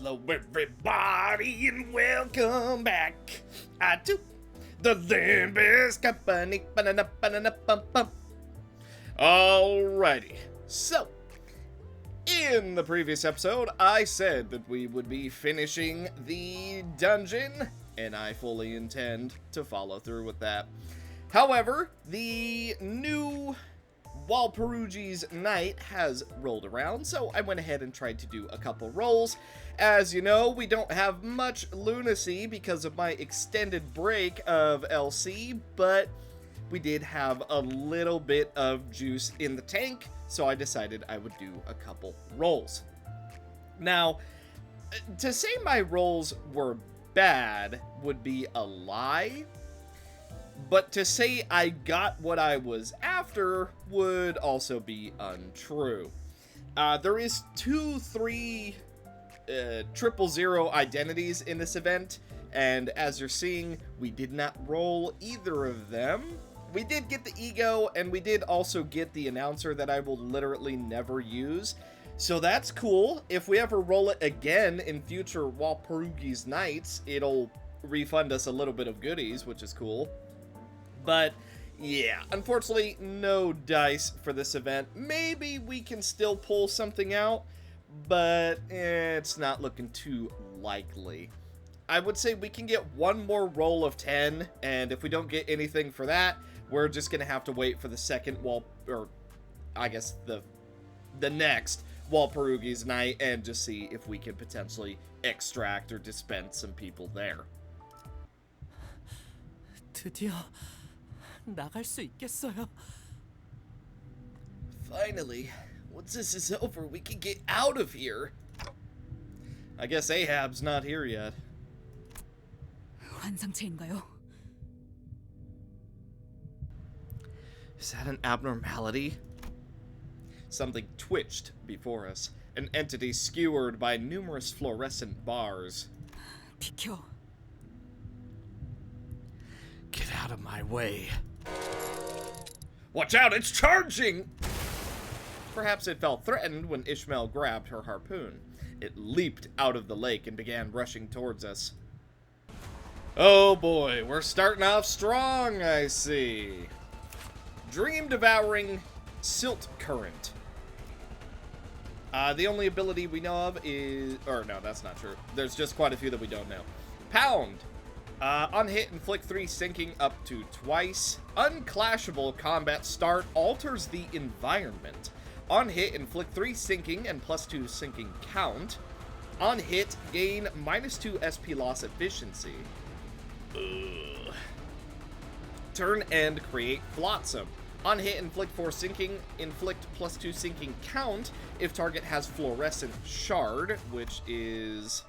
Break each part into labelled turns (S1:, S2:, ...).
S1: Hello everybody and welcome back to the Limbus Company. Alrighty, so in the previous episode I said that we would be finishing the dungeon, and I fully intend to follow through with that. However, the new Walpurgis's night has rolled around, so I went ahead and tried to do a couple rolls. As you know, we don't have much lunacy because of my extended break of LC, but we did have a little bit of juice in the tank, so I decided I would do a couple rolls. Now, to say my rolls were bad would be a lie, but to say I got what I was after would also be untrue. There is 2-3 000 identities in this event, and as you're seeing, we did not roll either of them. We did get the ego, and we did also get the announcer that I will literally never use. So that's cool. If we ever roll it again in future Walpurgis's nights, it'll refund us a little bit of goodies, which is cool. But yeah, unfortunately, no dice for this event. Maybe we can still pull something out, but it's not looking too likely. I would say we can get one more roll of 10, and if we don't get anything for that, we're just gonna have to wait for the second I guess the next Walpurgis's night, and just see if we can potentially extract or dispense some people there.
S2: 드디어 나갈 수 있겠어요.
S1: Finally, once this is over, we can get out of here. I guess Ahab's not here yet.
S2: 환상체인가요?
S1: Is that an abnormality? Something twitched before us, an entity skewered by numerous fluorescent bars.
S2: 비켜.
S1: Get out of my way. Watch out, it's charging! Perhaps it felt threatened when Ishmael grabbed her harpoon. It leaped out of the lake and began rushing towards us. Oh boy, we're starting off strong, I see. Dream-devouring silt current. The only ability we know of is... Or no, that's not true. There's just quite a few that we don't know. Pound. On hit, inflict 3 sinking up to twice. Unclashable combat start alters the environment. On hit, inflict 3 sinking and +2 sinking count. On hit, gain -2 SP loss efficiency. Ugh. Turn end, create flotsam. On hit, inflict 4 sinking, inflict +2 sinking count if target has fluorescent shard, which is...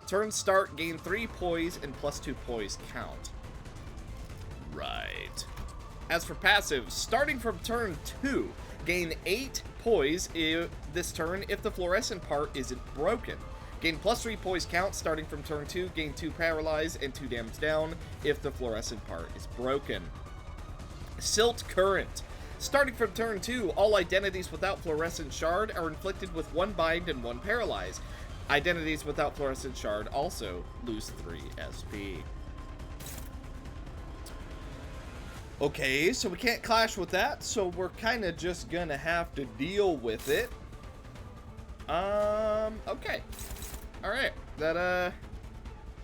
S1: Turn start, gain 3 poise and +2 poise count. Right. As for passive, starting from turn 2, gain 8 poise this turn if the fluorescent part isn't broken. Gain +3 poise count starting from turn 2, gain 2 paralyze and 2 damage down if the fluorescent part is broken. Silt current. Starting from turn 2, all identities without fluorescent shard are inflicted with 1 bind and 1 paralyze. Identities without fluorescent shard also lose 3 SP. Okay, so we can't clash with that, so we're kind of just gonna have to deal with it. Okay. Alright, that,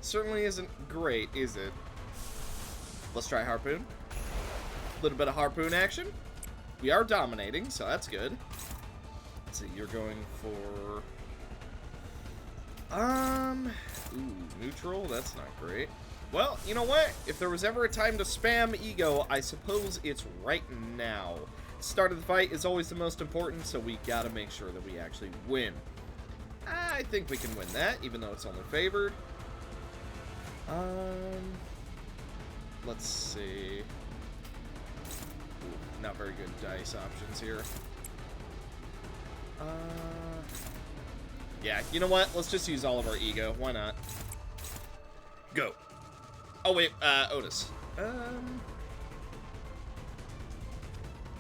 S1: certainly isn't great, is it? Let's try harpoon. A little bit of harpoon action. We are dominating, so that's good. Let's see, you're going for... neutral? That's not great. Well, you know what? If there was ever a time to spam ego, I suppose it's right now. Start of the fight is always the most important, so we gotta make sure that we actually win. I think we can win that, even though it's only favored. Let's see. Ooh, not very good dice options here. Yeah, you know what? Let's just use all of our ego. Why not? Go. Oh, wait, Otis.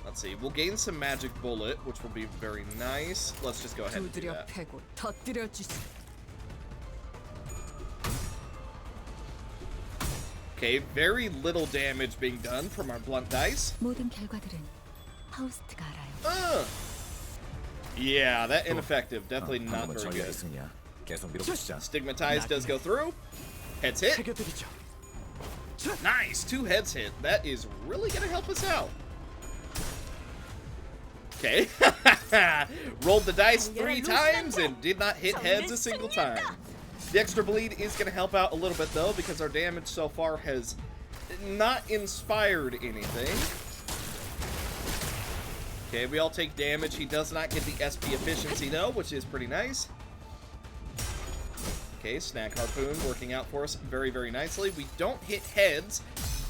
S1: Let's see. We'll gain some magic bullet, which will be very nice. Let's just go ahead and do that. Okay, very little damage being done from our blunt dice.
S3: 모든 결과들은 파우스트가 알아요.
S1: Yeah, that ineffective. Definitely not very good.
S4: 승리야. 계속 밀어붙이자.
S1: Stigmatized does go through. Heads hit.
S2: 새겨드리죠.
S1: Nice, 2 heads hit. That is really gonna help us out. Okay. Rolled the dice 3 times and did not hit heads a single time. The extra bleed is gonna help out a little bit though, because our damage so far has not inspired anything. Okay, we all take damage. He does not get the SP efficiency though, which is pretty nice. Okay, Snack Harpoon working out for us very, very nicely. We don't hit heads,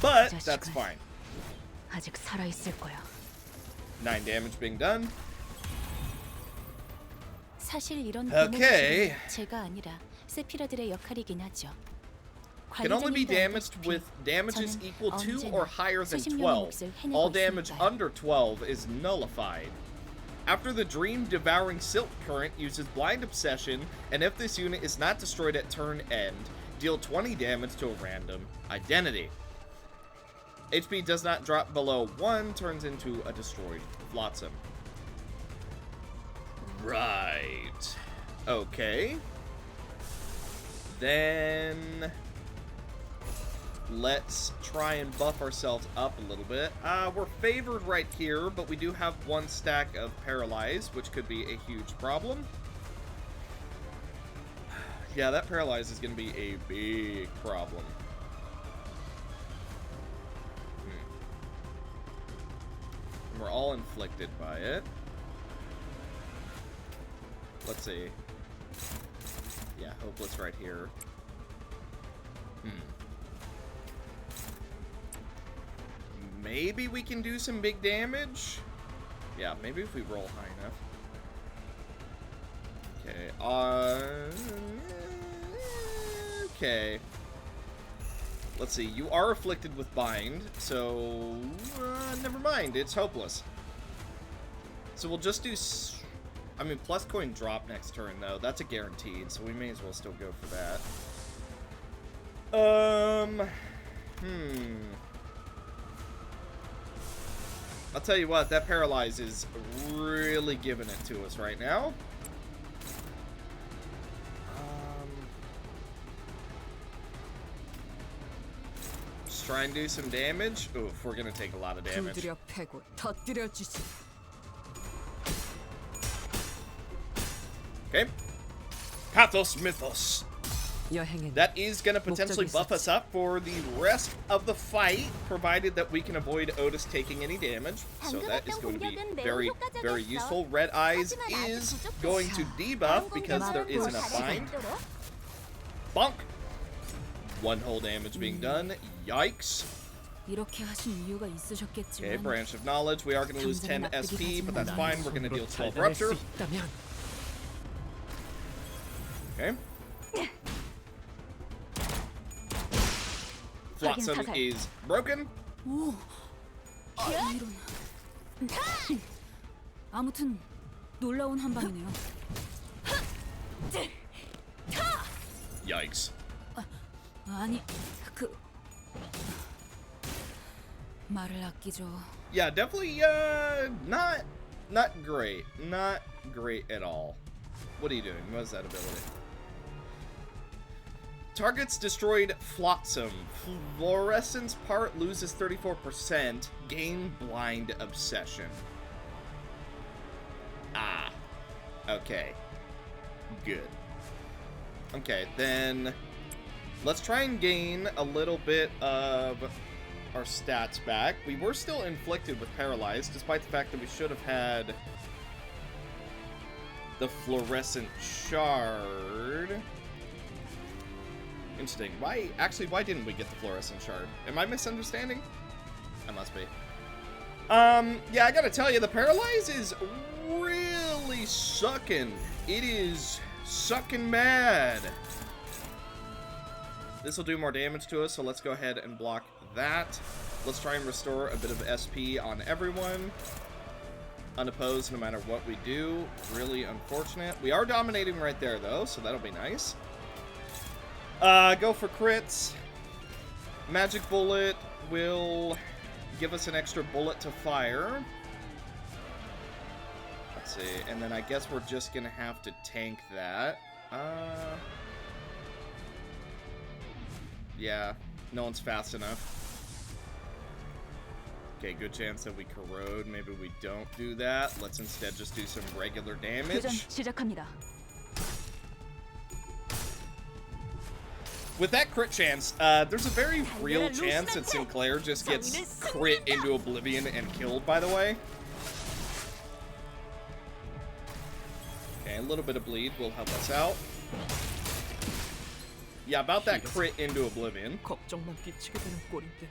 S1: but that's fine.
S3: 아직 살아 있을 거야.
S1: 9 damage being done.
S3: 사실 이런
S1: Okay.
S3: 데모는 제가 아니라 세피라들의 역할이긴 하죠.
S1: Can only be damaged with damages equal to or higher than 12. All damage under 12 is nullified. After the Dream Devouring Silk Current uses Blind Obsession, and if this unit is not destroyed at turn end, deal 20 damage to a random identity. HP does not drop below 1, turns into a destroyed Flotsam. Right. Okay. Then let's try and buff ourselves up a little bit. We're favored right here, but we do have 1 stack of Paralyze, which could be a huge problem. Yeah, that Paralyze is going to be a big problem. And we're all inflicted by it. Let's see. Yeah, Hopeless right here. Maybe we can do some big damage? Yeah, maybe if we roll high enough. Okay, okay. Let's see, you are afflicted with Bind, so never mind, it's Hopeless. So we'll just do... I mean, plus coin drop next turn, though. That's a guaranteed, so we may as well still go for that. I'll tell you what, that Paralyze is really giving it to us right now. Just try and do some damage. Oof, we're gonna take a lot of damage.
S2: 두드려 패고 터뜨려 주지.
S1: Okay. Pathos Mythos.
S2: 여행은
S1: That is going to potentially buff us up for the rest of the fight, provided that we can avoid Otis taking any damage. So that is going to be very, very useful. Red Eyes is going to debuff because there is enough bind. Bonk! 1 whole damage being done. Yikes.
S3: 이렇게 하신 이유가 있으셨겠지만.
S1: Okay, Branch of Knowledge. We are going to lose 10 SP, but that's fine. We're going to deal 12 Rupture. Okay. Flotsam is broken.
S3: 오, 이런. 아무튼 놀라운 한 방이네요.
S1: Yikes.
S3: 아니, 말을 아끼죠.
S1: Yeah, definitely not great. Not great at all. What are you doing? What is that ability? Targets destroyed Flotsam. Fluorescence part loses 34%. Gain Blind Obsession. Ah. Okay. Good. Okay, then let's try and gain a little bit of our stats back. We were still inflicted with Paralyzed, despite the fact that we should have had the Fluorescent Shard. Interesting. Why didn't we get the Fluorescent Shard? Am I misunderstanding? I must be. Yeah, I gotta tell you, the Paralyze is really sucking. It is sucking mad. This will do more damage to us, so let's go ahead and block that. Let's try and restore a bit of SP on everyone. Unopposed no matter what we do. Really unfortunate. We are dominating right there, though, so that'll be nice. Go for crits. Magic bullet will give us an extra bullet to fire. Let's see, and then I guess we're just gonna have to tank that. Yeah, no one's fast enough. Okay, good chance that we corrode. Maybe we don't do that. Let's instead just do some regular
S3: 교전
S1: damage.
S3: 시작합니다.
S1: With that crit chance, there's a very real chance that Sinclair just gets crit into oblivion and killed, by the way. Okay, a little bit of bleed will help us out. Yeah, about that crit into oblivion.
S2: 걱정만 끼치게 되는 꼴인데.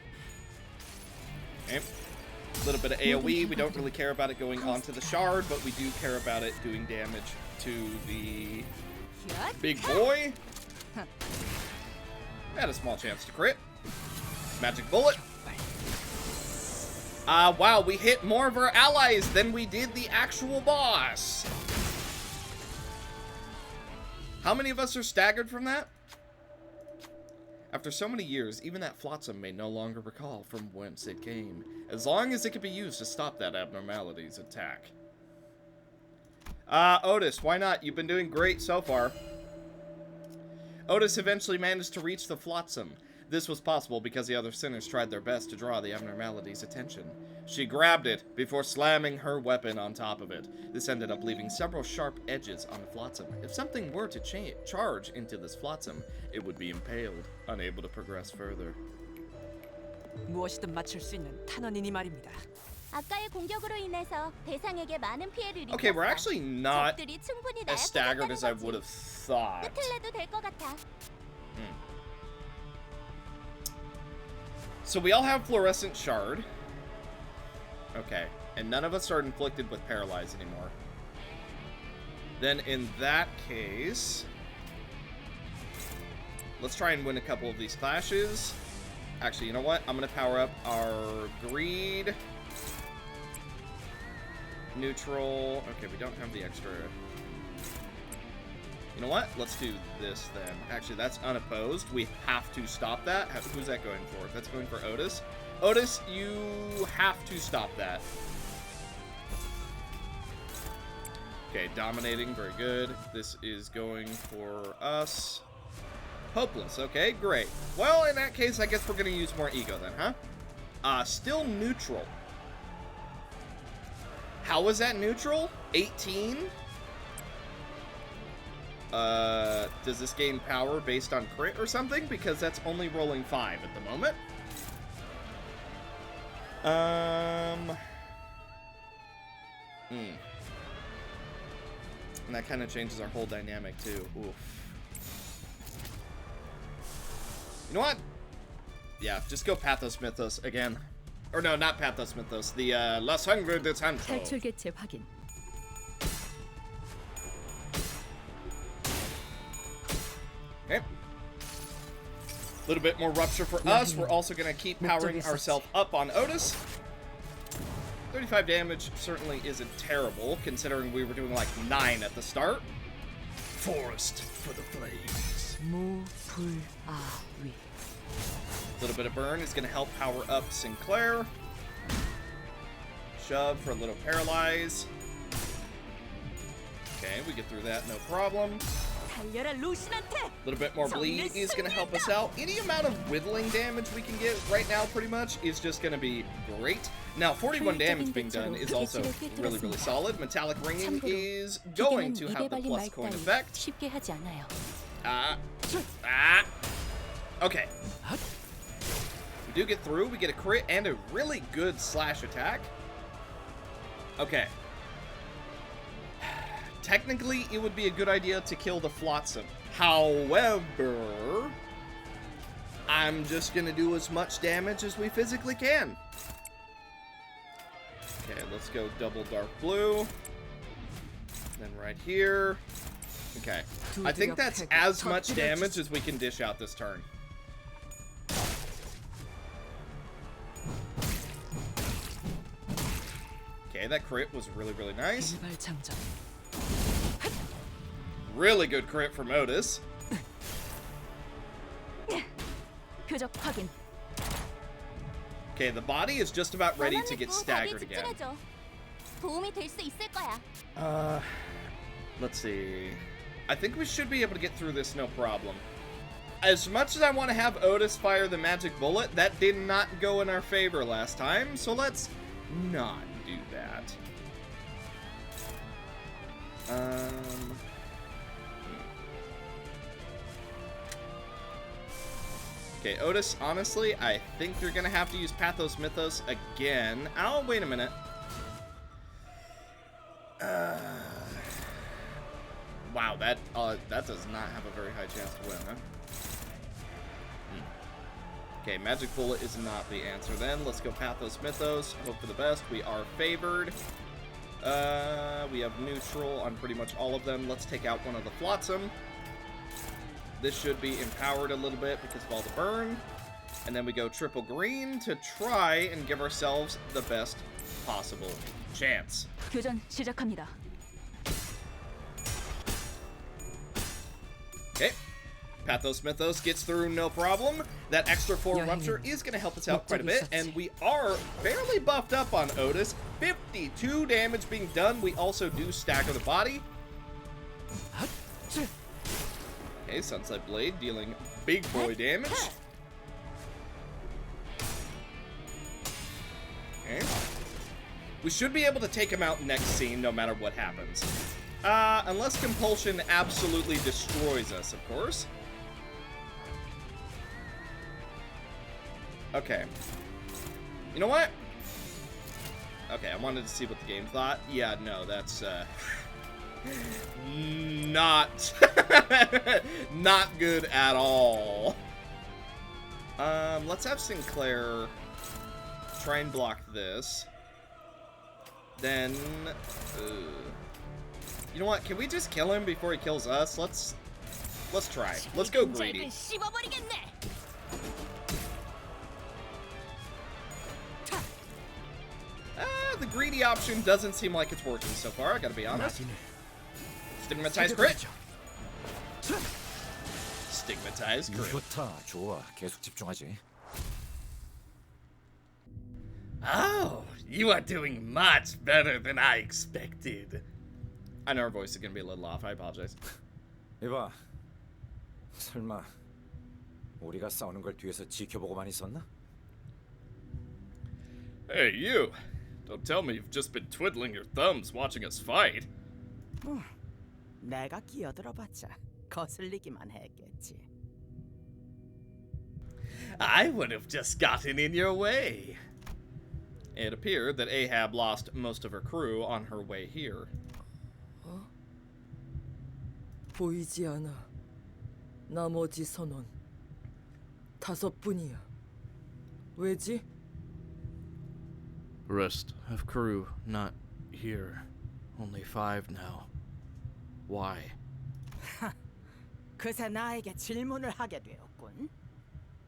S1: Okay. A little bit of AoE. We don't really care about it going onto the shard, but we do care about it doing damage to the big boy. Had a small chance to crit. Magic bullet. Wow, we hit more of our allies than we did the actual boss. How many of us are staggered from that? After so many years, even that flotsam may no longer recall from whence it came, as long as it could be used to stop that Abnormality's attack. Otis, why not? You've been doing great so far. Otis eventually managed to reach the flotsam. This was possible because the other sinners tried their best to draw the Abnormality's attention. She grabbed it before slamming her weapon on top of it. This ended up leaving several sharp edges on the flotsam. If something were to charge into this flotsam, it would be impaled, unable to progress further.
S2: 무엇이든 맞출 수 있는 탄원이니 말입니다.
S5: 아까의 공격으로 인해서 대상에게 많은 피해를 입혔어.
S1: Okay, we're actually not
S5: 적들이 충분히
S1: as staggered as I
S5: 나약해졌다는
S1: would have
S5: 거지.
S1: thought.
S5: 끝을 내도 될 것 같아.
S1: So we all have fluorescent shard. Okay, and none of us are inflicted with paralyze anymore. Then in that case, let's try and win a couple of these clashes. Actually, you know what? I'm gonna power up our greed. Neutral. Okay, we don't have the extra. You know what? Let's do this then. Actually, that's unopposed. We have to stop that. Who's that going for? That's going for Otis. Otis, you have to stop that. Okay, dominating. Very good. This is going for us. Hopeless. Okay, great. Well, in that case, I guess we're going to use more ego then, huh? Still neutral. How was that neutral? 18? Does this gain power based on crit or something? Because that's only rolling 5 at the moment. And that kind of changes our whole dynamic too. Oof. You know what? Yeah, just go Pathos Mythos again. Or no, not Pathos Mythos. The La Sangre de Santo.
S3: 탈출 개체 확인.
S1: Okay. A little bit more rupture for us. We're also going to keep powering ourselves up on Otis. 35 damage certainly isn't terrible, considering we were doing like 9 at the start. Forest for the flames.
S2: 무불아위.
S1: A little bit of burn is going to help power up Sinclair. Shove for a little paralyze. Okay, we get through that, no problem.
S3: 달려라 루신한테.
S1: A little bit more bleed is going to help us out. Any amount of whittling damage we can get right now pretty much is just going to be great. Now, 41 damage being done is also really, really solid. Metallic ringing is going to have the plus coin effect.
S5: 쉽게 하지 않아요.
S1: Okay. We do get through. We get a crit and a really good slash attack. Okay. Technically, it would be a good idea to kill the Flotsam. However, I'm just going to do as much damage as we physically can. Okay, let's go double dark blue. Then right here. Okay. I think that's as much damage as we can dish out this turn. Okay, that crit was really, really nice. Really good crit from Otis.
S3: 표적 확인.
S1: Okay, the body is just about ready to get staggered again.
S5: 집중해줘. 도움이 될 수 있을 거야.
S1: Let's see. I think we should be able to get through this no problem. As much as I want to have Otis fire the magic bullet, that did not go in our favor last time, so let's not do that. Okay, Otis, honestly, I think you're gonna have to use Pathos Mythos again. Oh, wait a minute. Wow, that does not have a very high chance to win, huh? Okay, Magic Bullet is not the answer then. Let's go Pathos Mythos. Hope for the best. We are favored. We have neutral on pretty much all of them. Let's take out one of the Flotsam. This should be empowered a little bit because of all the burn. And then we go triple green to try and give ourselves the best possible chance.
S3: 교전 시작합니다.
S1: Okay. Pathos Mythos gets through no problem. That extra 4 rupture is going to help us out quite a bit. And we are fairly buffed up on Otis. 52 damage being done. We also do stagger the body. Okay, Sunset Blade dealing big boy damage. Okay. We should be able to take him out next scene no matter what happens. Unless Compulsion absolutely destroys us, of course. Okay. You know what? Okay, I wanted to see what the game thought. Yeah, no, that's, not, not good at all. Let's have Sinclair try and block this. Then, you know what? Can we just kill him before he kills us? Let's try. Let's go greedy. The greedy option doesn't seem like it's working so far, I gotta be honest. Stigmatized crit. Stigmatized crit.
S4: 좋다, 좋아. 계속 집중하지.
S1: Oh, you are doing much better than I expected. I know our voice is gonna be a little off, I apologize.
S4: 이봐, 설마 우리가 싸우는 걸 뒤에서 지켜보고만 있었나?
S1: Hey, you. Don't tell me you've just been twiddling your thumbs watching us fight.
S2: 내가 끼어들어봤자 거슬리기만 했겠지.
S1: I would have just gotten in your way. It appeared that Ahab lost most of her crew on her way here.
S6: 보이지 않아. 나머지 선원 5분이야. 왜지?
S7: Rest of crew not here. Only 5 now. Why?
S2: 그새 나에게 질문을 하게 되었군.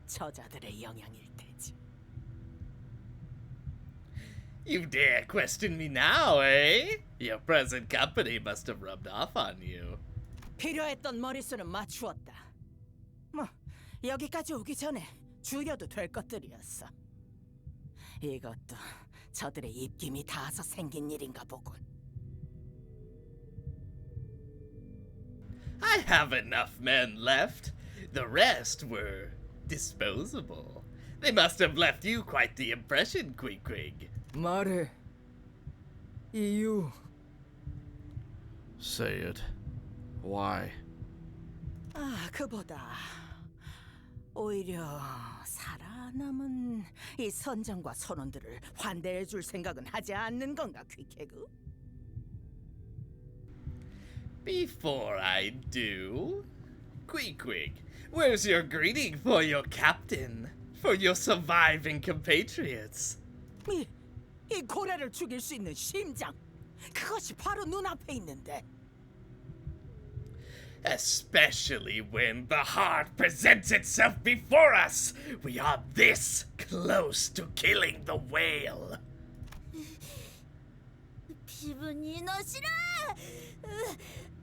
S2: 저자들의 영향일 테지.
S1: You dare question me now, eh? Your present company must have rubbed off on you.
S2: 필요했던 머릿수는 맞추었다. 뭐 여기까지 오기 전에 죽여도 될 것들이었어. 이것도 저들의 입김이 닿아서 생긴 일인가 보군.
S1: I have enough men left. The rest were disposable. They must have left you quite the impression, Quig.
S6: 말해. 이유.
S7: Say it. Why?
S2: 그보다 오히려 살아남은 이 선장과 선원들을 환대해줄 생각은 하지 않는 건가, 퀴케그?
S1: Before I do, Quig, where's your greeting for your captain? For your surviving compatriots?
S2: 이 고래를 죽일 수 있는 심장, 그것이 바로 눈앞에 있는데.
S1: Especially when the heart presents itself before us. We are this close to killing the whale.
S5: 기분이 너시라.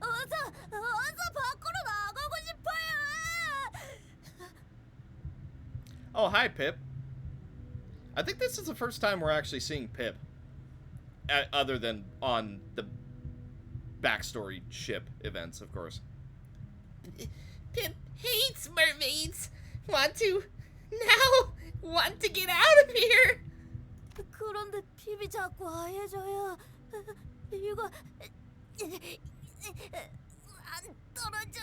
S5: 어서 밖으로 나가고 싶어요.
S1: Oh, hi, Pip. I think this is the first time we're actually seeing Pip. Other than on the backstory ship events, of course.
S8: Pip hates mermaids. Want to get out of here.
S5: 그런데 핍이 자꾸 하얘져요. 이거 안 떨어져.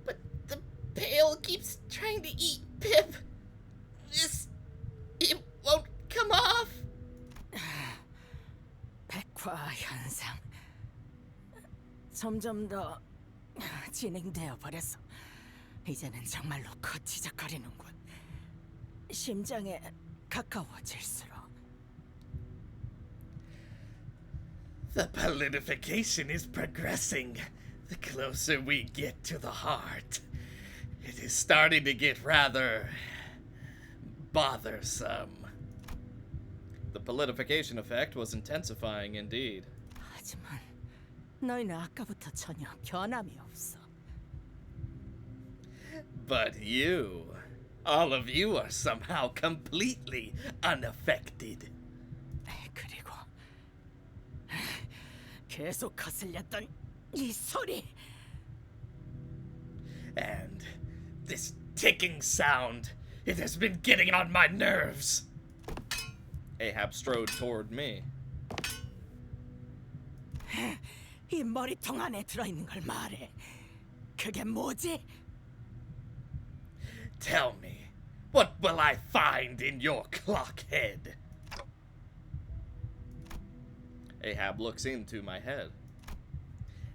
S8: But the pail keeps trying to eat Pip. It won't come off.
S2: 백화 현상 점점 더 진행되어 버렸어. 이제는 정말로 거치적거리는군. 심장에 가까워질수록.
S8: The politification is progressing. The closer we get to the heart, it is starting to get rather bothersome.
S1: The politification effect was intensifying indeed.
S2: 하지만 너희는 아까부터 전혀 변함이 없어.
S8: But you, all of you are somehow completely unaffected.
S2: 그리고 계속 거슬렸던 이 소리.
S8: And this ticking sound, it has been getting on my nerves.
S1: Ahab strode toward me.
S2: 이 머리통 안에 들어있는 걸 말해. 그게 뭐지?
S8: Tell me, what will I find in your clock head?
S1: Ahab looks into my head.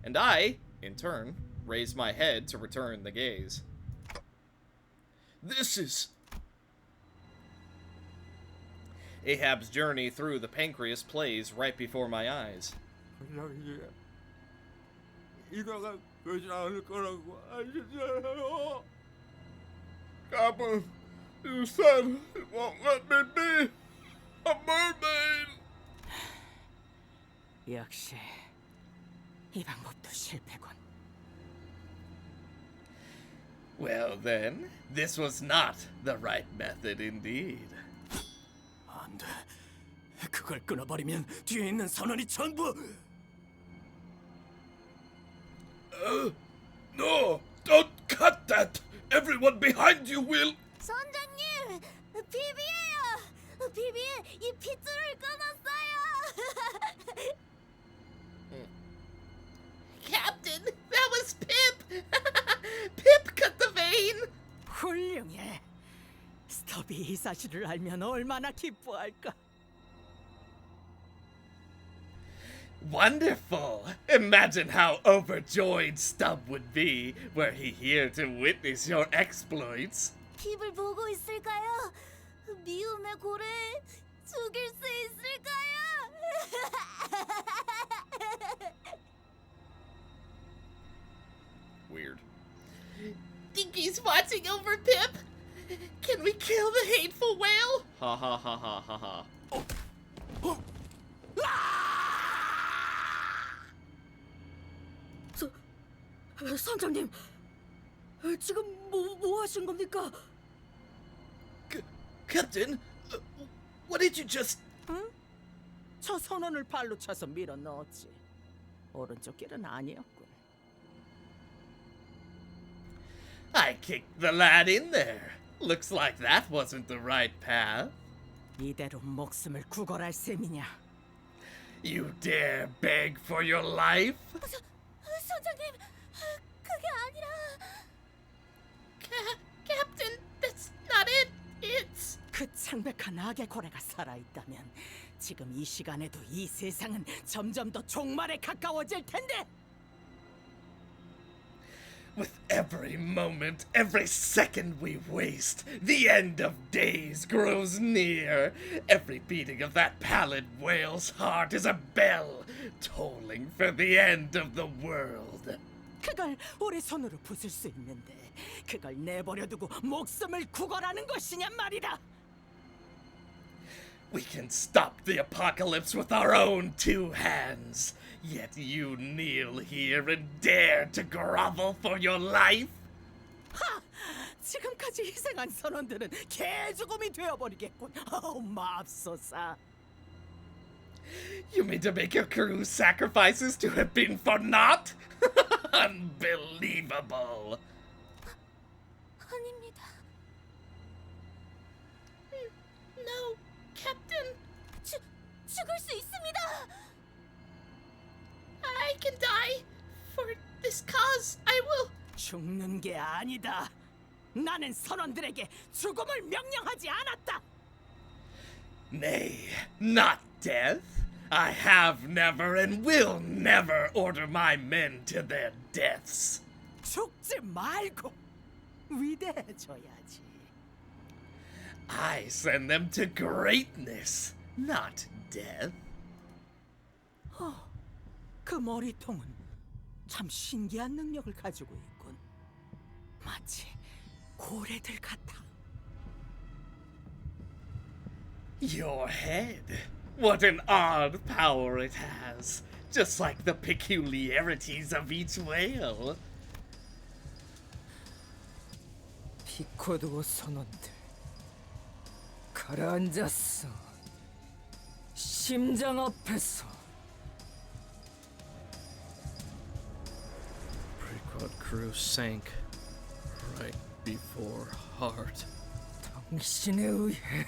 S1: And I, in turn, raise my head to return the gaze. This is... Ahab's journey through the pancreas plays right before my eyes.
S9: Captain, you said it won't let me be a mermaid.
S2: 역시 이 방법도 실패군.
S8: Well then, this was not the right method indeed.
S10: 안 돼. 그걸 끊어버리면 뒤에 있는 선원이 전부...
S9: No, don't cut that. Everyone behind you will.
S5: 선장님, 핍이에요. 핍이 이 핏줄을 끊었어요.
S8: Captain, that was Pip! Pip cut the vein!
S2: 훌륭해. 스톱이 이 사실을 알면 얼마나 기뻐할까.
S8: Wonderful! Imagine how overjoyed Stubb would be were he here to witness your exploits.
S5: 핍을 보고 있을까요? 미움의 고래에 죽일 수 있을까요?
S1: Weird.
S8: Think he's watching over Pip? Can we kill the hateful whale?
S1: Ha ha ha ha ha ha.
S6: 선장님, 지금 뭐 하신 겁니까?
S8: Captain, what did you just...
S2: 응? 저 선원을 발로 차서 밀어 넣었지. 오른쪽 길은 아니었군.
S8: I kicked the lad in there. Looks like that wasn't the right path.
S2: 이대로 목숨을 구걸할 셈이냐?
S8: You dare beg for your life?
S5: 선장님, 그게 아니라... Captain, that's not it. It's...
S2: 그 창백한 악의 고래가 살아있다면 지금 이 시간에도 이 세상은 점점 더 종말에 가까워질 텐데.
S8: With every moment, every second we waste, the end of days grows near. Every beating of that pallid whale's heart is a bell, tolling for the end of the world.
S2: 그걸 우리 손으로 부술 수 있는데 그걸 내버려두고 목숨을 구걸하는 것이냔 말이다.
S8: We can stop the apocalypse with our own two hands. Yet you kneel here and dare to grovel for your life?
S2: 하! 지금까지 희생한 선원들은 개죽음이 되어버리겠군. 맙소사.
S8: You mean to make your crew's sacrifices to have been for naught? Unbelievable.
S5: 아닙니다.
S6: No, Captain.
S5: 죽을 수 있습니다.
S6: I can die for this cause. I will.
S2: 죽는 게 아니다. 나는 선원들에게 죽음을 명령하지 않았다.
S8: Nay, not death. I have never and will never order my men to their deaths.
S2: 죽지 말고 위대해져야지.
S8: I send them to greatness, not death.
S2: 그 머리통은 참 신기한 능력을 가지고 있군. 마치 고래들 같아.
S8: Your head. What an odd power it has. Just like the peculiarities of each whale.
S6: 피코드 선원들 가라앉았어. 심장 앞에서.
S7: Pequod crew sank right before heart
S6: 당신에 의해.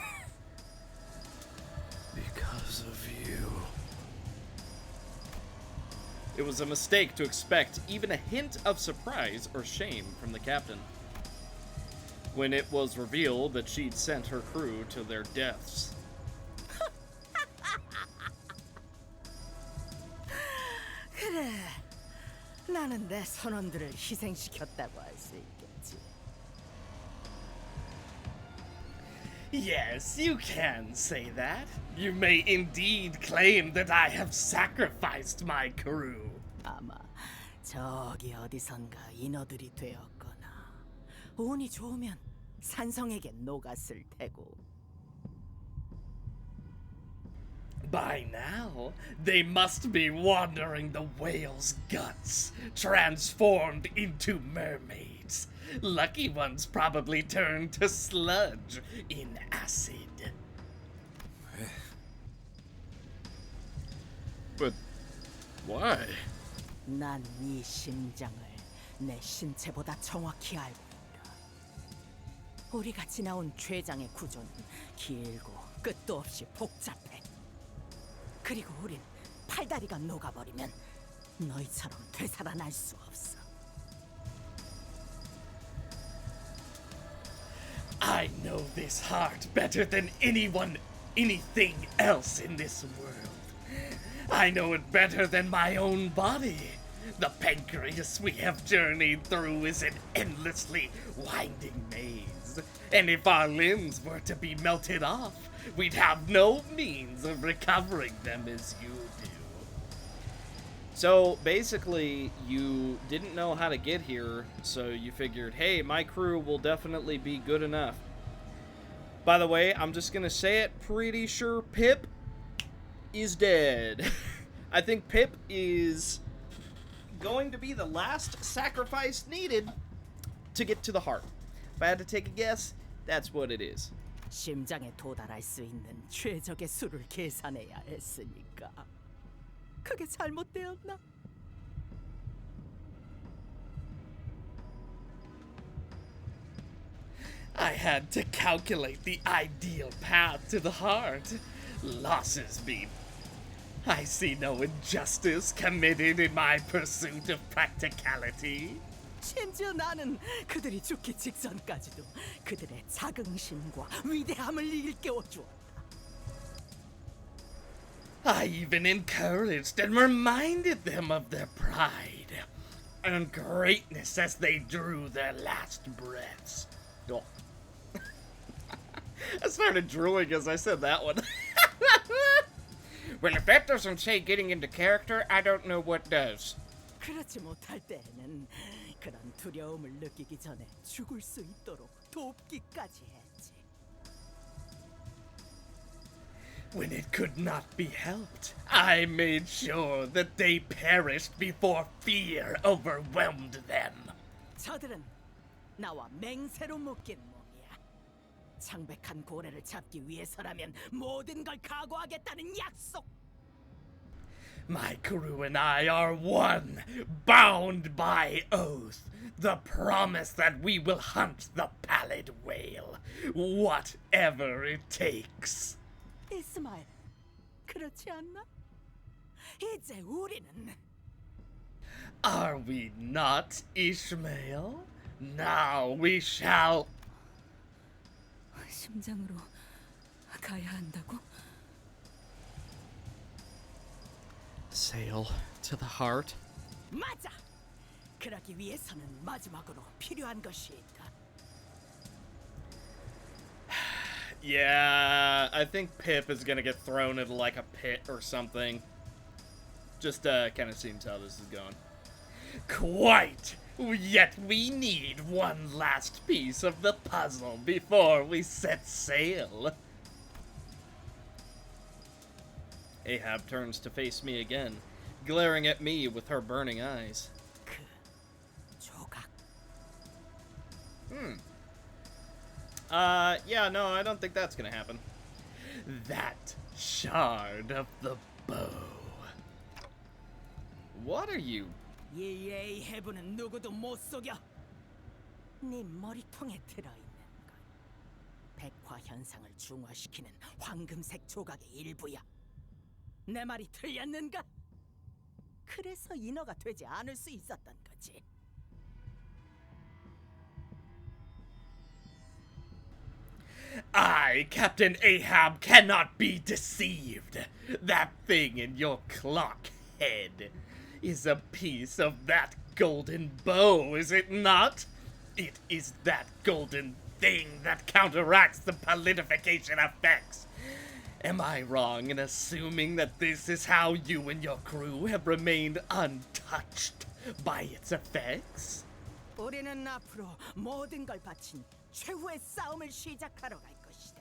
S7: because of you.
S1: It was a mistake to expect even a hint of surprise or shame from the captain when it was revealed that she'd sent her crew to their deaths.
S2: 그래, 나는 내 선원들을 희생시켰다고 할 수 있겠지.
S8: Yes, you can say that. You may indeed claim that I have sacrificed my crew.
S2: 아마 저기 어디선가 인어들이 되었거나 운이 좋으면 산성에게 녹았을 테고.
S8: By now, they must be wandering the whale's guts, transformed into mermaids. Lucky ones probably turned to sludge in acid.
S7: But why?
S2: 난 네 심장을 내 신체보다 정확히 알고 있다. 우리가 지나온 췌장의 구조는 길고 끝도 없이 복잡해. 그리고 우린 팔다리가 녹아버리면 너희처럼 되살아날 수 없어.
S8: I know this heart better than anyone, anything else in this world. I know it better than my own body. The pancreas we have journeyed through is an endlessly winding maze. And if our limbs were to be melted off, we'd have no means of recovering them as you do.
S1: So basically, you didn't know how to get here, so you figured, hey, my crew will definitely be good enough. By the way, I'm just gonna say it, pretty sure Pip is dead. I think Pip is going to be the last sacrifice needed to get to the heart. If I had to take a guess, that's what it is.
S2: 심장에 도달할 수 있는 최적의 수를 계산해야 했으니까. 그게 잘못되었나?
S8: I had to calculate the ideal path to the heart. Losses be. I see no injustice committed in my pursuit of practicality.
S2: 심지어 나는 그들이 죽기 직전까지도 그들의 자긍심과 위대함을 일깨워 주었다.
S8: I even encouraged and reminded them of their pride and greatness as they drew their last breaths.
S1: Oh. I started drooling as I said that one.
S8: Well, if that doesn't say getting into character, I don't know what does.
S2: 그렇지 못할 때에는 그런 두려움을 느끼기 전에 죽을 수 있도록 돕기까지 했지.
S8: When it could not be helped, I made sure that they perished before fear overwhelmed them.
S2: 저들은 나와 맹세로 묶인 몸이야. 창백한 고래를 잡기 위해서라면 모든 걸 각오하겠다는 약속.
S8: My crew and I are one, bound by oath. The promise that we will hunt the pallid whale, whatever it takes.
S2: 이스마엘, 그렇지 않나? 이제 우리는
S8: Are we not, Ishmael? Now we shall.
S3: 심장으로 가야 한다고?
S7: Sail to the heart?
S2: 맞아. 그러기 위해서는 마지막으로 필요한 것이 있다.
S1: Yeah, I think Pip is gonna get thrown into like a pit or something. Just kind of seems how this is going.
S8: Quite. Yet we need one last piece of the puzzle before we set sail.
S1: Ahab turns to face me again, glaring at me with her burning eyes.
S2: 그 조각.
S1: Yeah, no, I don't think that's gonna happen.
S8: That shard of the bow.
S1: What are you?
S2: 이 해부는 누구도 못 속여. 네 머리통에 들어있는 것. 백화 현상을 중화시키는 황금색 조각의 일부야. 내 말이 틀렸는가? 그래서 인어가 되지 않을 수 있었던 거지.
S8: I, Captain Ahab, cannot be deceived. That thing in your clock head is a piece of that golden bow, is it not? It is that golden thing that counteracts the palidification effects. Am I wrong in assuming that this is how you and your crew have remained untouched by its effects?
S2: 우리는 앞으로 모든 걸 바친 최후의 싸움을 시작하러 갈 것이다.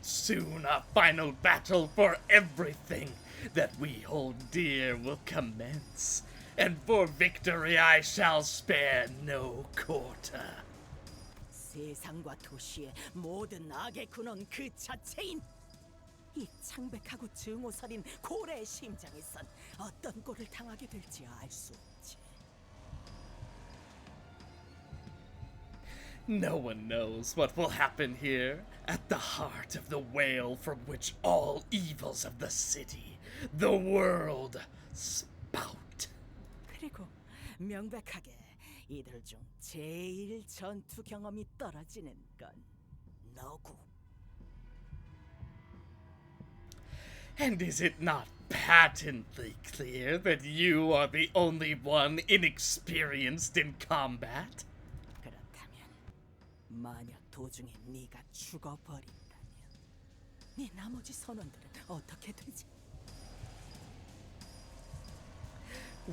S8: Soon a final battle for everything that we hold dear will commence, and for victory I shall spare no quarter.
S2: 세상과 도시의 모든 악의 근원 그 자체인 이 창백하고 증오서린 고래의 심장에선 어떤 꼴을 당하게 될지 알 수 없지.
S8: No one knows what will happen here, at the heart of the whale from which all evils of the city, the world, spout.
S2: 그리고 명백하게 이들 중 제일 전투 경험이 떨어지는 건 너고.
S8: And is it not patently clear that you are the only one inexperienced in combat?
S2: 그렇다면 만약 도중에 네가 죽어버린다면 네 나머지 선원들은 어떻게 되지?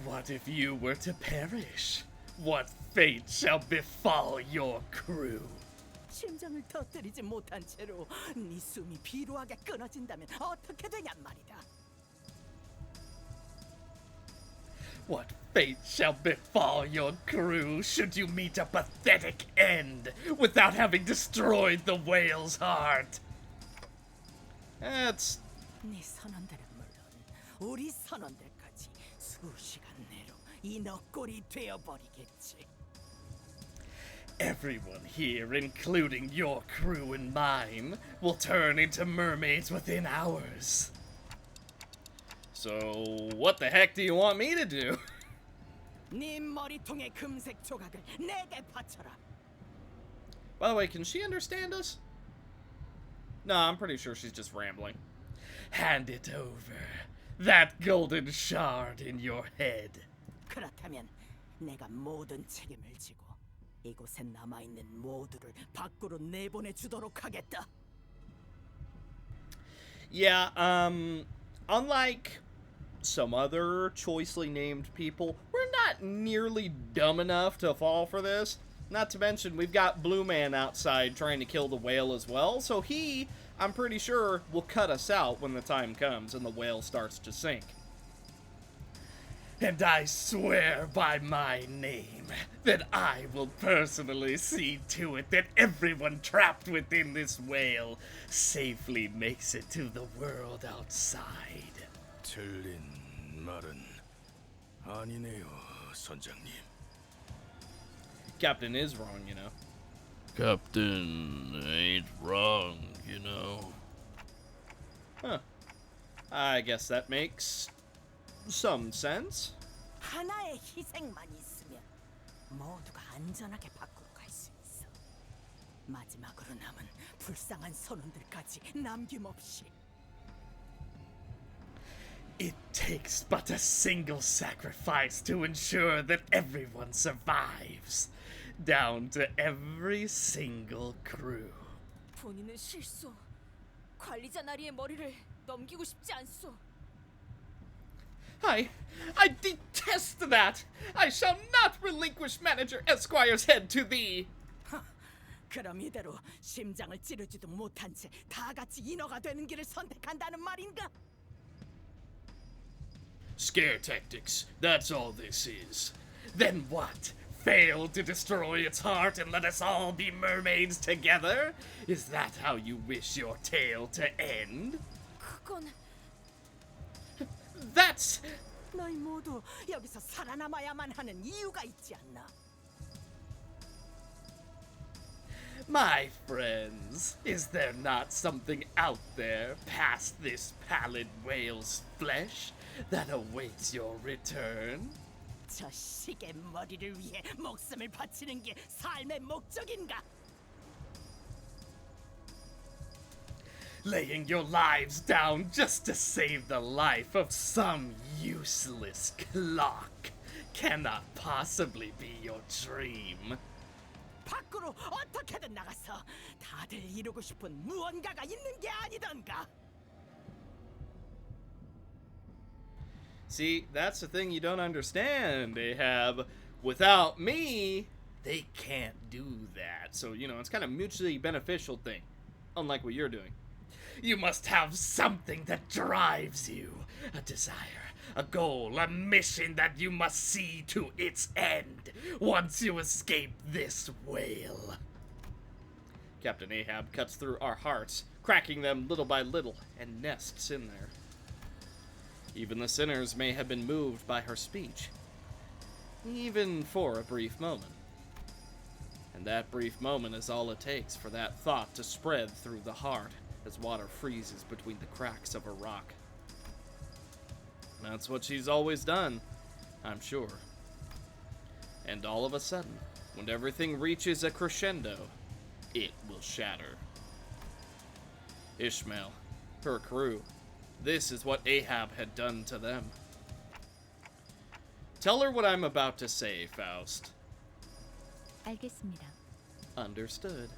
S8: What if you were to perish? What fate shall befall your crew?
S2: 심장을 터뜨리지 못한 채로 네 숨이 비루하게 끊어진다면 어떻게 되냔 말이다.
S8: What fate shall befall your crew should you meet a pathetic end without having destroyed the whale's heart?
S1: That's...
S2: 네 선원들은 물론 우리 선원들까지 수시간 내로 이 너꼴이 되어버리겠지.
S8: Everyone here, including your crew and mine, will turn into mermaids within hours.
S1: So, what the heck do you want me to do?
S2: 네 머리통의 금색 조각을 내게 바쳐라.
S1: By the way, can she understand us? No, I'm pretty sure she's just rambling.
S8: Hand it over. That golden shard in your head.
S2: 그렇다면 내가 모든 책임을 지고 이곳에 남아있는 모두를 밖으로 내보내주도록 하겠다.
S1: Yeah, unlike some other choicely named people, we're not nearly dumb enough to fall for this. Not to mention, we've got Blue Man outside trying to kill the whale as well, so he, I'm pretty sure, will cut us out when the time comes and the whale starts to sink.
S8: And I swear by my name that I will personally see to it that everyone trapped within this whale safely makes it to the world outside.
S10: 틀린 말은 아니네요, 선장님.
S1: Captain is wrong, you know.
S7: Captain ain't wrong, you know.
S1: Huh. I guess that makes some sense.
S2: 하나의 희생만 있으면 모두가 안전하게 밖으로 갈 수 있어. 마지막으로 남은 불쌍한 선원들까지 남김없이.
S8: It takes but a single sacrifice to ensure that everyone survives, down to every single crew.
S3: 본인은 실수. 관리자 나리의 머리를 넘기고 싶지 않소.
S1: I detest that! I shall not relinquish Manager Esquire's head to thee!
S2: 그럼 이대로 심장을 찌르지도 못한 채 다 같이 인어가 되는 길을 선택한다는 말인가?
S8: Scare tactics, that's all this is. Then what? Fail to destroy its heart and let us all be mermaids together? Is that how you wish your tale to end?
S3: 그건
S1: That's...
S2: 너희 모두 여기서 살아남아야만 하는 이유가 있지 않나?
S8: My friends, is there not something out there past this pallid whale's flesh that awaits your return?
S2: 저 시계 머리를 위해 목숨을 바치는 게 삶의 목적인가?
S8: Laying your lives down just to save the life of some useless clock cannot possibly be your dream.
S2: 밖으로 어떻게든 나가서 다들 이루고 싶은 무언가가 있는 게 아니던가.
S1: See, that's the thing you don't understand, Ahab. Without me, they can't do that. So, you know, it's kind of mutually beneficial thing. Unlike what you're doing.
S8: You must have something that drives you. A desire, a goal, a mission that you must see to its end once you escape this whale.
S1: Captain Ahab cuts through our hearts, cracking them little by little, and nests in there. Even the sinners may have been moved by her speech, even for a brief moment. And that brief moment is all it takes for that thought to spread through the heart as water freezes between the cracks of a rock. That's what she's always done, I'm sure. And all of a sudden, when everything reaches a crescendo, it will shatter. Ishmael, her crew, this is what Ahab had done to them. Tell her what I'm about to say, Faust.
S5: 알겠습니다.
S1: Understood.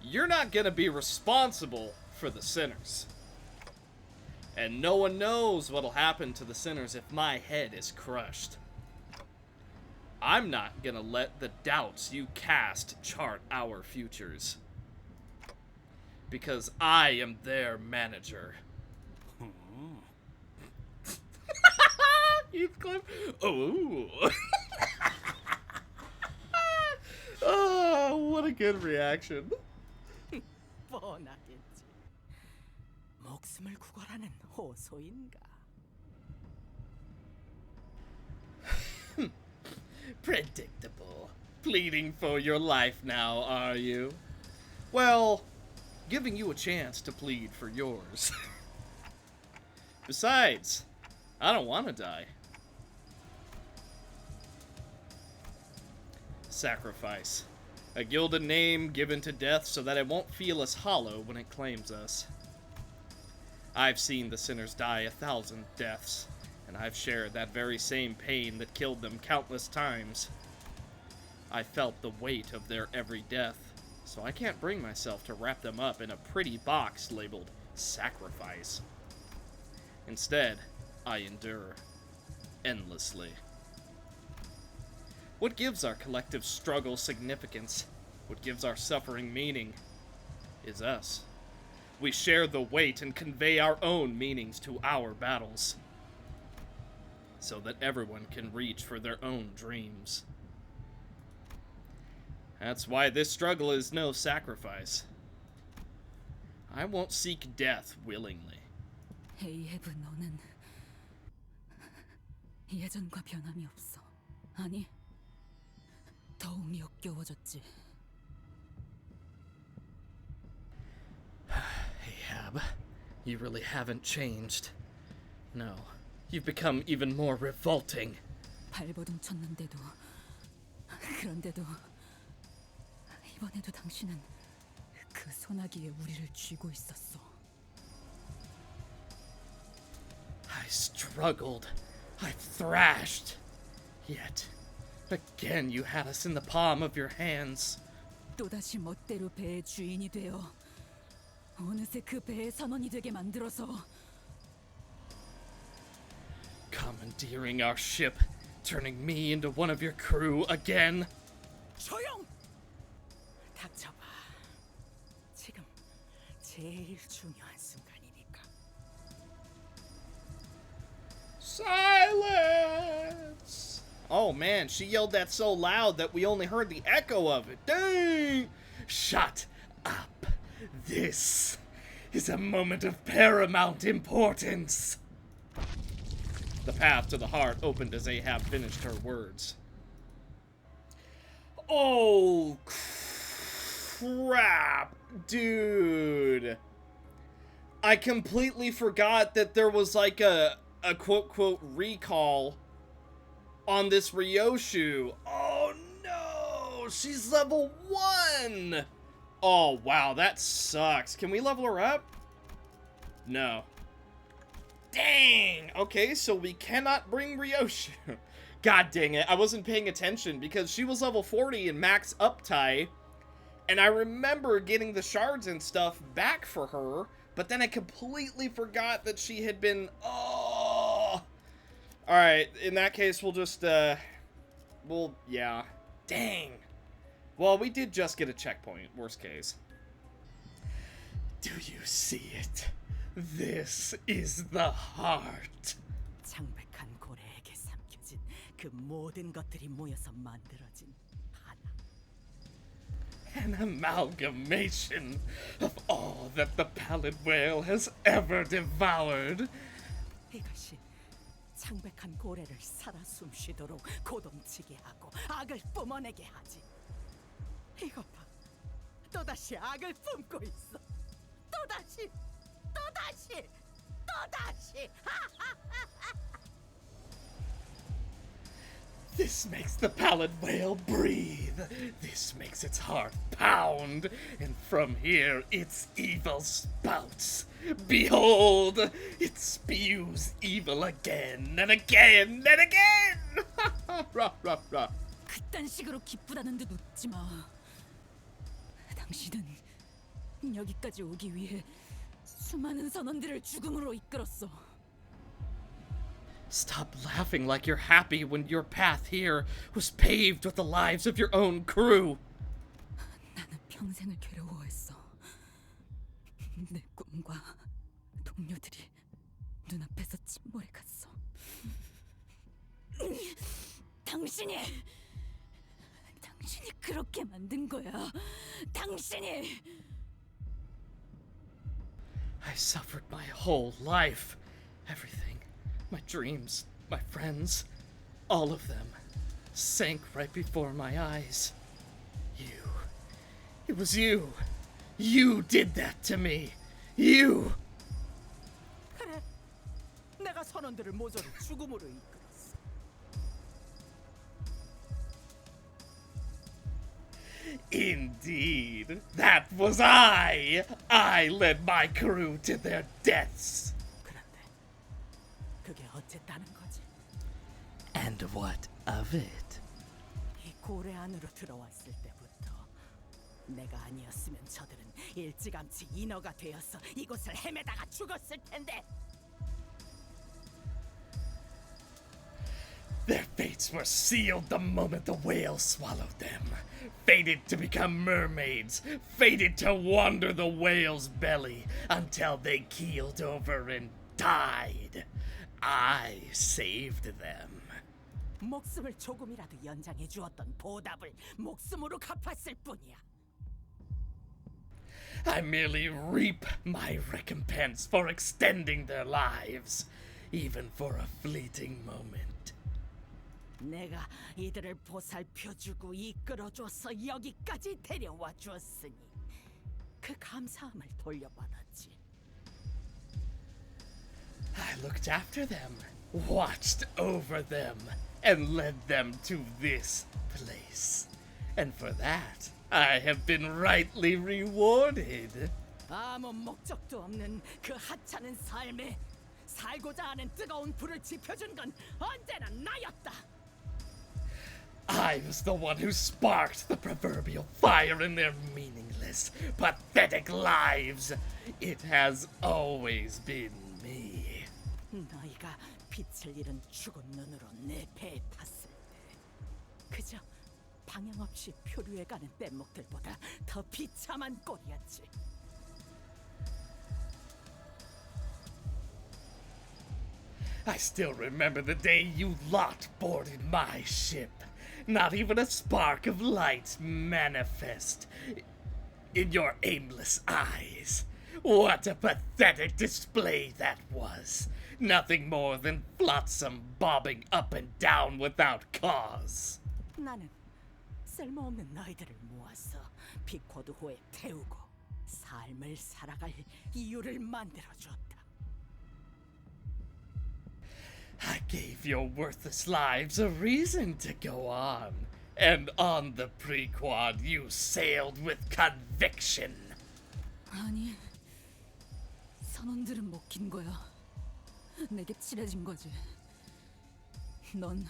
S1: You're not gonna be responsible for the sinners. And no one knows what'll happen to the sinners if my head is crushed. I'm not gonna let the doubts you cast chart our futures. Because I am their manager. Heathcliff? Oh. Oh, what a good reaction.
S2: 뻔하겠지. 목숨을 구걸하는 호소인가?
S8: Predictable. Pleading for your life now, are you?
S1: Well, giving you a chance to plead for yours. Besides, I don't want to die. Sacrifice. A gilded name given to death so that it won't feel as hollow when it claims us. I've seen the sinners die 1,000 deaths, and I've shared that very same pain that killed them countless times. I felt the weight of their every death, so I can't bring myself to wrap them up in a pretty box labeled sacrifice. Instead, I endure endlessly. What gives our collective struggle significance, what gives our suffering meaning, is us. We share the weight and convey our own meanings to our battles. so that everyone can reach for their own dreams. That's why this struggle is no sacrifice. I won't seek death willingly.
S2: 에이헤브, 너는 예전과 변함이 없어. 아니, 더욱 역겨워졌지.
S7: Ahab, you really haven't changed. No, you've become even more revolting.
S2: 발버둥 쳤는데도, 그런데도 이번에도 당신은 그 소나기에 우리를 쥐고 있었어.
S1: I struggled. I thrashed. Yet, again you had us in the palm of your hands.
S2: 또다시 멋대로 배의 주인이 되어 어느새 그 배의 선원이 되게 만들어서
S1: Commandeering our ship, turning me into one of your crew again.
S2: 조용! 닥쳐봐. 지금 제일 중요한 순간이니까.
S1: Silence! Oh man, she yelled that so loud that we only heard the echo of it. Dang! Shut up. This is a moment of paramount importance. The path to the heart opened as Ahab finished her words. Oh, crap, dude. I completely forgot that there was like a quote-quote recall on this Ryoshu. Oh no, she's level 1. Oh wow, that sucks. Can we level her up? No. Dang! Okay, so we cannot bring Ryoshu. God dang it, I wasn't paying attention because she was level 40 in max uptie, and I remember getting the shards and stuff back for her, but then I completely forgot that she had been... Oh! Alright, in that case, we'll just, well, yeah. Dang. Well, we did just get a checkpoint, worst case. Do you see it? This is the heart.
S2: 창백한 고래에게 삼켜진 그 모든 것들이 모여서 만들어진 하나.
S1: An amalgamation of all that the pallid whale has ever devoured.
S2: 이것이 창백한 고래를 살아 숨쉬도록 고동치게 하고 악을 뿜어내게 하지. 이것 봐, 또다시 악을 뿜고 있어. 또다시.
S1: This makes the pallid whale breathe. This makes its heart pound. And from here, its evil spouts. Behold, it spews evil again and again and again. Rah, rah, rah.
S2: 그딴 식으로 기쁘다는 듯 웃지 마. 당신은 여기까지 오기 위해 수많은 선원들을 죽음으로 이끌었어.
S1: Stop laughing like you're happy when your path here was paved with the lives of your own crew.
S2: 나는 평생을 괴로워했어. 내 꿈과 동료들이 눈앞에서 침몰해갔어. 당신이 그렇게 만든 거야. 당신이.
S1: I suffered my whole life. Everything. My dreams, my friends, all of them sank right before my eyes. You. It was you. You did that to me. You.
S2: 그래. 내가 선원들을 모조리 죽음으로 이끌었어.
S1: Indeed. That was I. I led my crew to their deaths.
S2: 그게 어쨌다는 거지?
S7: And what of it?
S2: 이 고래 안으로 들어왔을 때부터 내가 아니었으면 저들은 일찌감치 인어가 되어서 이곳을 헤매다가 죽었을 텐데.
S1: Their fates were sealed the moment the whale swallowed them. Fated to become mermaids. Fated to wander the whale's belly until they keeled over and died.
S8: I saved them.
S2: 목숨을 조금이라도 연장해 주었던 보답을 목숨으로 갚았을 뿐이야.
S8: I merely reap my recompense for extending their lives, even for a fleeting moment.
S2: 내가 이들을 보살펴주고 이끌어줘서 여기까지 데려와 주었으니 그 감사함을 돌려받았지.
S8: I looked after them, watched over them, and led them to this place. And for that, I have been rightly rewarded.
S2: 아무 목적도 없는 그 하찮은 삶에 살고자 하는 뜨거운 불을 지펴준 건 언제나 나였다.
S8: I was the one who sparked the proverbial fire in their meaningless, pathetic lives. It has always been me.
S2: 너희가 빛을 잃은 죽은 눈으로 내 배에 탔을 때 그저 방향 없이 표류해가는 뗏목들보다 더 비참한 꼴이었지.
S8: I still remember the day you lot boarded my ship. Not even a spark of light manifest in your aimless eyes. What a pathetic display that was. Nothing more than flotsam bobbing up and down without cause.
S2: 나는 쓸모없는 너희들을 모아서 피코드호에 태우고 삶을 살아갈 이유를 만들어줬다.
S8: I gave your worthless lives a reason to go on. And on the Pequod you sailed with conviction.
S3: 아니, 선원들은 먹힌 거야. 내게 칠해진 거지. 넌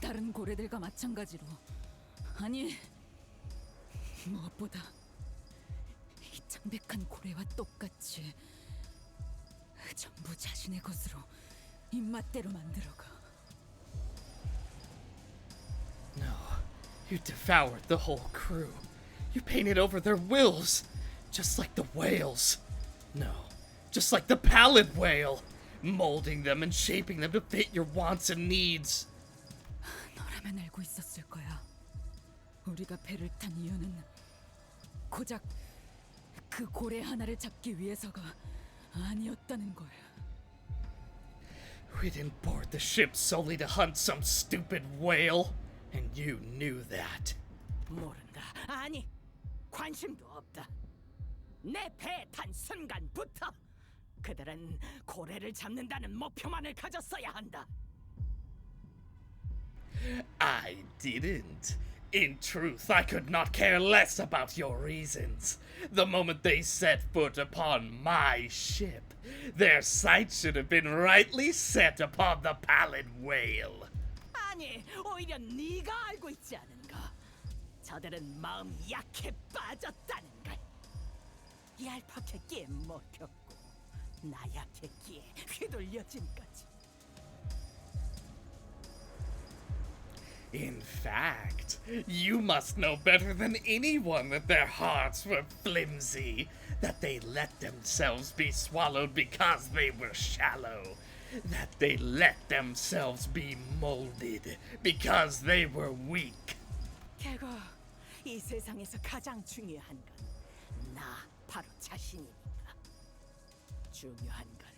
S3: 다른 고래들과 마찬가지로, 아니, 무엇보다 이 창백한 고래와 똑같이 전부 자신의 것으로 입맛대로 만들어가.
S8: No, you devoured the whole crew. You painted over their wills, just like the whales. No, just like the pallid whale, molding them and shaping them to fit your wants and needs.
S3: 너라면 알고 있었을 거야. 우리가 배를 탄 이유는 고작 그 고래 하나를 잡기 위해서가 아니었다는 걸.
S8: We didn't board the ship solely to hunt some stupid whale, and you knew that.
S2: 모른다. 아니, 관심도 없다. 내 배에 탄 순간부터 그들은 고래를 잡는다는 목표만을 가졌어야 한다.
S8: I didn't. In truth, I could not care less about your reasons. The moment they set foot upon my ship, their sights should have been rightly set upon the pallid whale.
S2: 아니, 오히려 네가 알고 있지 않은가? 저들은 마음 약해 빠졌다는 걸. 얄팍했기에 먹혔고 나약했기에 휘둘려진 거지.
S8: In fact, you must know better than anyone that their hearts were flimsy, that they let themselves be swallowed because they were shallow, that they let themselves be molded because they were weak.
S2: 결국 이 세상에서 가장 중요한 건 나 바로 자신이니까. 중요한 건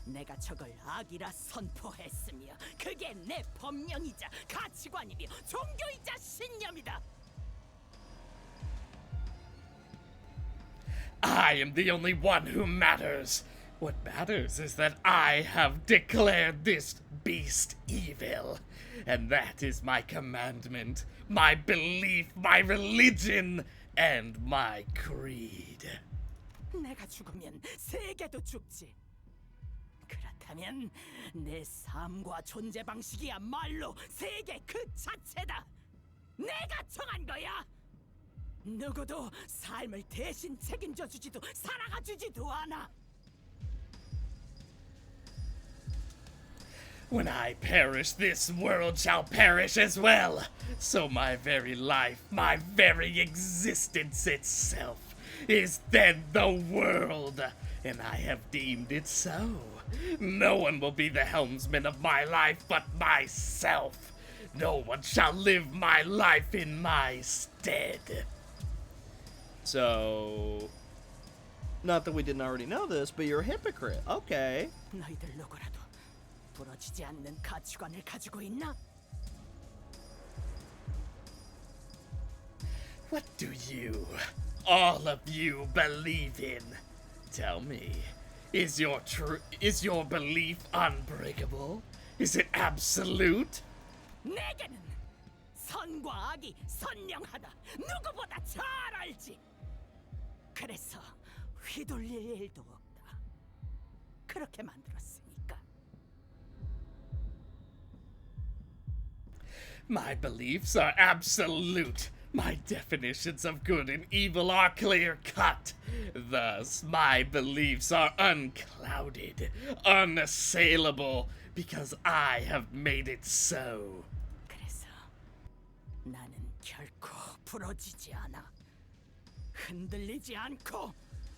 S2: 내가 저걸 악이라 선포했으며 그게 내 법령이자 가치관이며 종교이자 신념이다.
S8: I am the only one who matters. What matters is that I have declared this beast evil. And that is my commandment, my belief, my religion, and my creed.
S2: 내가 죽으면 세계도 죽지. 그렇다면 내 삶과 존재 방식이야말로 세계 그 자체다. 내가 정한 거야. 누구도 삶을 대신 책임져 주지도 살아가 주지도 않아.
S8: When I perish, this world shall perish as well. So my very life, my very existence itself, is then the world, and I have deemed it so. No one will be the helmsman of my life but myself. No one shall live my life in my stead.
S1: So, not that we didn't already know this, but you're a hypocrite. Okay.
S2: 너희들 누구라도 부러지지 않는 가치관을 가지고 있나?
S8: What do you, all of you, believe in? Tell me, is your belief unbreakable? Is it absolute?
S2: 내게는 선과 악이 선명하다. 누구보다 잘 알지. 그래서 휘둘릴 일도 없다. 그렇게 만들었으니까.
S8: My beliefs are absolute. My definitions of good and evil are clear-cut. Thus, my beliefs are unclouded, unassailable, because I have made it so.
S2: 그래서 나는 결코 부러지지 않아. 흔들리지 않고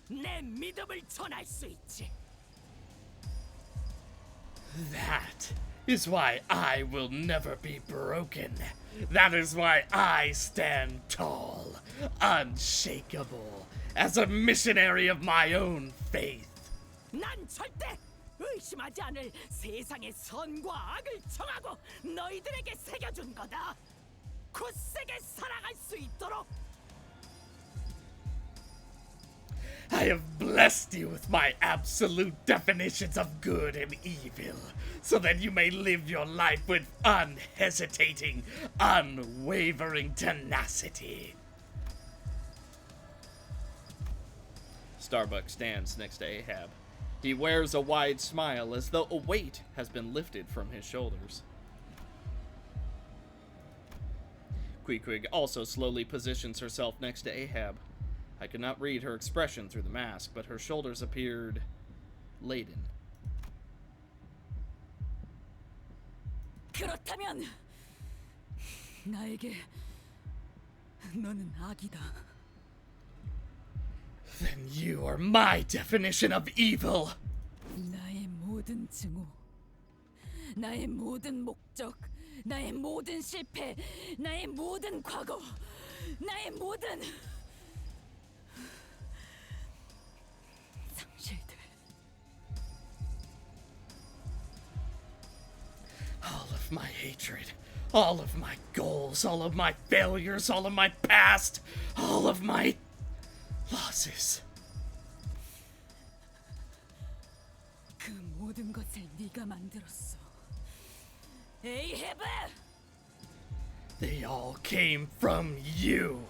S2: 내 믿음을 전할 수 있지.
S8: That is why I will never be broken. That is why I stand tall, unshakable, as a missionary of my own faith.
S2: 난 절대 의심하지 않을 세상의 선과 악을 정하고 너희들에게 새겨준 거다. 굳세게 살아갈 수 있도록.
S8: I have blessed you with my absolute definitions of good and evil, so that you may live your life with unhesitating, unwavering tenacity.
S1: Starbuck stands next to Ahab. He wears a wide smile as though a weight has been lifted from his shoulders. Queequeg also slowly positions herself next to Ahab. I could not read her expression through the mask, but her shoulders appeared laden.
S2: 그렇다면 나에게 너는 악이다.
S8: Then you are my definition of evil.
S2: 나의 모든 증오, 나의 모든 목적, 나의 모든 실패, 나의 모든 과거, 나의 모든 상실들.
S8: All of my hatred, all of my goals, all of my failures, all of my past, all of my losses.
S2: 그 모든 것을 네가 만들었어. 에이헤브!
S8: They all came from you.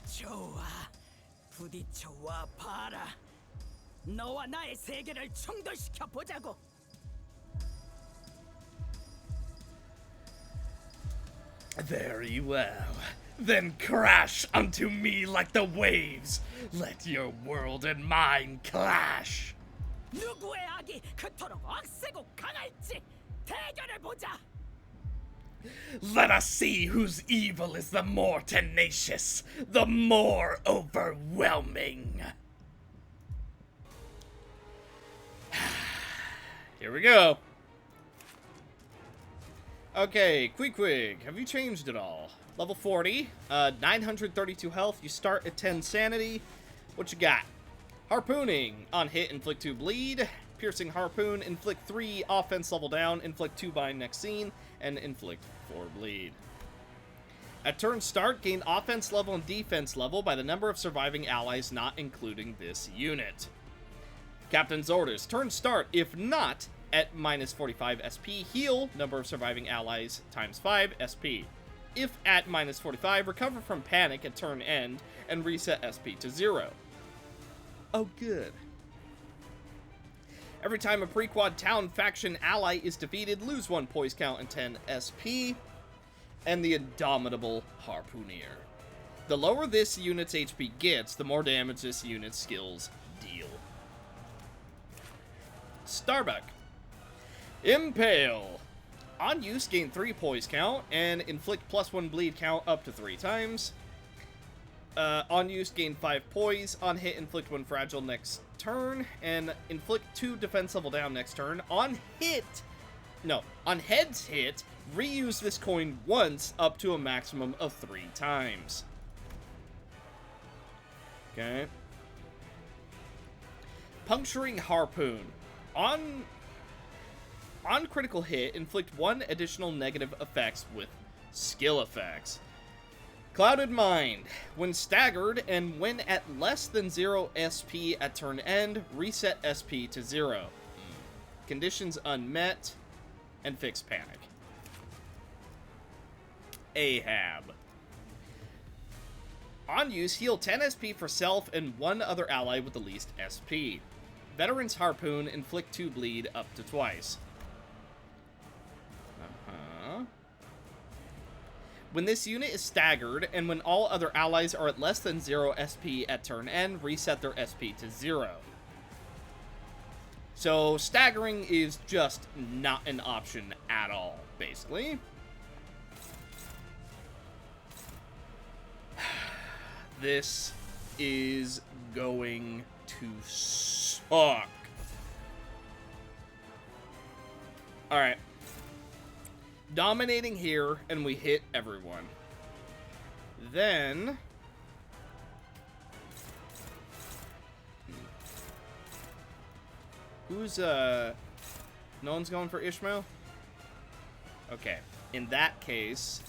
S2: 좋아, 부딪혀와 봐라. 너와 나의 세계를 충돌시켜 보자고.
S8: Very well. Then crash unto me like the waves. Let your world and mine clash.
S2: 누구의 악이 그토록 억세고 강할지 대결을 보자.
S8: Let us see whose evil is the more tenacious, the more overwhelming.
S1: Here we go. Okay, Queequeg, have you changed at all? Level 40, 932 health, you start at 10 sanity. What you got? Harpooning, on hit, inflict 2 bleed. Piercing harpoon, inflict 3 offense level down, inflict 2 bind next scene, and inflict 4 bleed. At turn start, gain offense level and defense level by the number of surviving allies not including this unit. Captain's orders, turn start, if not at minus 45 SP, heal number of surviving allies times 5 SP. If at minus 45, recover from panic at turn end and reset SP to 0. Oh, good. Every time a Pequod town faction ally is defeated, lose 1 poise count and 10 SP. And the Indomitable Harpooner. The lower this unit's HP gets, the more damage this unit's skills deal. Starbuck. Impale. On use, gain 3 poise count and inflict +1 bleed count up to 3 times. On use, gain 5 poise. On hit, inflict 1 fragile next turn. And inflict 2 defense level down next turn. On heads hit, reuse this coin once up to a maximum of 3 times. Okay. Puncturing Harpoon. On critical hit, inflict 1 additional negative effects with skill effects. Clouded Mind. When staggered and when at less than 0 SP at turn end, reset SP to 0. Conditions unmet, and fix panic. Ahab. On use, heal 10 SP for self and 1 other ally with the least SP. Veteran's Harpoon, inflict 2 bleed up to twice. When this unit is staggered, and when all other allies are at less than 0 SP at turn end, reset their SP to 0. So, staggering is just not an option at all, basically. This is going to suck. Alright. Dominating here, and we hit everyone. Then... Who's, No one's going for Ishmael? Okay. In that case...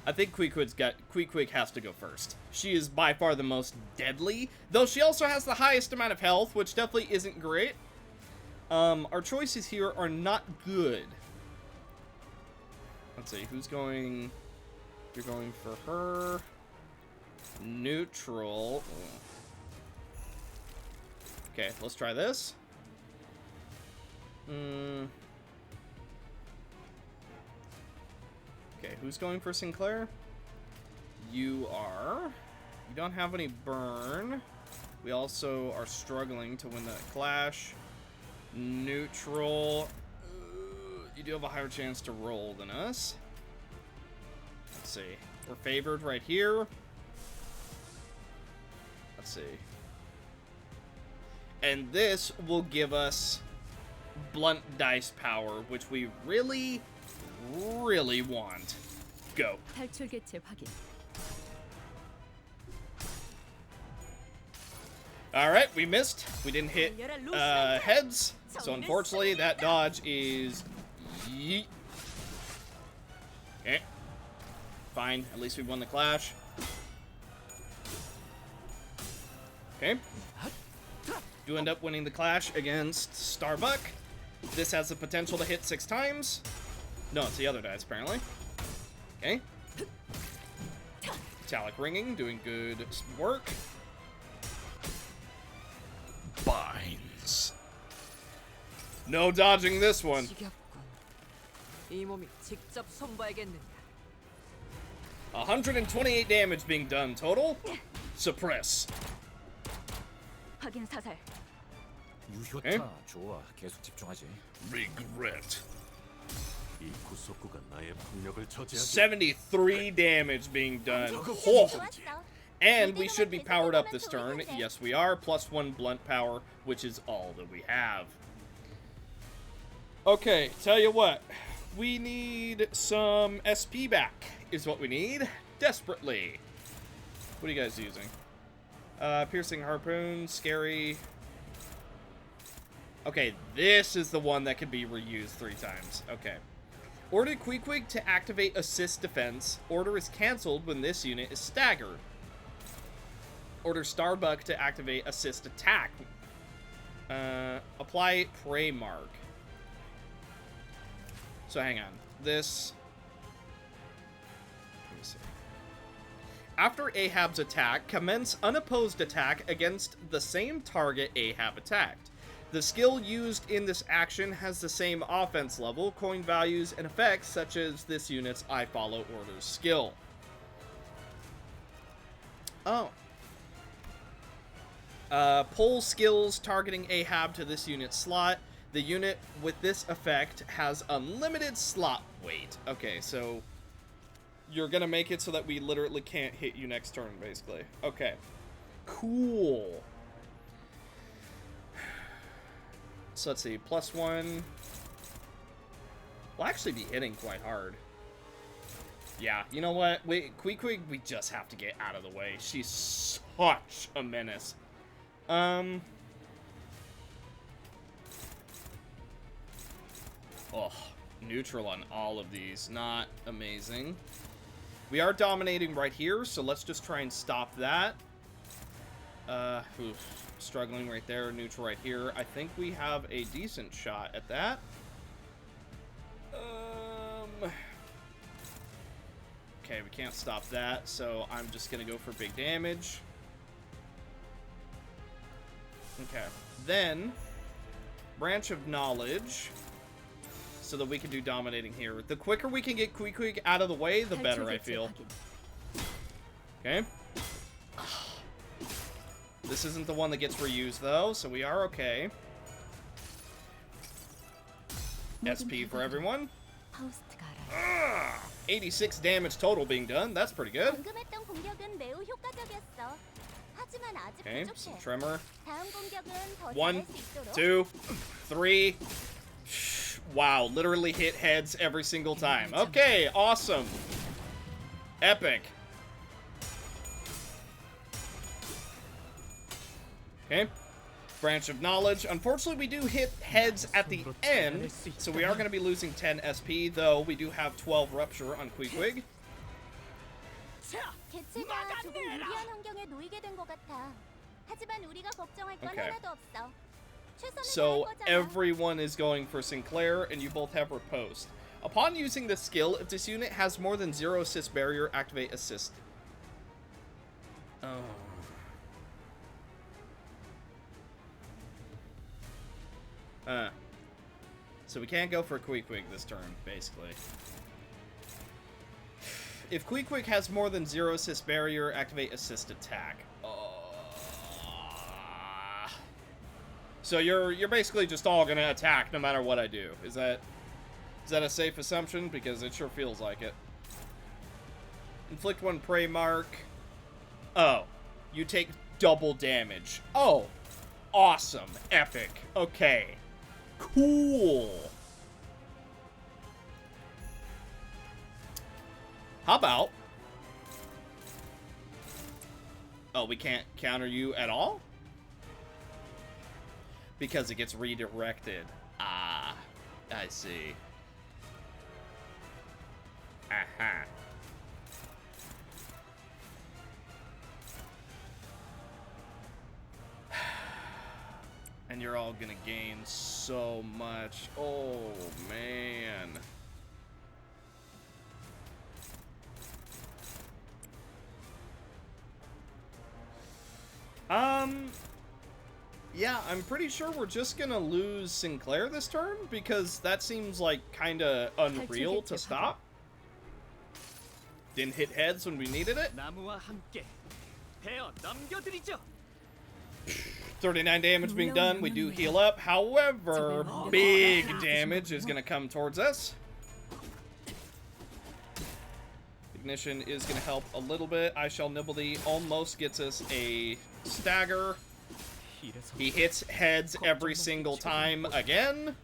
S1: I think Queequeg has to go first. She is by far the most deadly, though she also has the highest amount of health, which definitely isn't great. Our choices here are not good. Let's see, who's going... You're going for her. Neutral. Okay, let's try this. Okay, who's going for Sinclair? You are. You don't have any burn. We also are struggling to win that clash. Neutral. You do have a higher chance to roll than us. Let's see. We're favored right here. Let's see. And this will give us blunt dice power, which we really want. Go. Alright, we missed. We didn't hit heads. So unfortunately, that dodge is yeet. Okay. Fine. At least we won the clash. Okay. Do end up winning the clash against Starbuck. This has the potential to hit 6 times. No, it's the other dice, apparently. Okay. Metallic ringing, doing good work. Binds. No dodging this one. 128 damage being done total. Suppress.
S4: 유효타 좋아. 계속 집중하지.
S1: Regret.
S10: 이 구속구가 나의 폭력을 저지하게
S1: 73 damage being done. Oh. And we should be powered up this turn. Yes, we are. +1 blunt power, which is all that we have. Okay, tell you what. We need some SP back, is what we need. Desperately. What are you guys using? Piercing Harpoon, Scary. Okay, this is the one that can be reused 3 times. Okay. Order Queequeg to activate Assist Defense. Order is cancelled when this unit is staggered. Order Starbuck to activate Assist Attack. Apply Prey Mark. So hang on. This... Let me see. After Ahab's attack, commence unopposed attack against the same target Ahab attacked. The skill used in this action has the same offense level, coin values, and effects such as this unit's I Follow Orders skill. Oh. Pull skills targeting Ahab to this unit's slot. The unit with this effect has unlimited slot Wait. Okay, so you're gonna make it so that we literally can't hit you next turn, basically. Okay. Cool. So let's see. +1. We'll actually be hitting quite hard. Yeah, you know what? Wait, Queequeg, we just have to get out of the way. She's such a menace. Oh, neutral on all of these. Not amazing. We are dominating right here, so let's just try and stop that. Struggling right there, neutral right here. I think we have a decent shot at that. Okay, we can't stop that, so I'm just gonna go for big damage. Okay, then Branch of Knowledge, so that we can do dominating here. The quicker we can get Queequeg out of the way, the better, I feel. Okay. This isn't the one that gets reused, though, so we are okay. SP for everyone. 86 damage total being done. That's pretty good.
S5: 방금 했던 공격은 매우 효과적이었어. 하지만 아직
S1: Okay,
S5: 부족해.
S1: some tremor.
S5: 다음 공격은 더
S1: 1,
S5: 잘할 수 있도록.
S1: 2, 3. Wow, literally hit heads every single time. Okay, awesome. Epic. Okay. Branch of Knowledge. Unfortunately, we do hit heads at the end, so we are going to be losing 10 SP, though we do have 12 Rupture on Queequeg.
S5: 개체가 조금 유리한 환경에 놓이게 된 것 같아. 하지만 우리가 걱정할 건
S1: Okay.
S5: 하나도 없어. 최선을
S1: So
S5: 다할 거잖아.
S1: everyone is going for Sinclair, and you both have Riposte. Upon using this skill, if this unit has more than 0 assist barrier, activate assist. Oh. So we can't go for Queequeg this turn, basically. If Queequeg has more than 0 assist barrier, activate assist attack. So you're basically just all gonna attack no matter what I do. Is that a safe assumption? Because it sure feels like it. Inflict 1 prey mark. Oh, you take double damage. Oh, awesome, epic. Okay, cool. How about? Oh, we can't counter you at all? Because it gets redirected. Ah, I see. Aha. And you're all gonna gain so much. Oh, man. Yeah, I'm pretty sure we're just gonna lose Sinclair this turn, because that seems like kinda unreal to stop. Didn't hit heads when we needed it.
S10: 나무와 함께 베어 넘겨드리죠.
S1: 39 damage being done, we do heal up. However, big damage is gonna come towards us. Ignition is gonna help a little bit. I Shall Nibble Thee almost gets us a stagger. He hits heads every single time again.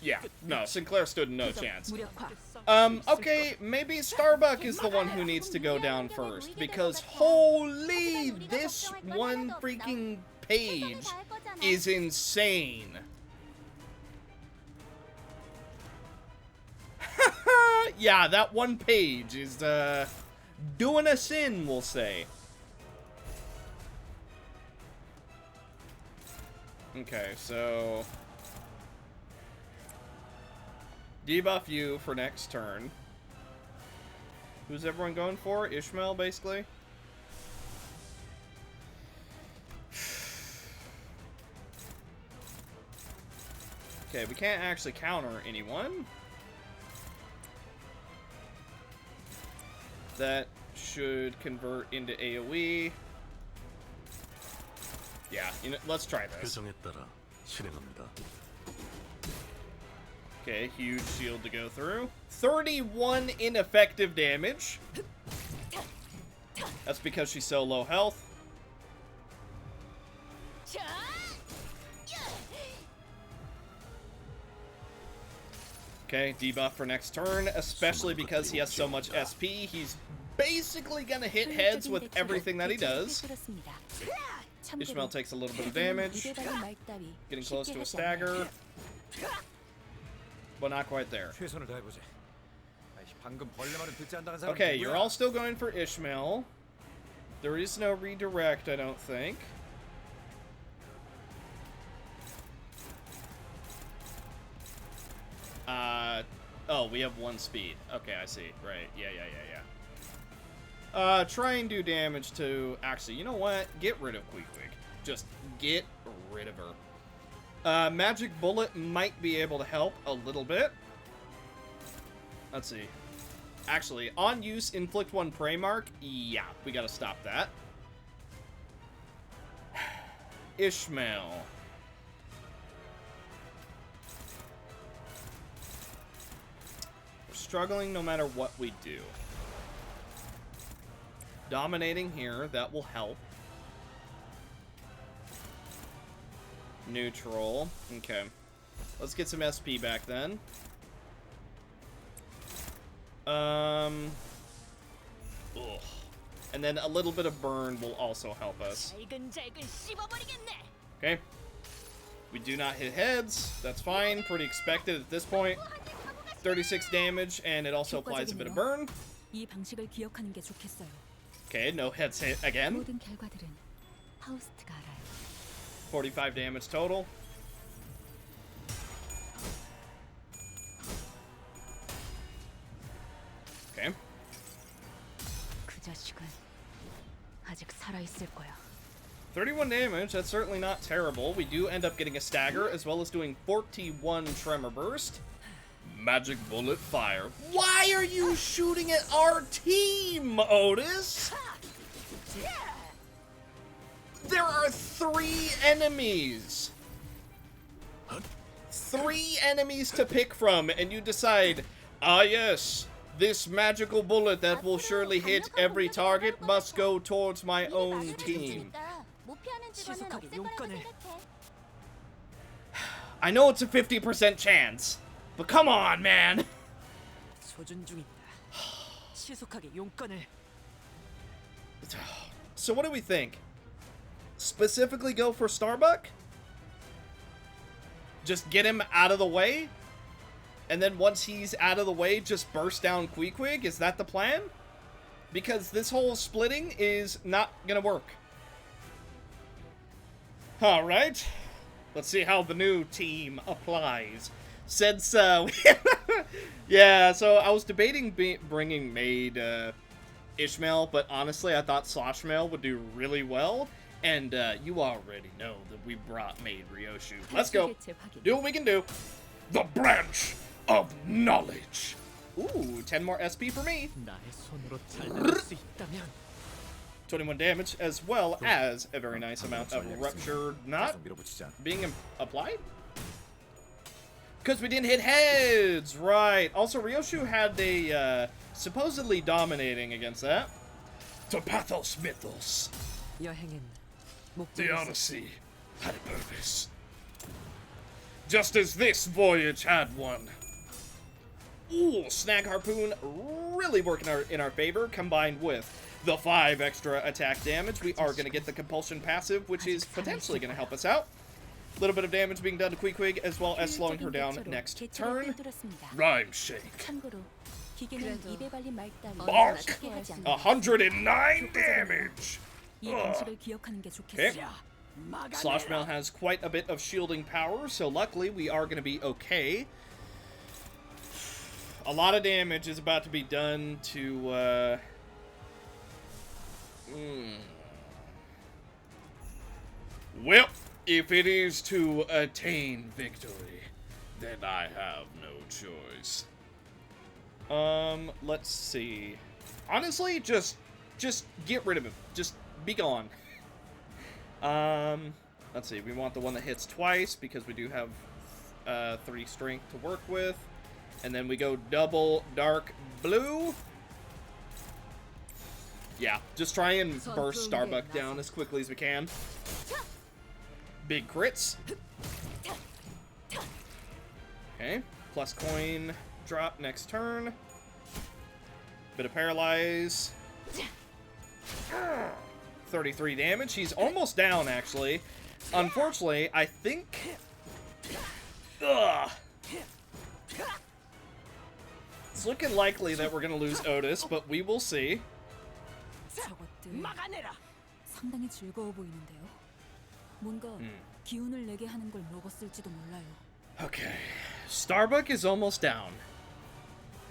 S1: Yeah, no, Sinclair stood no chance. Okay, maybe Starbuck is the one who needs to go down first, because holy, this one freaking page is insane. Yeah, that one page is, doing us in, we'll say. Okay, so debuff you for next turn. Who's everyone going for? Ishmael, basically? Okay, we can't actually counter anyone. That should convert into AoE. Yeah, you know, let's try this.
S10: 규정에 따라 실행합니다.
S1: Okay, huge shield to go through. 31 ineffective damage. That's because she's so low health. Okay, debuff for next turn, especially because he has so much SP. He's basically gonna hit heads with everything that he does. Ishmael takes a little bit of damage. Getting close to a stagger. But not quite there.
S4: 최선을 다해보지. 방금 벌레 말은 듣지 않다는 사람.
S1: Okay, you're all still going for Ishmael. There is no redirect, I don't think. Oh, we have 1 speed. Okay, I see. Right. Yeah. Try and do damage to... Actually, you know what? Get rid of Queequeg. Just get rid of her. Magic Bullet might be able to help a little bit. Let's see. Actually, on use, inflict 1 prey mark. Yeah, we gotta stop that. Ishmael. We're struggling no matter what we do. Dominating here, that will help. Neutral. Okay. Let's get some SP back then. Ugh. And then a little bit of burn will also help us. Okay. We do not hit heads. That's fine. Pretty expected at this point. 36 damage, and it also applies a bit of burn. Okay, no heads hit again. 45 damage total. Okay. 31 damage, that's certainly not terrible. We do end up getting a stagger, as well as doing 41 tremor burst. Magic bullet fire. Why are you shooting at our team, Otis? There are 3 enemies. 3 enemies to pick from, and you decide, ah yes, this magical bullet that will surely hit every target must go towards my own team. I know it's a 50% chance, but come on, man. So what do we think? Specifically go for Starbuck? Just get him out of the way? And then once he's out of the way, just burst down Queequeg? Is that the plan? Because this whole splitting is not gonna work. Alright. Let's see how the new team applies. Since, yeah, so I was debating bringing Maid Ishmael, but honestly, I thought Sloshmail would do really well. And you already know that we brought Maid Ryoshu. Let's go. Do what we can do.
S8: The branch of knowledge.
S1: Ooh, 10 more SP for me. 21 damage, as well as a very nice amount of rupture not being applied. Because we didn't hit heads, right. Also, Ryoshu had a supposedly dominating against that.
S8: To Pathos Mythos. The Odyssey had a purpose. Just as this voyage had one.
S1: Ooh, Snag Harpoon really working in our favor, combined with the 5 extra attack damage. We are going to get the Compulsion passive, which is potentially going to help us out. A little bit of damage being done to Queequeg, as well as slowing her down next turn.
S8: Rhyme shake. Bonk! 109 damage!
S1: Okay. Sloshmail has quite a bit of shielding power, so luckily we are going to be okay. A lot of damage is about to be done to,
S8: Well, if it is to attain victory, then I have no choice.
S1: Let's see. Honestly, just get rid of him. Just be gone. Let's see. We want the one that hits twice because we do have 3 strength to work with. And then we go double dark blue. Yeah, just try and burst Starbuck down as quickly as we can. Big crits. Okay, plus coin drop next turn. Bit of paralyze. 33 damage. He's almost down, actually. Unfortunately, I think... Ugh. It's looking likely that we're going to lose Otis, but we will see.
S3: 저것들 상당히 즐거워 보이는데요. 뭔가 기운을 내게 하는 걸 먹었을지도 몰라요.
S1: Okay. Starbuck is almost down.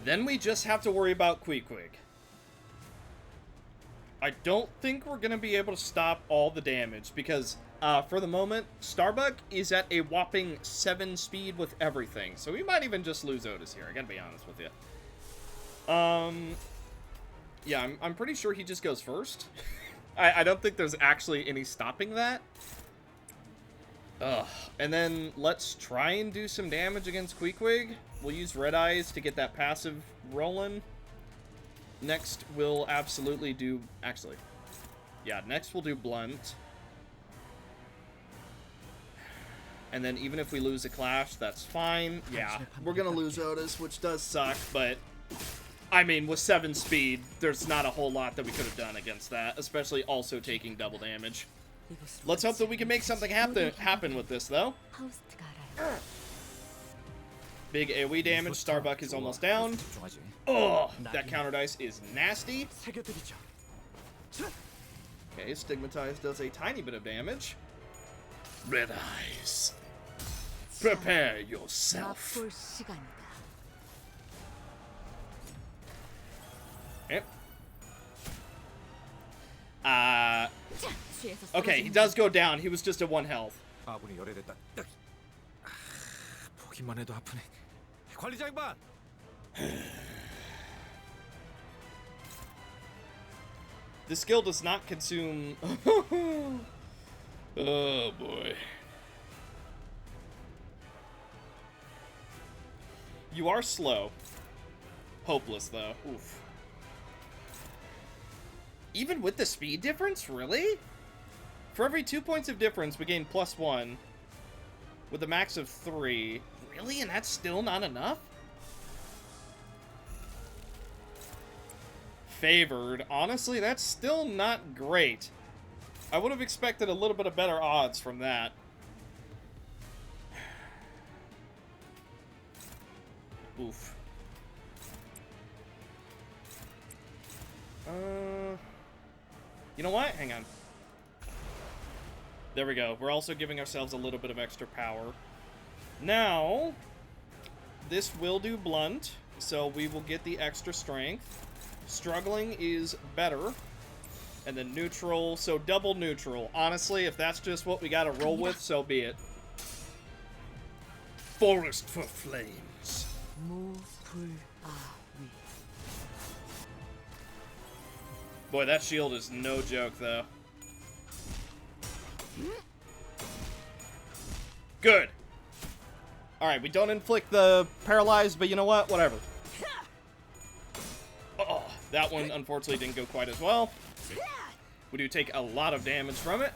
S1: Then we just have to worry about Queequeg. I don't think we're going to be able to stop all the damage because, for the moment, Starbuck is at a whopping 7 speed with everything. So we might even just lose Otis here. I gotta be honest with you. Yeah, I'm pretty sure he just goes first. I don't think there's actually any stopping that. Ugh. And then let's try and do some damage against Queequeg. We'll use Red Eyes to get that passive rolling. Next, we'll absolutely do... Actually, yeah, next we'll do Blunt. And then even if we lose a Clash, that's fine. Yeah, we're gonna lose Otis, which does suck, but... I mean, with 7 speed, there's not a whole lot that we could have done against that, especially also taking double damage. Let's hope that we can make something happen with this, though. Big AoE damage. Starbuck is almost down. Oh, that counter dice is nasty. Okay, Stigmatize does a tiny bit of damage. Red Eyes. Prepare yourself. Yep. Okay, he does go down. He was just at 1 health.
S4: 아군이 열애됐다. 보기만 해도 아프네. 관리자 양반.
S1: This skill does not consume... Oh, boy. You are slow. Hopeless, though. Oof. Even with the speed difference? Really? For every 2 points of difference, we gain +1. With a max of 3. Really? And that's still not enough? Favored. Honestly, that's still not great. I would have expected a little bit of better odds from that. Oof. You know what? Hang on. There we go. We're also giving ourselves a little bit of extra power. Now, this will do Blunt, so we will get the extra strength. Struggling is better. And then neutral, so double neutral. Honestly, if that's just what we gotta roll with, so be it.
S8: Forest for flames.
S1: Boy, that shield is no joke, though. Good. Alright, we don't inflict the paralyzed, but you know what? Whatever. Oh, that one, unfortunately, didn't go quite as well. We do take a lot of damage from it.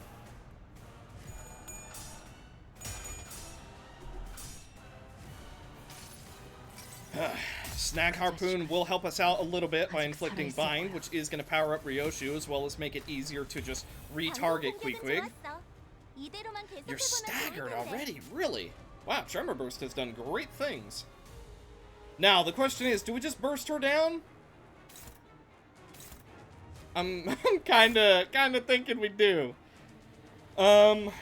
S1: Snag Harpoon will help us out a little bit by inflicting Bind, which is going to power up Ryoshu, as well as make it easier to just retarget Queequeg. You're staggered already, really? Wow, Tremor Burst has done great things. Now, the question is, do we just burst her down? I'm kinda thinking we do. Man,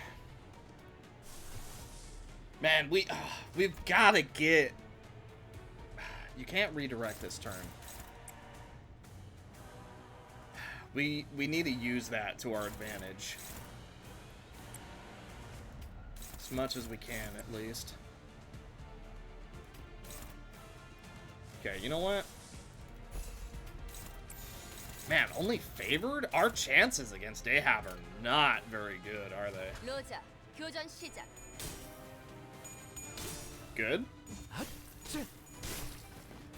S1: we've gotta get... You can't redirect this turn. We need to use that to our advantage. As much as we can, at least. Okay, you know what? Man, only favored? Our chances against Ahab are not very good, are they? good.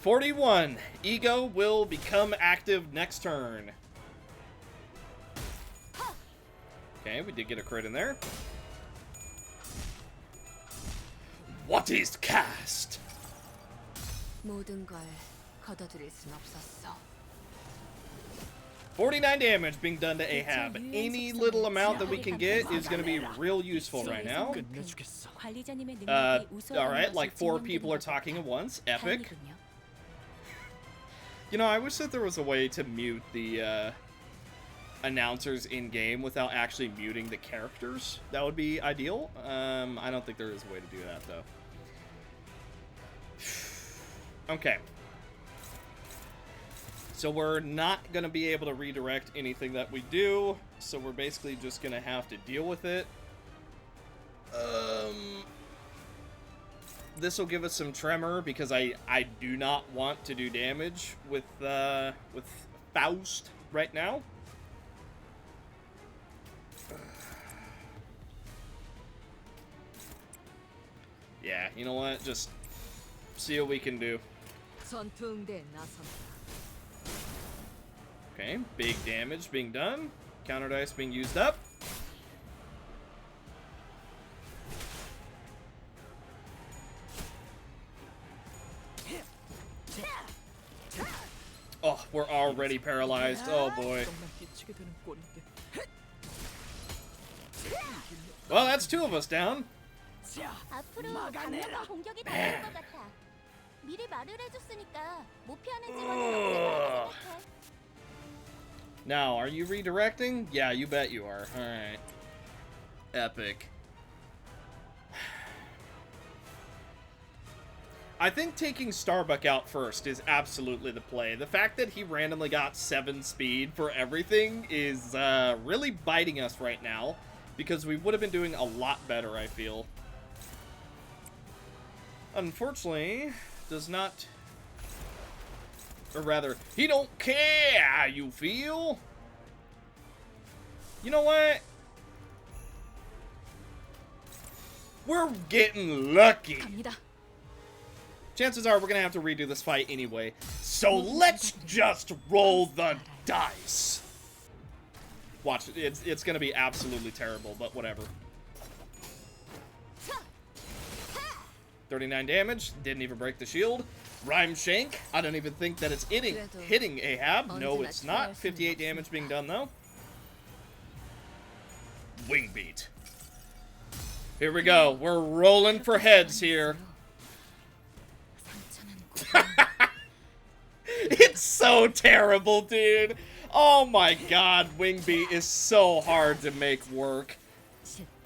S1: 41. Ego will become active next turn. Okay, we did get a crit in there. What is cast?
S3: 모든 걸 거둬들일 순 없었어.
S1: 49 damage being done to Ahab. Any little amount that we can get is going to be real useful right now. Alright, like 4 people are talking at once. Epic. You know, I wish that there was a way to mute the announcers in-game without actually muting the characters. That would be ideal. I don't think there is a way to do that, though. Okay. So we're not going to be able to redirect anything that we do, so we're basically just going to have to deal with it. This will give us some tremor, because I do not want to do damage with Faust right now. Yeah, you know what? Just see what we can do. Okay, big damage being done. Counter dice being used up. Oh, we're already paralyzed. Oh boy. Well, that's 2 of us down.
S5: 앞으로 강력한 공격이 나올 것 같아. 미리 말을 해줬으니까 못 피하는 직원은 없을 거라고 생각해.
S1: Now, are you redirecting? Yeah, you bet you are. Alright. Epic. I think taking Starbuck out first is absolutely the play. The fact that he randomly got 7 speed for everything is really biting us right now, because we would have been doing a lot better, I feel. Unfortunately, does not... Or rather, he don't care how you feel. You know what? We're getting lucky.
S3: 갑니다.
S1: Chances are we're gonna have to redo this fight anyway. So let's just roll the dice. Watch, it's gonna be absolutely terrible, but whatever. 39 damage, didn't even break the shield. Rhyme Shank, I don't even think that it's hitting Ahab. No, it's not. 58 damage being done, though. Wing Beat. Here we go. We're rolling for heads here. It's so terrible, dude. Oh my god, Wing Beat is so hard to make work.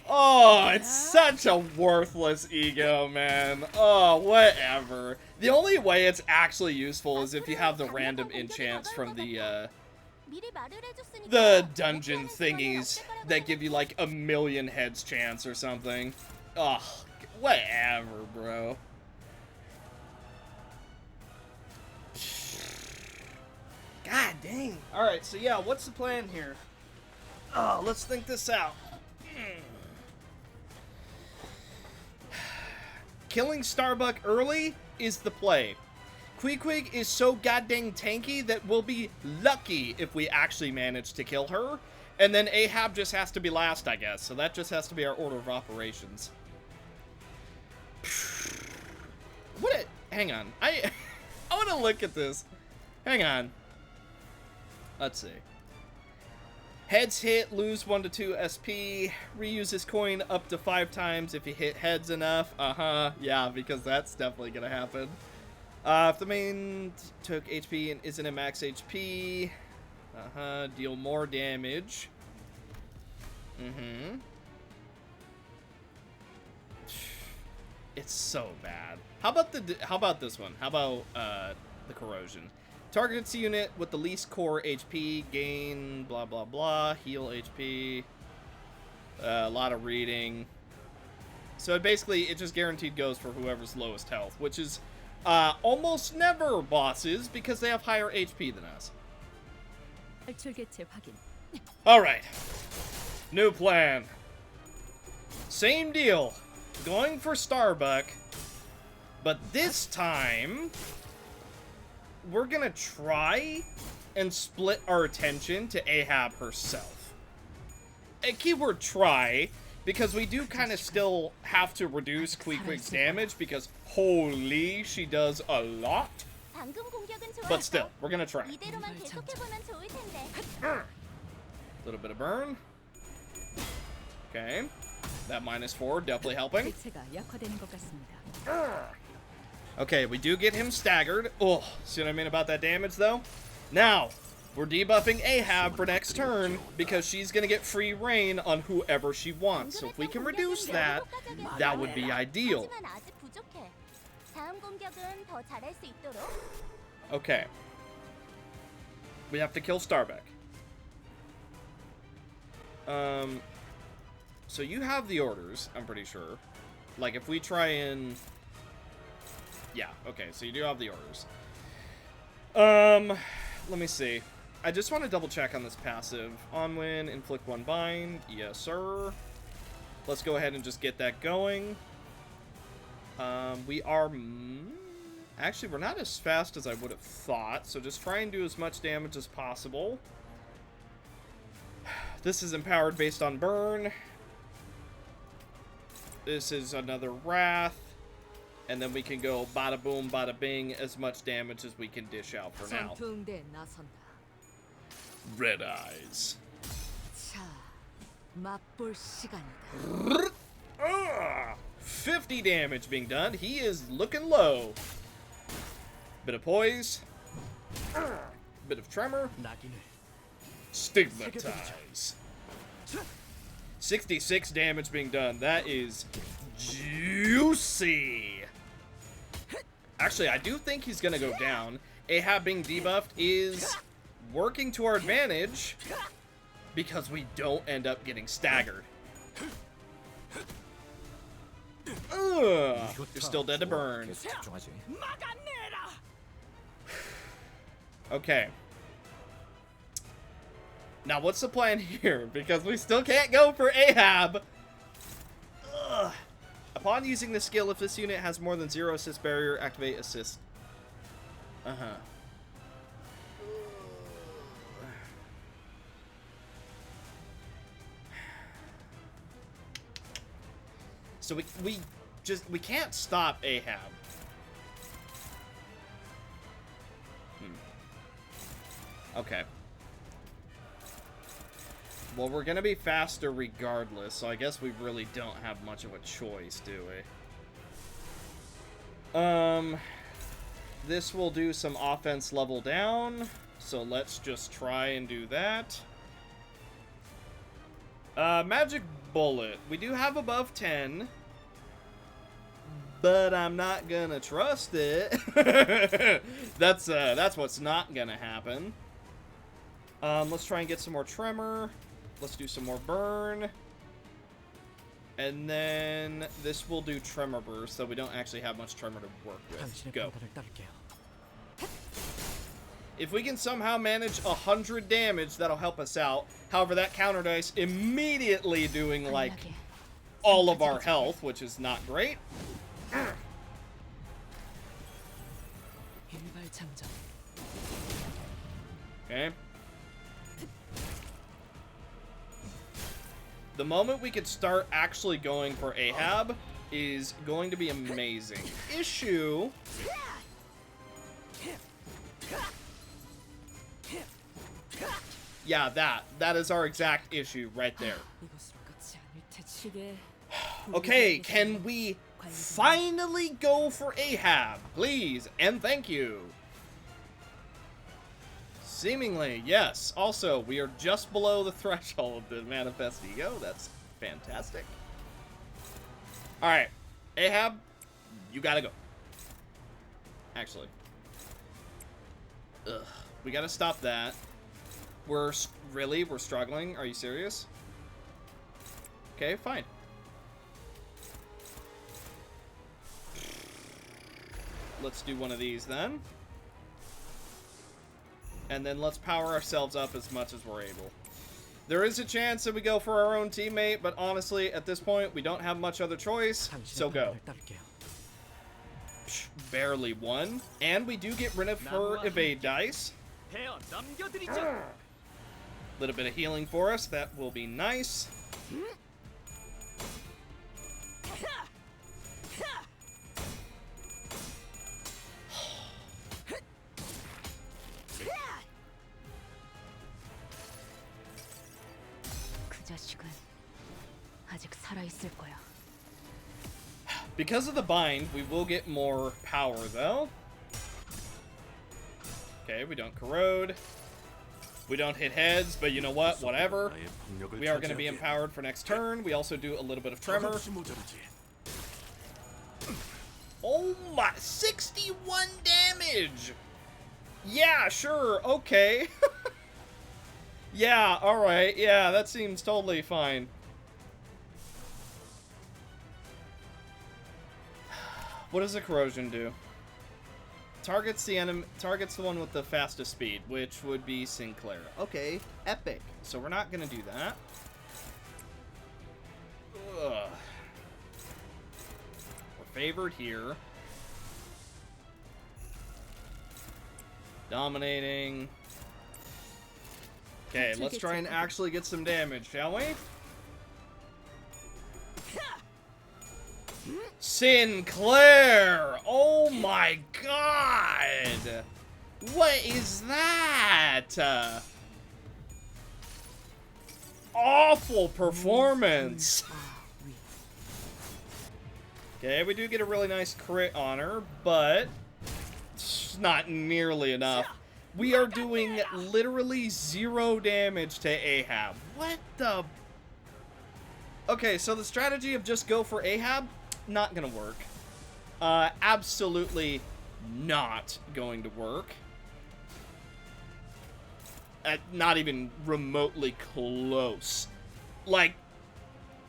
S1: Oh, it's such a worthless ego, man. Oh, whatever. The only way it's actually useful is if you have the random enchants from the dungeon thingies that give you like a million heads chance or something. Oh, whatever, bro. God dang. Alright, so yeah, what's the plan here? Oh, let's think this out. Killing Starbuck early is the play. Queequeg is so goddamn tanky that we'll be lucky if we actually manage to kill her. And then Ahab just has to be last, I guess. So that just has to be our order of operations. Hang on. I want to look at this. Hang on. Let's see. Heads hit, lose 1 to 2 SP. Reuse his coin up to 5 times if you hit heads enough. Yeah, because that's definitely gonna happen. If the main took HP and isn't at max HP, deal more damage. It's so bad. How about this one? How about the corrosion? Targets unit with the least core HP, gain blah blah blah, heal HP, a lot of reading. So basically, it just guaranteed goes for whoever's lowest health, which is almost never bosses because they have higher HP than us. Alright, new plan. Same deal. Going for Starbuck. But this time, we're gonna try and split our attention to Ahab herself. A keyword try, because we do kind of still have to reduce Queequeg's damage, because holy, she does a lot. But still, we're gonna try.
S5: 이대로만 계속해보면 좋을 텐데.
S1: Little bit of burn. Okay. That -4, definitely helping.
S2: 대체가 약화되는 것 같습니다.
S1: Okay, we do get him staggered. Oh, see what I mean about that damage, though? Now, we're debuffing Ahab for next turn because she's going to get free reign on whoever she wants. So if we can reduce that, that would be ideal.
S5: 하지만 아직 부족해. 다음 공격은 더 잘할 수 있도록.
S1: Okay. We have to kill Starbeck. So you have the orders, I'm pretty sure. Like, if we try and... Yeah, okay, so you do have the orders. Let me see. I just want to double check on this passive. On win, inflict 1 bind. Yes, sir. Let's go ahead and just get that going. We are... Actually, we're not as fast as I would have thought, so just try and do as much damage as possible. This is empowered based on burn. This is another wrath. And then we can go bada boom, bada bing, as much damage as we can dish out for now.
S2: 전투응대에 나선다.
S1: Red eyes.
S2: 자, 맛볼 시간이다.
S1: 50 damage being done. He is looking low. Bit of poise. Bit of tremor. Stigmatize. 66 damage being done. That is juicy. Actually, I do think he's gonna go down. Ahab being debuffed is working to our advantage because we don't end up getting staggered. You're still dead to burn. Okay. Now, what's the plan here? Because we still can't go for Ahab. Ugh. Upon using the skill, if this unit has more than 0 assist barrier, activate assist. So we can't stop Ahab. Okay. Well, we're gonna be faster regardless, so I guess we really don't have much of a choice, do we? This will do some offense level down, so let's just try and do that. Magic bullet. We do have above 10, but I'm not gonna trust it. That's what's not gonna happen. Let's try and get some more tremor. Let's do some more burn. And then this will do tremor burst, so we don't actually have much tremor to work with. Go. If we can somehow manage 100 damage, that'll help us out. However, that counter dice immediately doing, like, all of our health, which is not great. Okay. The moment we could start actually going for Ahab is going to be amazing. Issue. Yeah, that is our exact issue right there. Okay, can we finally go for Ahab, please, and thank you. Seemingly, yes. Also, we are just below the threshold to manifest ego. That's fantastic. Alright. Ahab, you gotta go. Actually. Ugh. We gotta stop that. We're struggling? Are you serious? Okay, fine. Let's do one of these then. And then let's power ourselves up as much as we're able. There is a chance that we go for our own teammate, but honestly, at this point, we don't have much other choice, so go. barely one. And we do get rid of her evade dice.
S10: 헤어 넘겨드리죠.
S1: Little bit of healing for us. That will be nice.
S3: 그 자식은 아직 살아 있을 거야.
S1: Because of the bind, we will get more power, though. Okay, we don't corrode. We don't hit heads, but you know what? Whatever. We are going to be empowered for next turn. We also do a little bit of tremor. Oh my, 61 damage! Yeah, sure, okay. Yeah, alright, yeah, that seems totally fine. What does the corrosion do? Targets the enemy, targets the one with the fastest speed, which would be Sinclair. Okay, epic. So we're not gonna do that. Ugh. We're favored here. Dominating. Okay, let's try and actually get some damage, shall we? Sinclair! Oh my god! What is that? Awful performance! Okay, we do get a really nice crit on her, but it's not nearly enough. We are doing literally 0 damage to Ahab. What the... Okay, so the strategy of just go for Ahab, not gonna work. Absolutely not going to work. Not even remotely close. Like,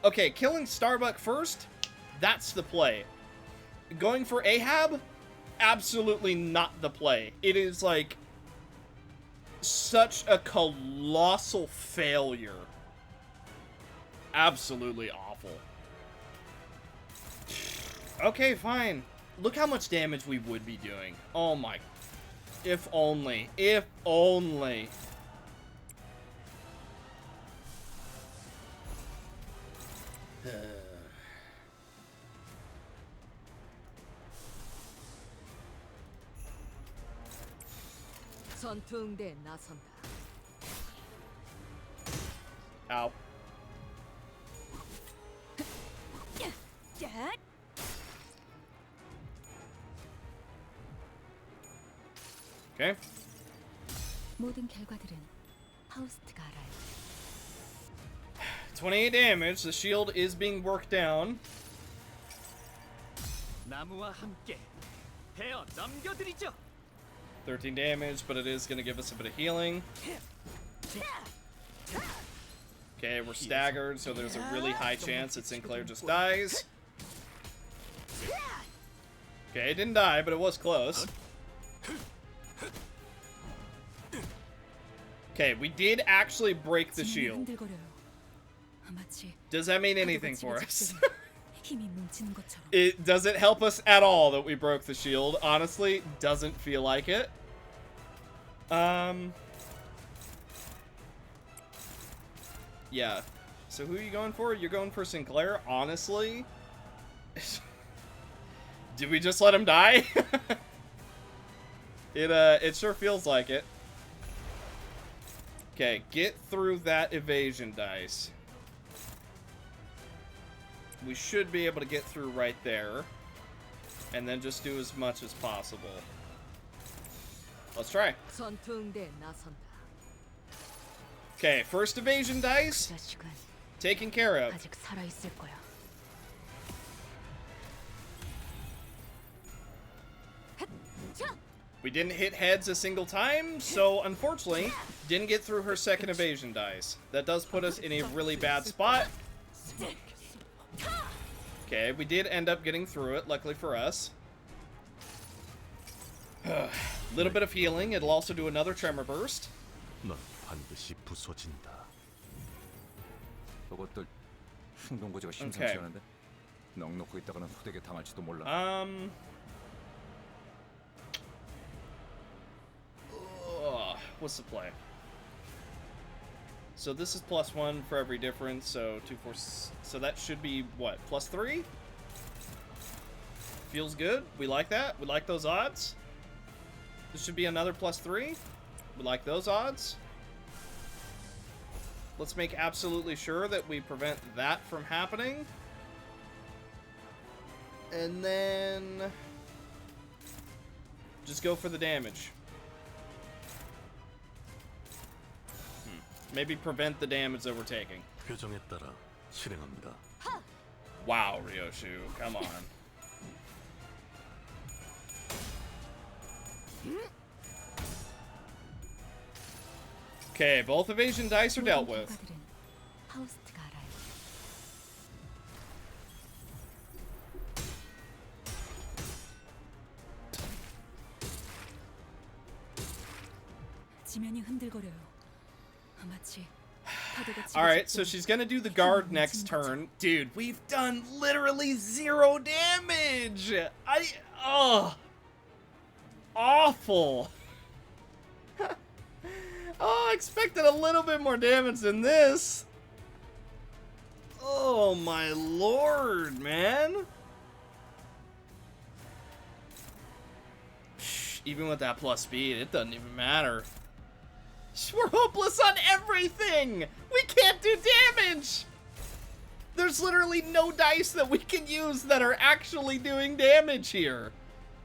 S1: okay, killing Starbuck first, that's the play. Going for Ahab, absolutely not the play. It is like such a colossal failure. Absolutely awful. Okay, fine. Look how much damage we would be doing. Oh my. If only. If only.
S3: 전투응대에 나선다.
S1: Ow.
S3: Dad?
S1: Okay.
S3: 모든 결과들은 파우스트가 알아요.
S1: 28 damage. The shield is being worked down.
S10: 나무와 함께 헤어 넘겨드리죠.
S1: 13 damage, but it is going to give us a bit of healing. Okay, we're staggered, so there's a really high chance that Sinclair just dies. Okay, it didn't die, but it was close. Okay, we did actually break the shield. Does that mean anything for us? Does it help us at all that we broke the shield? Honestly, doesn't feel like it. Yeah. So who are you going for? You're going for Sinclair? Honestly? Did we just let him die? It sure feels like it. Okay, get through that evasion dice. We should be able to get through right there. And then just do as much as possible. Let's try. Okay, first evasion dice. Taken care of. We didn't hit heads a single time, so unfortunately, didn't get through her second evasion dice. That does put us in a really bad spot. Okay, we did end up getting through it, luckily for us. Little bit of healing. It'll also do another tremor burst.
S4: 넌 반드시 부서진다. 저것들 충동고지가 심상치 않은데 넉넉히 있다가는 후대게 당할지도 몰라.
S1: what's the play? So this is +1 for every difference, so 2, 4, so that should be, what, +3? Feels good. We like that. We like those odds. This should be another +3. We like those odds. Let's make absolutely sure that we prevent that from happening. And then just go for the damage. Maybe prevent the damage that we're taking.
S10: 표정에 따라 실행합니다.
S1: Wow, Ryoshu, come on. Okay, both evasion dice are dealt with.
S5: 하우스트가 알아요.
S3: 지면이 흔들거려요. 마치
S1: Alright, so she's gonna do the guard next turn. Dude, we've done literally 0 damage! Awful! Oh, I expected a little bit more damage than this. Oh my lord, man. Even with that plus speed, it doesn't even matter. We're hopeless on everything! We can't do damage! There's literally no dice that we can use that are actually doing damage here.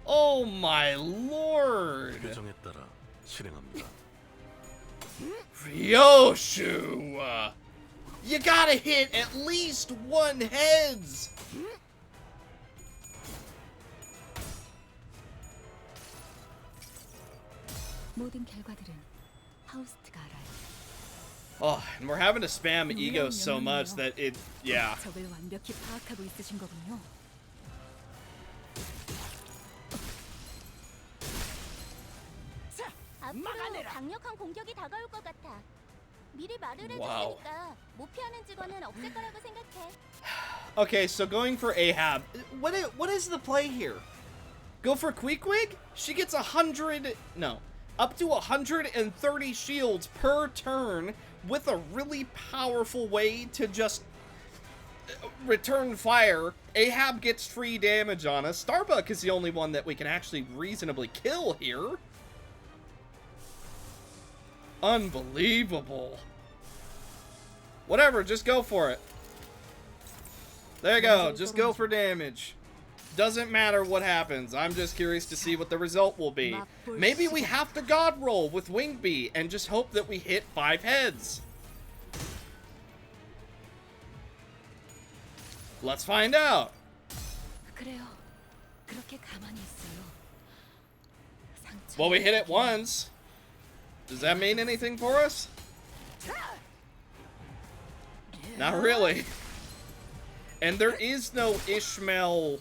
S1: Oh my lord.
S10: 표정에 따라 실행합니다.
S1: Ryoshu! You gotta hit at least 1 heads!
S3: 모든 결과들은 하우스트가 알아요.
S1: Oh, and we're having to spam ego so much that it, yeah.
S3: 적을 완벽히 파악하고 있으신 거군요.
S5: 앞으로 강력한 공격이 다가올 것 같아. 미리 말을
S1: Wow.
S5: 해줬으니까 못 피하는 직원은 없을 거라고 생각해.
S1: Okay, so going for Ahab. What is the play here? Go for Queequeg? She gets 100, no, up to 130 shields per turn with a really powerful way to just return fire. Ahab gets free damage on us. Starbuck is the only one that we can actually reasonably kill here. Unbelievable. Whatever, just go for it. There you go, just go for damage. Doesn't matter what happens. I'm just curious to see what the result will be. Maybe we have to god roll with Wingbeat and just hope that we hit 5 heads. Let's find out.
S3: 그래요. 그렇게 가만히 있어요.
S1: Well, we hit it once. Does that mean anything for us? Not really. And there is no Ishmael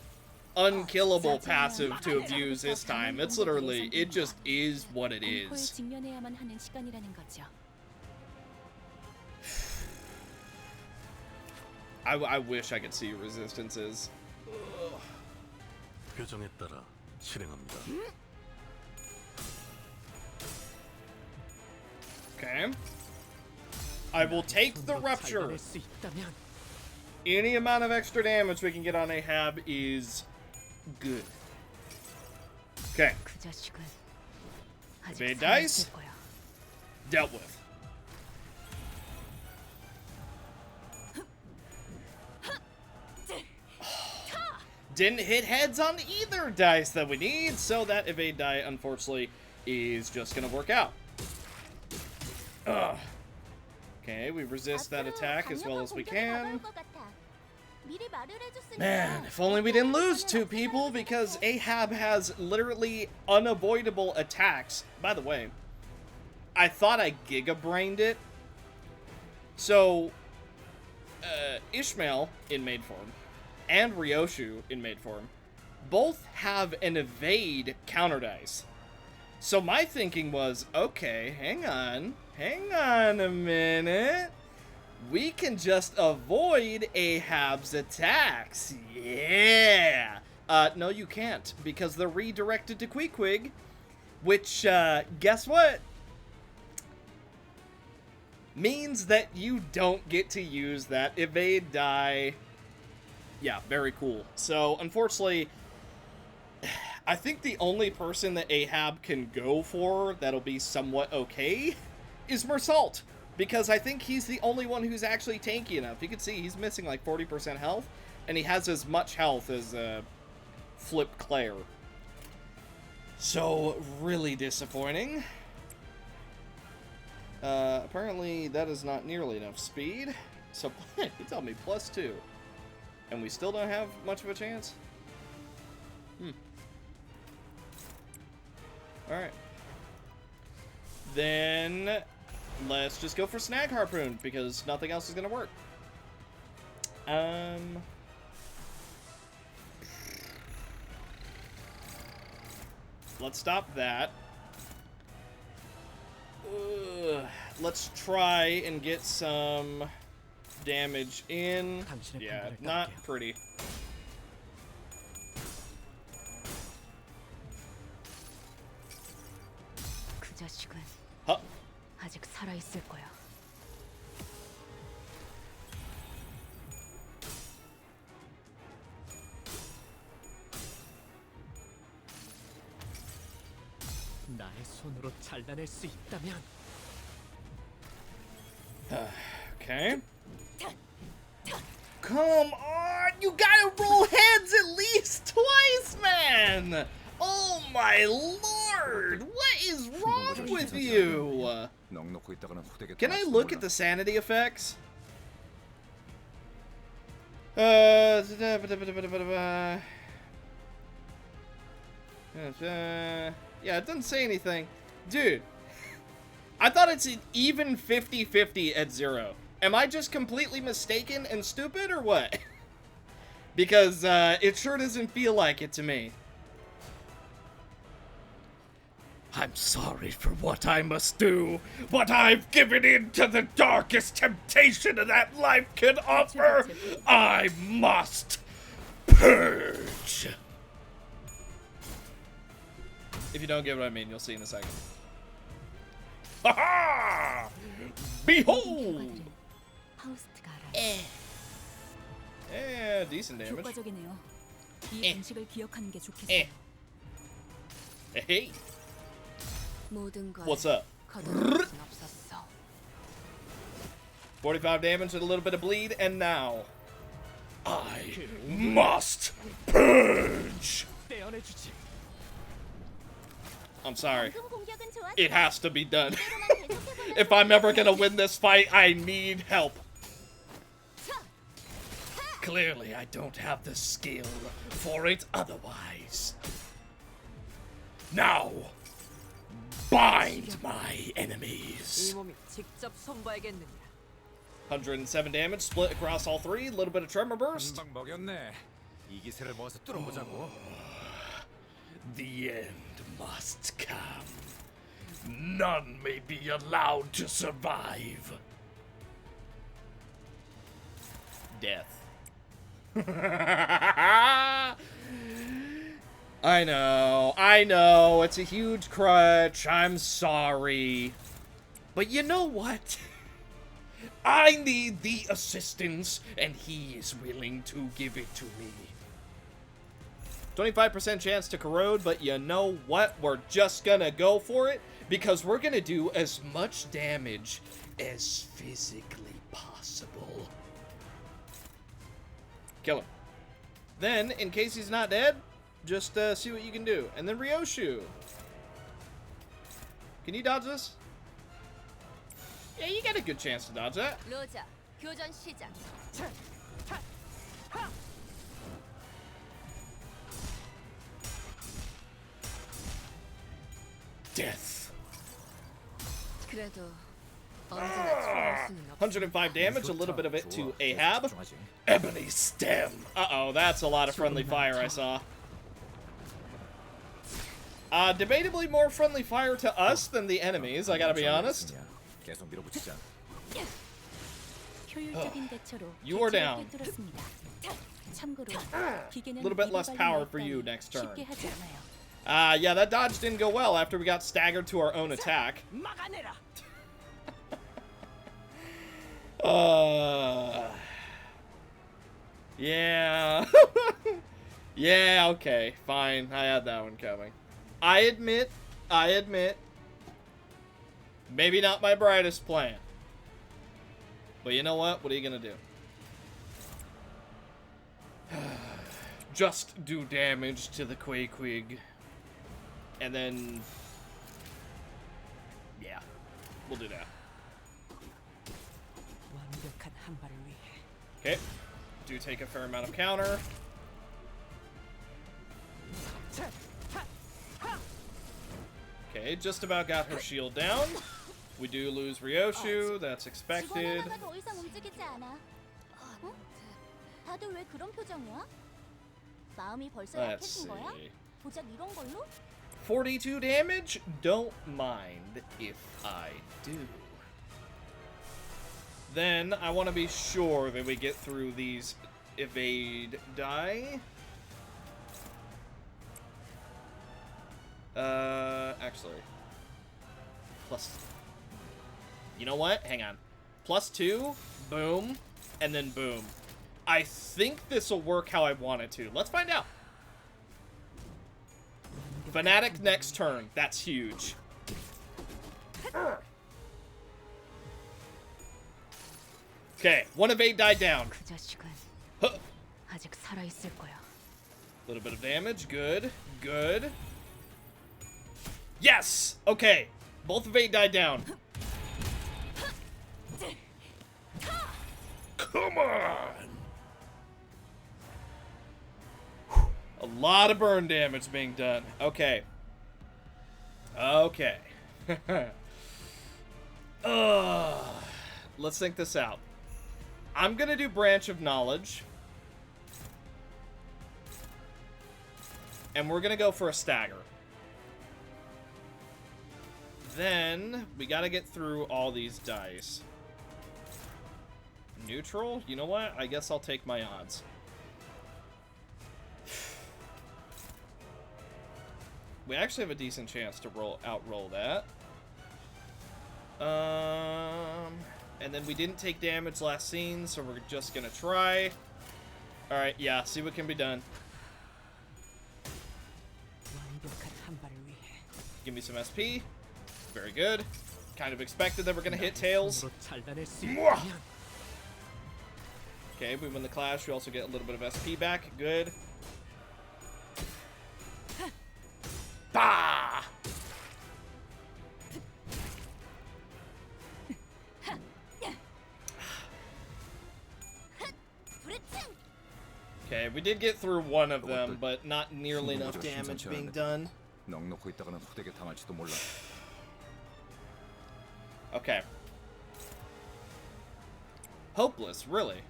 S1: unkillable passive to abuse this time. It's literally, it just is what it
S3: 공포에
S1: is.
S3: 직면해야만 하는 시간이라는 거죠.
S1: I wish I could see resistances.
S10: 표정에 따라 실행합니다.
S1: Okay. I will take the rupture. Any amount of extra damage we can get on Ahab is good. Okay.
S3: 그 자식은 아직
S1: Evade dice.
S3: 살아있을 거야.
S1: Dealt with. Didn't hit heads on either dice that we need, so that evade die, unfortunately, is just gonna work out. Ugh. Okay, we resist that attack as well as we can. Man, if only we didn't lose 2 people, because Ahab has literally unavoidable attacks. By the way, I thought I giga-brained it. So, Ishmael in maid form and Ryoshu in maid form both have an evade counter dice. So my thinking was, okay, hang on a minute. We can just avoid Ahab's attacks. Yeah. No, you can't, because they're redirected to Queequeg, which, guess what? means that you don't get to use that evade die. Yeah, very cool. So, unfortunately, I think the only person that Ahab can go for that'll be somewhat okay is Mersault, because I think he's the only one who's actually tanky enough. You can see he's missing like 40% health, and he has as much health as Flip Claire. So, really disappointing. Apparently that is not nearly enough speed. So, you tell me, +2. And we still don't have much of a chance? Alright. Then, let's just go for Snag Harpoon, because nothing else is gonna work. Let's stop that. Let's try and get some damage in. Yeah, not pretty.
S3: 그 자식은
S1: Huh.
S3: 아직 살아 있을 거야.
S10: 나의 손으로 잘라낼 수 있다면.
S1: Okay. Come on! You gotta roll heads at least twice, man! Oh my lord! What is wrong with you? Can I look at the sanity effects? Yeah, it doesn't say anything. Dude, I thought it's an even 50-50 at 0. Am I just completely mistaken and stupid, or what? Because it sure doesn't feel like it to me.
S8: I'm sorry for what I must do, but I've given in to the darkest temptation that life can offer. I must purge.
S1: If you don't get what I mean, you'll see in a second. Ha ha! Behold! Yeah, decent damage.
S3: 효과적이네요. 이 방식을 기억하는 게 좋겠어요.
S1: Hey.
S3: 모든 걸
S1: What's up?
S3: 거둬들일 순 없었어.
S1: 45 damage and a little bit of bleed, and now
S8: I must purge.
S10: 떼어내주지.
S1: I'm sorry.
S5: 방금 공격은 좋았어.
S1: It has to be done.
S5: 이대로만 계속해보면
S1: If I'm ever gonna win this fight, I need help.
S8: Clearly, I don't have the skill for it otherwise. Now, bind my enemies.
S3: 이 몸이 직접 손봐야겠느냐.
S1: 107 damage, split across all three, a little bit of tremor burst.
S4: 금방 먹였네. 이 기세를 모아서 뚫어보자고.
S8: The end must come. None may be allowed to survive.
S1: Death. I know, it's a huge crutch, I'm sorry. But you know what?
S8: I need the assistance, and he is willing to give it to me.
S1: 25% chance to corrode, but you know what? We're just gonna go for it, because we're gonna do as much damage as physically possible. Kill him. Then, in case he's not dead, just see what you can do. And then Ryoshu. Can you dodge this? Yeah, you got a good chance to dodge that.
S3: 로자, 교전 시작.
S8: Death.
S3: 그래도 언제나 좋을 수는 없어.
S1: 105 damage, a little bit of it to Ahab.
S8: Ebony stem.
S1: Uh-oh, that's a lot of friendly fire I saw. Debatably more friendly fire to us than the enemies, I gotta be honest.
S4: 계속 밀어붙이자.
S5: 효율적인 대처로
S1: You are down.
S5: 꿰뚫었습니다. 참고로 기계는
S1: A little bit less
S5: 미리
S1: power
S5: 발견할
S1: for you
S5: 따위
S1: next turn.
S5: 쉽게 하지 않아요.
S1: Yeah, that dodge didn't go well after we got staggered to our own attack.
S2: 막아내라.
S1: Yeah. Yeah, okay, fine. I had that one coming. I admit, maybe not my brightest plan. But you know what? What are you gonna do? Just do damage to the Quaquig. And then... yeah, we'll do that. Okay, do take a fair amount of counter. Okay, just about got her shield down. We do lose Ryoshu, that's expected.
S5: 집어넣어가 더 이상 움직이지 않아. 어? 다들 왜 그런 표정이야? 마음이 벌써
S1: Let's
S5: 약해진 거야?
S1: see.
S5: 고작 이런 걸로?
S1: 42 damage? Don't mind if I do. Then, I want to be sure that we get through these evade die. Actually. Plus... you know what? Hang on. +2, boom, and then boom. I think this will work how I want it to. Let's find out. Fanatic next turn. That's huge. Okay, one evade died down.
S3: 그 자식은
S1: Huh.
S3: 아직 살아 있을 거야.
S1: Little bit of damage. Good. Good. Yes! Okay. Both evade died down. Come on! A lot of burn damage being done. Okay. Okay. Let's think this out. I'm gonna do Branch of Knowledge. And we're gonna go for a stagger. Then, we gotta get through all these dice. Neutral? You know what? I guess I'll take my odds. We actually have a decent chance to outroll that. And then we didn't take damage last scene, so we're just gonna try. Alright, yeah, see what can be done. Give me some SP. Very good. Kind of expected that we're gonna hit tails. Okay, we win the clash. We also get a little bit of SP back. Good. Bah! Okay, we did get through one of them, but not nearly enough damage being done.
S4: 넉넉히 있다가는 후대게 당할지도 몰라.
S1: Okay. Hopeless, really.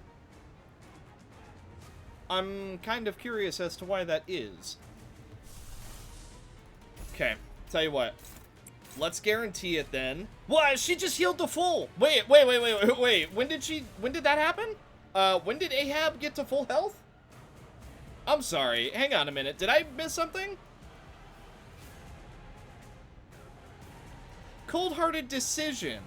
S1: I'm kind of curious as to why that is. Okay, tell you what. Let's guarantee it then. What? She just healed to full. Wait. When did that happen? When did Ahab get to full health? I'm sorry. Hang on a minute. Did I miss something? Cold-hearted decision.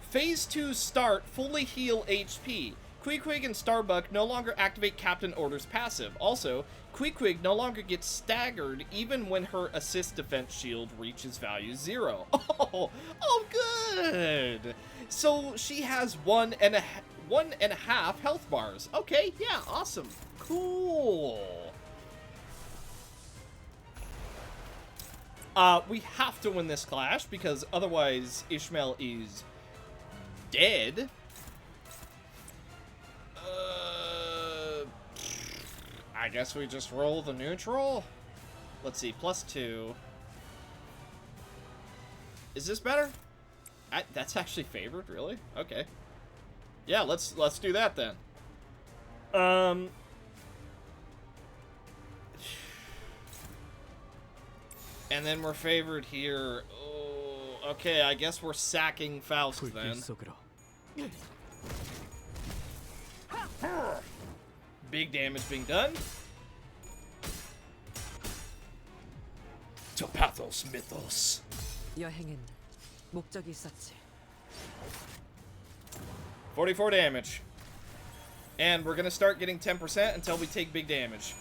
S1: Phase 2 start, fully heal HP. Queequeg and Starbuck no longer activate Captain Order's passive. Also, Queequeg no longer gets staggered even when her assist defense shield reaches value 0. Oh, good. So she has 1.5 health bars. Okay, yeah, awesome. Cool. We have to win this clash because otherwise Ishmael is dead. I guess we just roll the neutral. Let's see, +2. Is this better? That's actually favored, really? Okay. Yeah, let's do that then. And then we're favored here. Oh, okay, I guess we're sacking Faust then. Big damage being done. To Pathos Mythos.
S2: 여행엔 목적이 있었지.
S1: 44 damage. And we're gonna start getting 10% until we take big damage.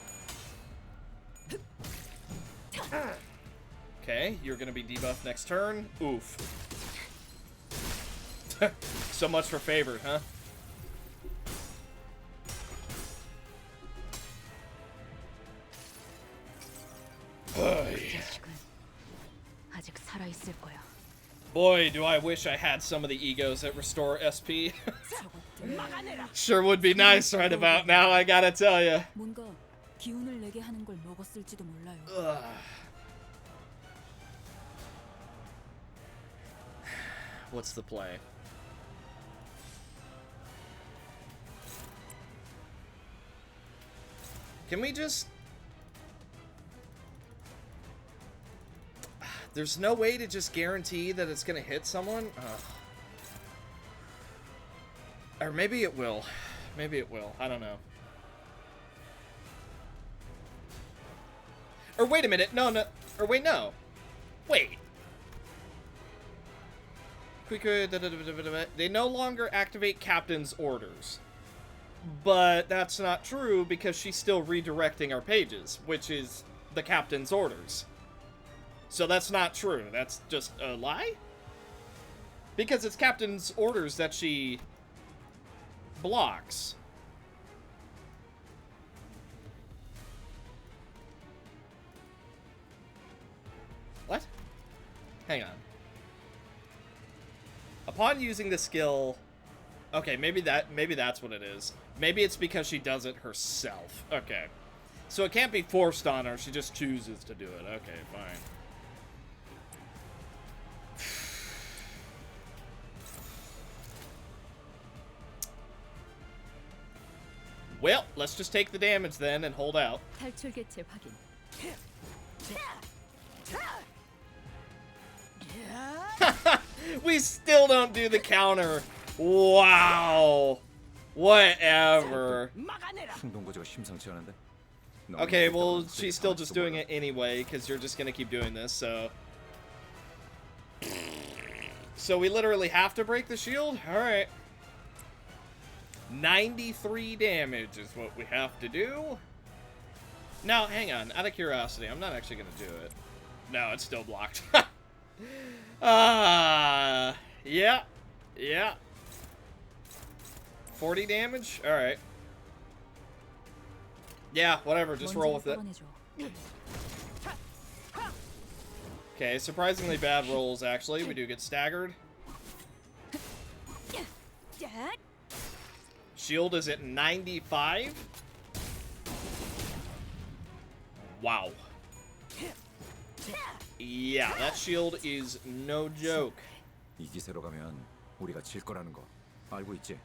S1: Okay, you're gonna be debuffed next turn. Oof. So much for favored, huh?
S3: 아직 살아 있을 거야.
S1: Boy, do I wish I had some of the egos that restore SP. Sure would be nice right about now, I gotta tell ya.
S3: 뭔가 기운을 내게 하는 걸 먹었을지도 몰라요.
S1: What's the play? Can we just... There's no way to just guarantee that it's gonna hit someone? Or maybe it will. Maybe it will. I don't know. Or wait a minute. No, no. Or wait, no. Wait. They no longer activate Captain's orders. But that's not true because she's still redirecting our pages, which is the Captain's orders. So that's not true. That's just a lie? Because it's Captain's orders that she blocks. What? Hang on. Upon using the skill... Okay, maybe that's what it is. Maybe it's because she does it herself. Okay. So it can't be forced on her, she just chooses to do it. Okay, fine. Well, let's just take the damage then and hold out.
S3: 탈출 개체 확인.
S1: We still don't do the counter. Wow. Whatever.
S4: 충동고지가 심상치 않은데.
S1: Okay, well, she's still just doing it anyway, because you're just going to keep doing this, so... So we literally have to break the shield? Alright. 93 damage is what we have to do. Now, hang on. Out of curiosity, I'm not actually going to do it. No, it's still blocked. Yeah. Yeah. 40 damage? Alright. Yeah, whatever. Just roll with it. Okay, surprisingly bad rolls, actually. We do get staggered. Shield is at 95. Wow. Yeah, that shield is no joke.
S4: 이 기세로 가면 우리가 질 거라는 거 알고 있지?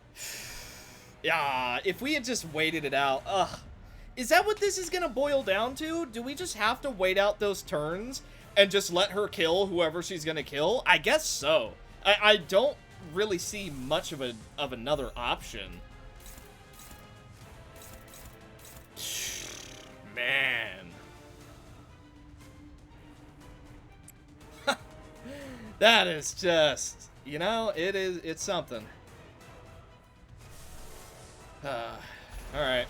S1: Yeah, if we had just waited it out. Ugh. Is that what this is gonna boil down to? Do we just have to wait out those turns and just let her kill whoever she's gonna kill? I guess so. I don't really see much of another option. Man. That is just, you know, it's something. Alright.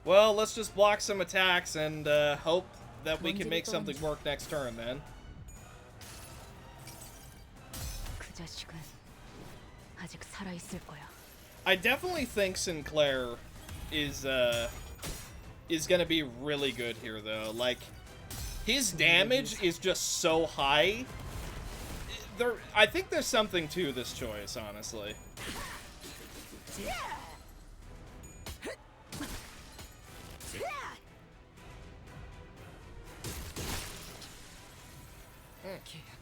S1: Well, let's just block some attacks and hope that we can make something work next turn then. I definitely think Sinclair is gonna be really good here though. Like, his damage is just so high. I think there's something to this choice, honestly.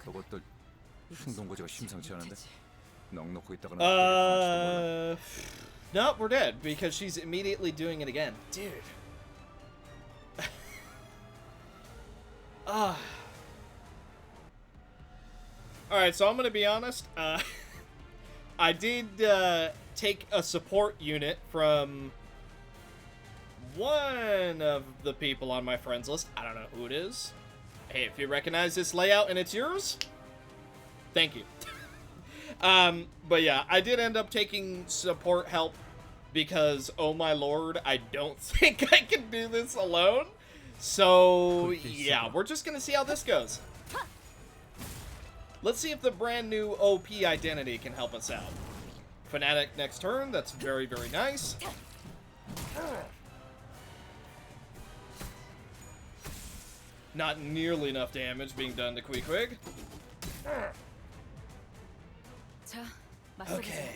S4: 그것들 충동고지가 심상치 않은데. 넉넉히 있다가는
S1: No, we're dead because she's immediately doing it again. Dude. Alright, so I'm gonna be honest. I did take a support unit from one of the people on my friends list. I don't know who it is. Hey, if you recognize this layout and it's yours, thank you. But yeah, I did end up taking support help because, oh my lord, I don't think I can do this alone. So, yeah, we're just gonna see how this goes. Let's see if the brand new OP identity can help us out. Fanatic next turn, that's very, very nice. Not nearly enough damage being done to Queequeg. Okay.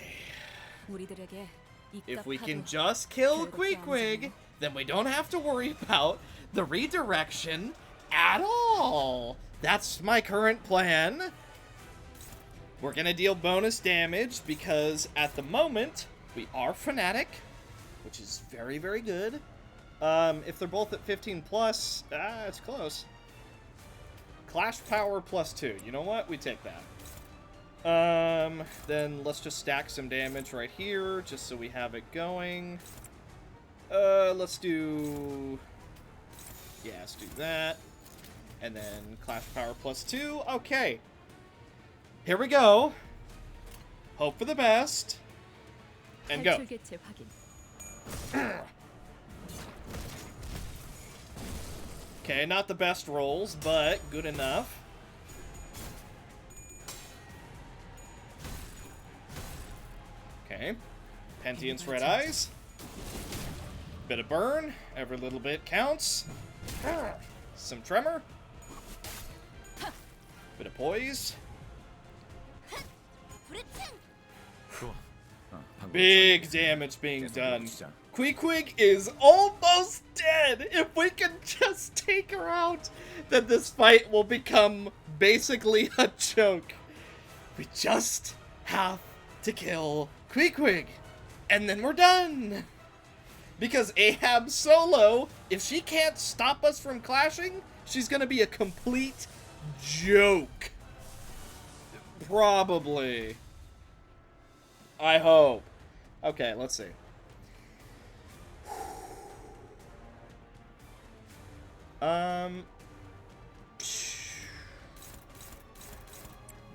S1: If we can just kill Queequeg, then we don't have to worry about the redirection at all. That's my current plan. We're gonna deal bonus damage because at the moment we are Fanatic, which is very, very good. If they're both at 15 plus, it's close. Clash power +2. You know what? We take that. Then let's just stack some damage right here, just so we have it going. Let's do... Yeah, let's do that. And then Clash power +2. Okay. Here we go. Hope for the best. And go. Okay, not the best rolls, but good enough. Okay. Pentient's Red Eyes. Bit of burn. Every little bit counts. Some tremor. Bit of poise. Big damage being done. Queequeg is almost dead. If we can just take her out, then this fight will become basically a joke. We just have to kill Queequeg, and then we're done. Because Ahab solo, if she can't stop us from clashing, she's gonna be a complete joke. Probably. I hope. Okay, let's see.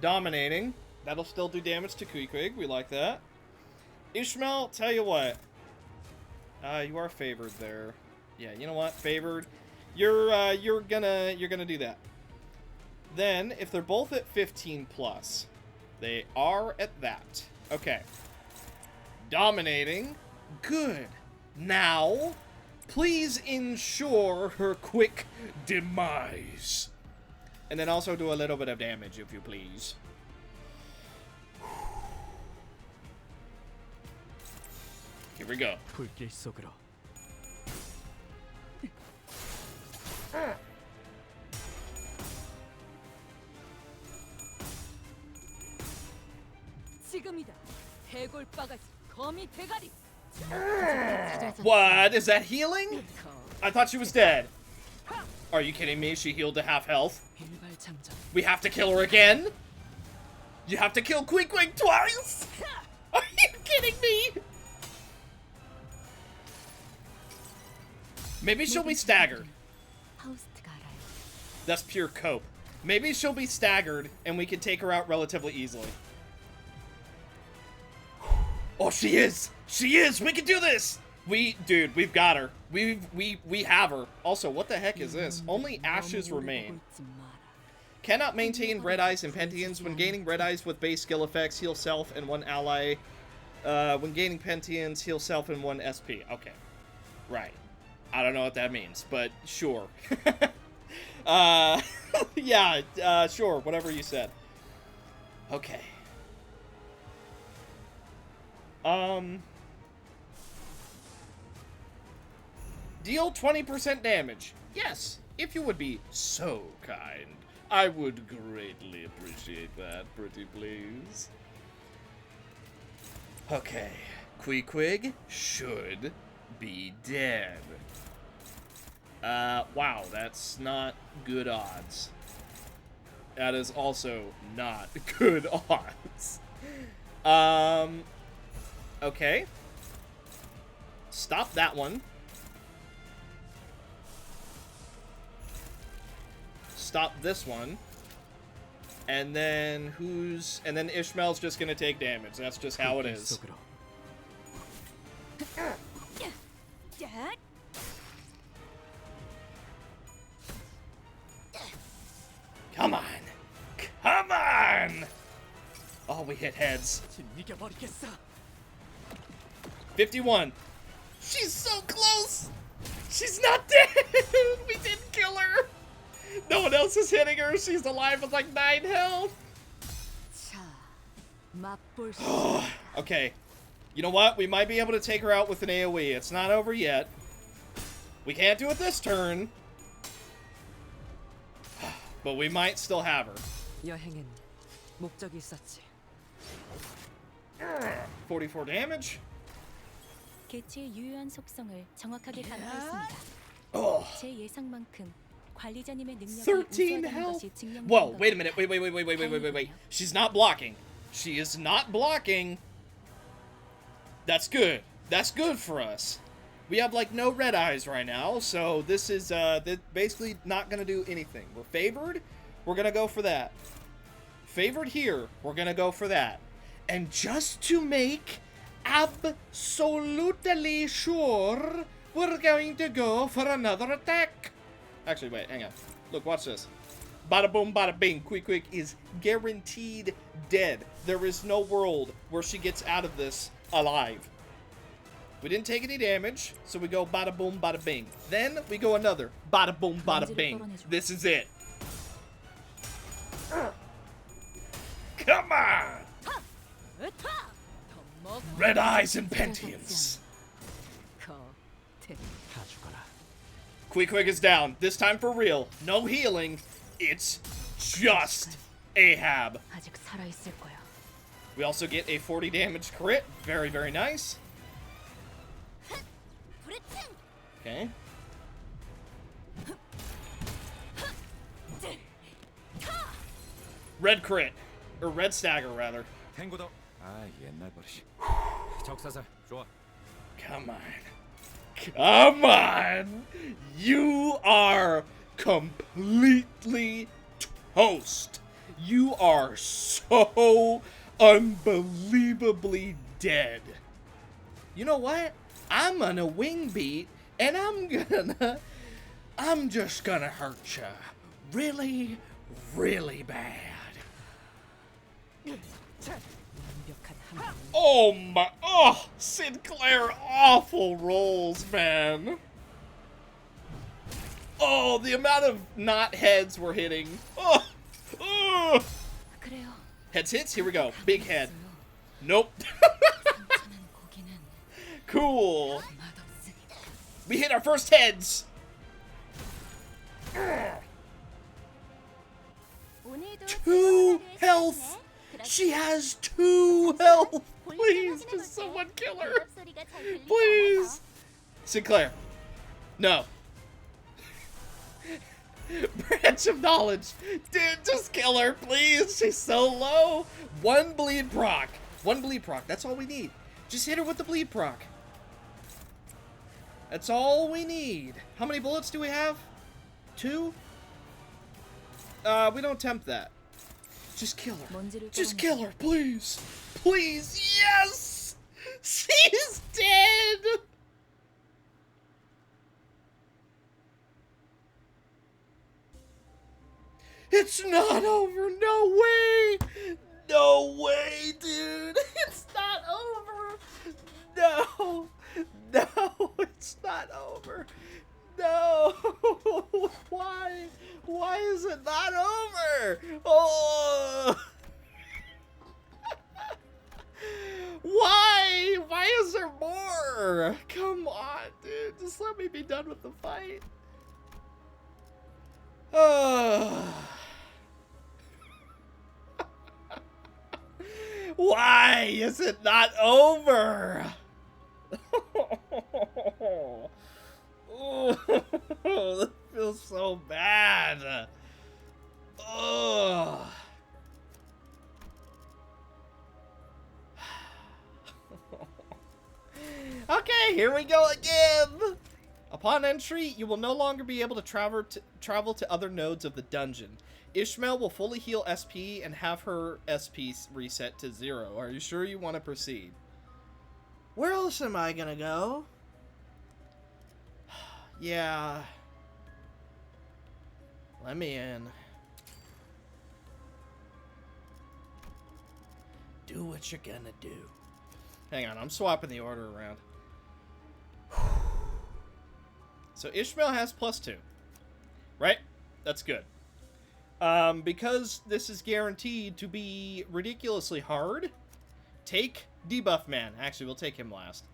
S1: Dominating. That'll still do damage to Queequeg. We like that. Ishmael, tell you what. You are favored there. Yeah, you know what? Favored. You're gonna do that. Then, if they're both at 15 plus, they are at that. Okay. Dominating. Good. Now, please ensure her quick demise. And then also do a little bit of damage, if you please. Here we go. What? Is that healing? I thought she was dead. Are you kidding me? She healed to half health. We have to kill her again? You have to kill Queequeg twice? Are you kidding me? Maybe she'll be staggered. That's pure cope. Maybe she'll be staggered and we can take her out relatively easily. Oh, she is! She is! We can do this! Dude, we've got her. We have her. Also, what the heck is this? Only ashes remain. Cannot maintain Red Eyes and Pentients. When gaining Red Eyes with base skill effects, heal self and one ally. When gaining Pentients, heal self and one SP. Okay. Right. I don't know what that means, but sure. Yeah, sure. Whatever you said. Okay. Deal 20% damage. Yes, if you would be so kind. I would greatly appreciate that, pretty please. Okay, Queequeg should be dead. Wow, that's not good odds. That is also not good odds. Okay. Stop that one. Stop this one. And then and then Ishmael's just gonna take damage. That's just how it is. Come on! Come on! Oh, we hit heads. 51. She's so close! She's not dead! We didn't kill her! No one else is hitting her. She's alive with like 9 health. Okay. You know what? We might be able to take her out with an AoE. It's not over yet. We can't do it this turn. But we might still have her. 44 damage.
S3: 개체의 유효한 속성을 정확하게 감지했습니다. 제 예상만큼 관리자님의 능력이
S1: 13
S3: 우수하다는
S1: health.
S3: 것이 증명된
S1: Whoa,
S3: 것
S1: wait a minute. Wait. She's not blocking. She is not blocking. That's good. That's good for us. We have like no red eyes right now, so this is basically not gonna do anything. We're favored. We're gonna go for that. Favored here. We're gonna go for that. And just to make absolutely sure, we're going to go for another attack. Actually, wait, hang on. Look, watch this. Bada boom, bada bing. Quick is guaranteed dead. There is no world where she gets out of this alive. We didn't take any damage, so we go bada boom, bada bing. Then we go another bada boom, bada bing. This is it. Come on! Red eyes and Pentiums. Quick is down. This time for real. No healing. It's just Ahab. We also get a 40 damage crit. Very, very nice. Okay. Red crit. Or red stagger, rather.
S4: 탱고다. 아, 옛날 버릇이. 적사살. 좋아.
S1: Come on. Come on! You are completely toast. You are so unbelievably dead. You know what? I'm gonna wing beat, and I'm just gonna hurt you really, really bad. Oh my, Sinclair, awful rolls, man. Oh, the amount of not heads we're hitting. Heads hits, here we go. Big head. Nope. Cool. We hit our first heads. 2 health. She has 2 health. Please, just someone kill her. Please. Sinclair. No. Branch of knowledge. Dude, just kill her, please. She's so low. 1 bleed proc. 1 bleed proc. That's all we need. Just hit her with the bleed proc. That's all we need. How many bullets do we have? 2? We don't tempt that. Just kill her. Just kill her, please. Please, yes! She's dead! It's not over. No way. No way, dude. It's not over. No. No, it's not over. No. Why? Why is it not over? Oh. Why? Why is there more? Come on, dude. Just let me be done with the fight. Why is it not over? Oh, that feels so bad. Oh. Okay, here we go again. Upon entry, you will no longer be able to travel to other nodes of the dungeon. Ishmael will fully heal SP and have her SP reset to 0. Are you sure you want to proceed?
S8: Where else am I gonna go?
S1: Yeah. Let me in.
S8: Do what you're gonna do.
S1: Hang on, I'm swapping the order around. So Ishmael has +2. Right? That's good. Because this is guaranteed to be ridiculously hard, take Debuff Man. Actually, we'll take him last.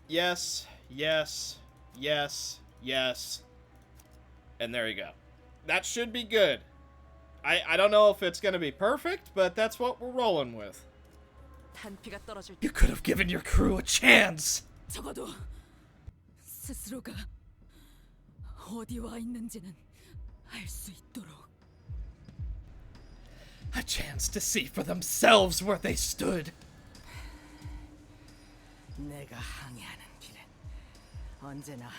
S1: Yes, yes, yes, yes. And there you go. That should be good. I don't know if it's going to be perfect, but that's what we're rolling with.
S3: 단피가 떨어질
S8: You could have given your crew a chance.
S3: 적어도 스스로가 어디 와 있는지는 알 수 있도록.
S8: A chance to see for themselves where they stood.
S2: 내가 항해하는 길엔 언제나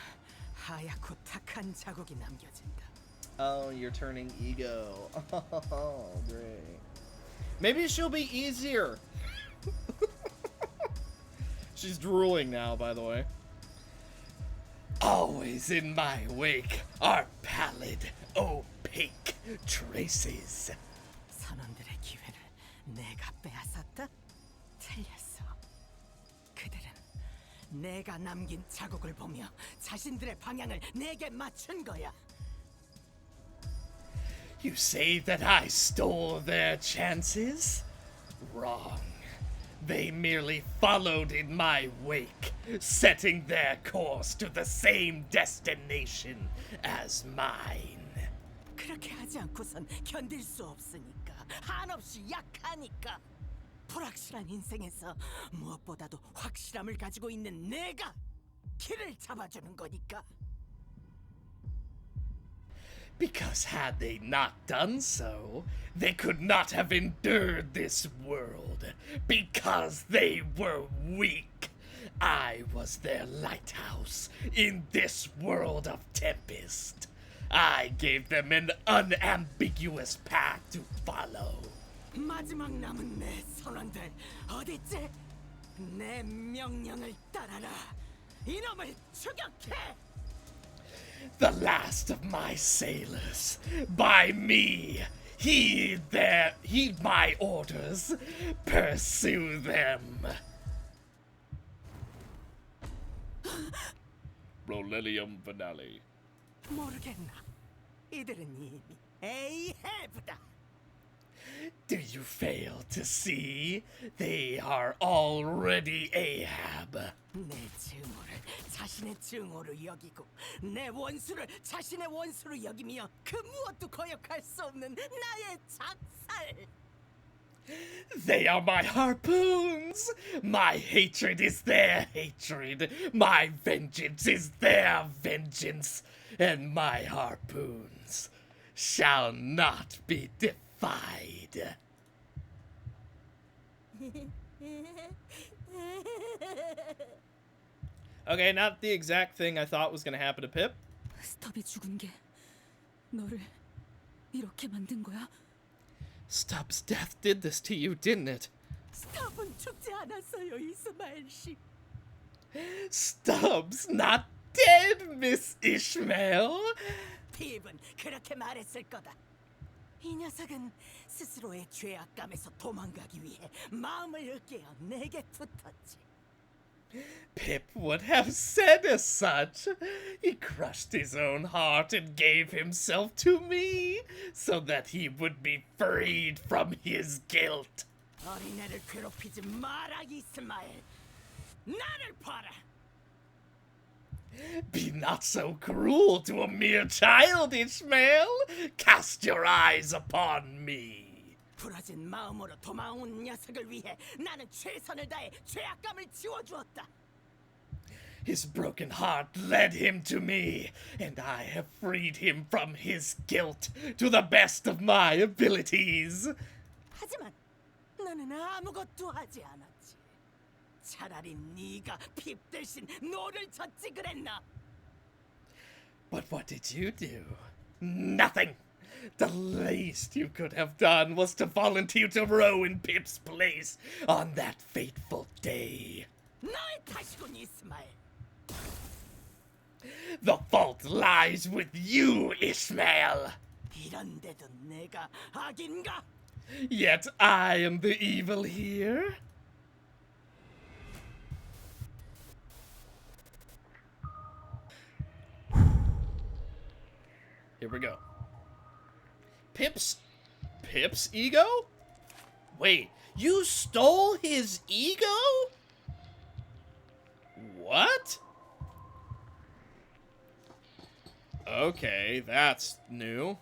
S2: 하얗고 탁한 자국이 남겨진다.
S1: Oh, you're turning ego. Oh, great. Maybe she'll be easier. She's drooling now, by the way.
S8: Always in my wake are pallid, opaque traces.
S2: 선원들의 기회를 내가 빼앗았다? 틀렸어. 그들은 내가 남긴 자국을 보며 자신들의 방향을 내게 맞춘 거야.
S8: You say that I stole their chances? Wrong. They merely followed in my wake, setting their course to the same destination as mine.
S2: 그렇게 하지 않고선 견딜 수 없으니까. 한없이 약하니까. 불확실한 인생에서 무엇보다도 확실함을 가지고 있는 내가 길을 잡아주는 거니까.
S8: Because had they not done so, they could not have endured this world. Because they were weak. I was their lighthouse in this world of tempest. I gave them an unambiguous path to follow.
S2: 마지막 남은 내 선원들 어딨지? 내 명령을 따라라. 이놈을 추격해.
S8: The last of my sailors, by me, heed my orders, pursue them.
S9: Rolelium Finale.
S2: 모르겠나. 이들은 이미 Ahab다.
S8: Do you fail to see? They are already Ahab.
S2: 내 증오를 자신의 증오로 여기고 내 원수를 자신의 원수로 여기며 그 무엇도 거역할 수 없는 나의 작살.
S8: They are my harpoons. My hatred is their hatred. My vengeance is their vengeance. And my harpoons shall not be defied.
S1: Okay, not the exact thing I thought was going to happen to Pip.
S3: 스톱이 죽은 게 너를 이렇게 만든 거야?
S7: Stubbs' death did this to you, didn't it?
S2: 스톱은 죽지 않았어요, 이스마엘 씨.
S8: Stubbs not dead, Miss Ishmael.
S2: 핍은 그렇게 말했을 거다. 이 녀석은 스스로의 죄악감에서 도망가기 위해 마음을 으깨어 내게 붙었지.
S8: Pip would have said as such. He crushed his own heart and gave himself to me so that he would be freed from his guilt.
S2: 어린애를 괴롭히지 마라, 이스마엘. 나를 봐라.
S8: Be not so cruel to a mere child, Ishmael. Cast your eyes upon me.
S2: 부러진 마음으로 도망온 녀석을 위해 나는 최선을 다해 죄악감을 지워주었다.
S8: His broken heart led him to me, and I have freed him from his guilt to the best of my abilities.
S2: 하지만 나는 아무것도 하지 않았지. 차라리 네가 핍 대신 노를 젓지 그랬나?
S8: But what did you do? Nothing. The least you could have done was to volunteer to row in Pip's place on that fateful day.
S2: 너의 탓이군, 이스마엘.
S8: The fault lies with you, Ishmael.
S2: 이런데도 내가 악인가?
S8: Yet I am the evil here.
S1: Here we go. Pip's ego? Wait, you stole his ego? What? Okay, that's new.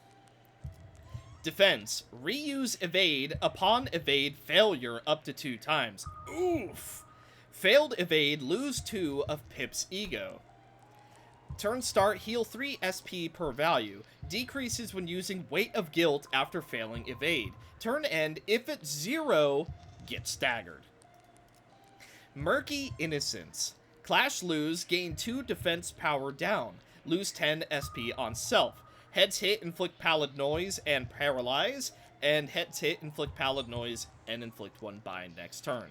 S1: Defense. Reuse evade upon evade failure up to 2 times. Oof. Failed evade, lose 2 of Pip's ego. Turn start, heal 3 SP per value. Decreases when using Weight of Guilt after failing evade. Turn end, if it's 0, get staggered. Murky Innocence. Clash lose, gain 2 defense power down. Lose 10 SP on self. Heads hit, inflict pallid noise, and paralyze. And heads hit, inflict pallid noise, and inflict 1 bind next turn.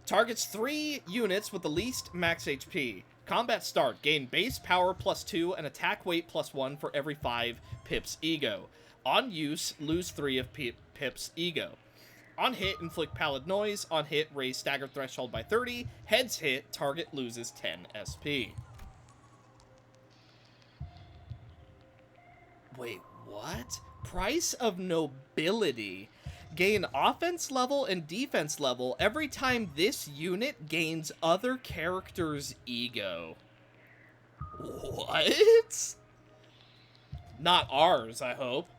S1: Targets 3 units with the least max HP. Combat start. Gain base power +2 and attack weight +1 for every 5 Pip's ego. On use, lose 3 of Pip's ego. On hit, inflict pallid noise. On hit, raise stagger threshold by 30. Heads hit, target loses 10 SP. Wait, what? Price of Nobility. Gain offense level and defense level every time this unit gains other characters' ego. What? Not ours, I hope.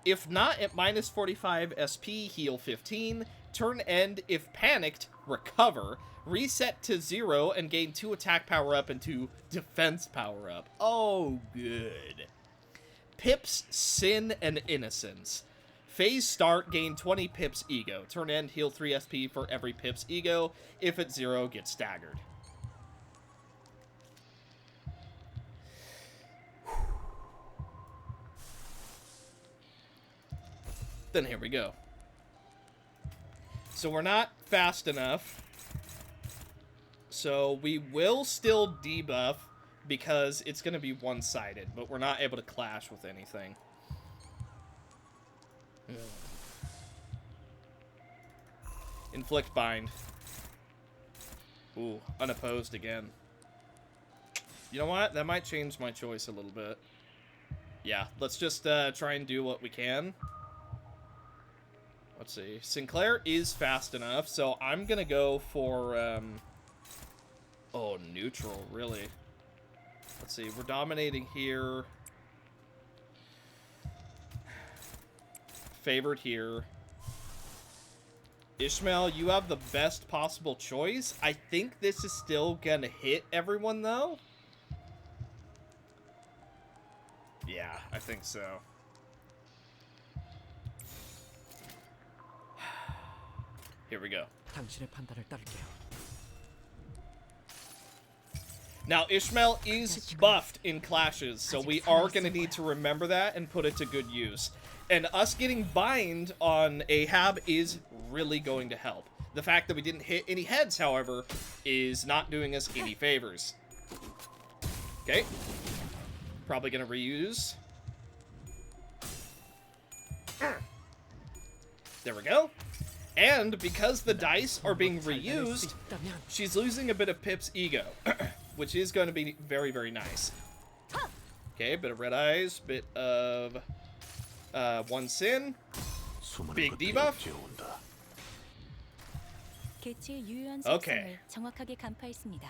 S1: If not, at minus 45 SP, heal 15. Turn end, if panicked, recover. Reset to 0 and gain 2 attack power up and 2 defense power up. Oh, good. Pip's Sin and Innocence. Phase start, gain 20 Pip's ego. Turn end, heal 3 SP for every Pip's ego. If it's 0, get staggered. Then here we go. So we're not fast enough. So we will still debuff because it's going to be one-sided, but we're not able to clash with anything. Inflict bind. Ooh, unopposed again. You know what? That might change my choice a little bit. Yeah, let's just try and do what we can. Let's see. Sinclair is fast enough, so I'm gonna go for, oh, neutral, really. Let's see, we're dominating here. Favored here. Ishmael, you have the best possible choice. I think this is still gonna hit everyone, though. Yeah, I think so. Here we go.
S2: 당신의 판단을 따를게요.
S1: Now, Ishmael is buffed in clashes, so we are going to need to remember that and put it to good use. And us getting bind on Ahab is really going to help. The fact that we didn't hit any heads, however, is not doing us any favors. Okay. Probably going to reuse. There we go. And because the dice are being reused, she's losing a bit of Pip's ego, which is going to be very, very nice. Okay, bit of red eyes, bit of one sin, big debuff.
S5: 개체의 유효한
S1: Okay.
S5: 속성을 정확하게 간파했습니다.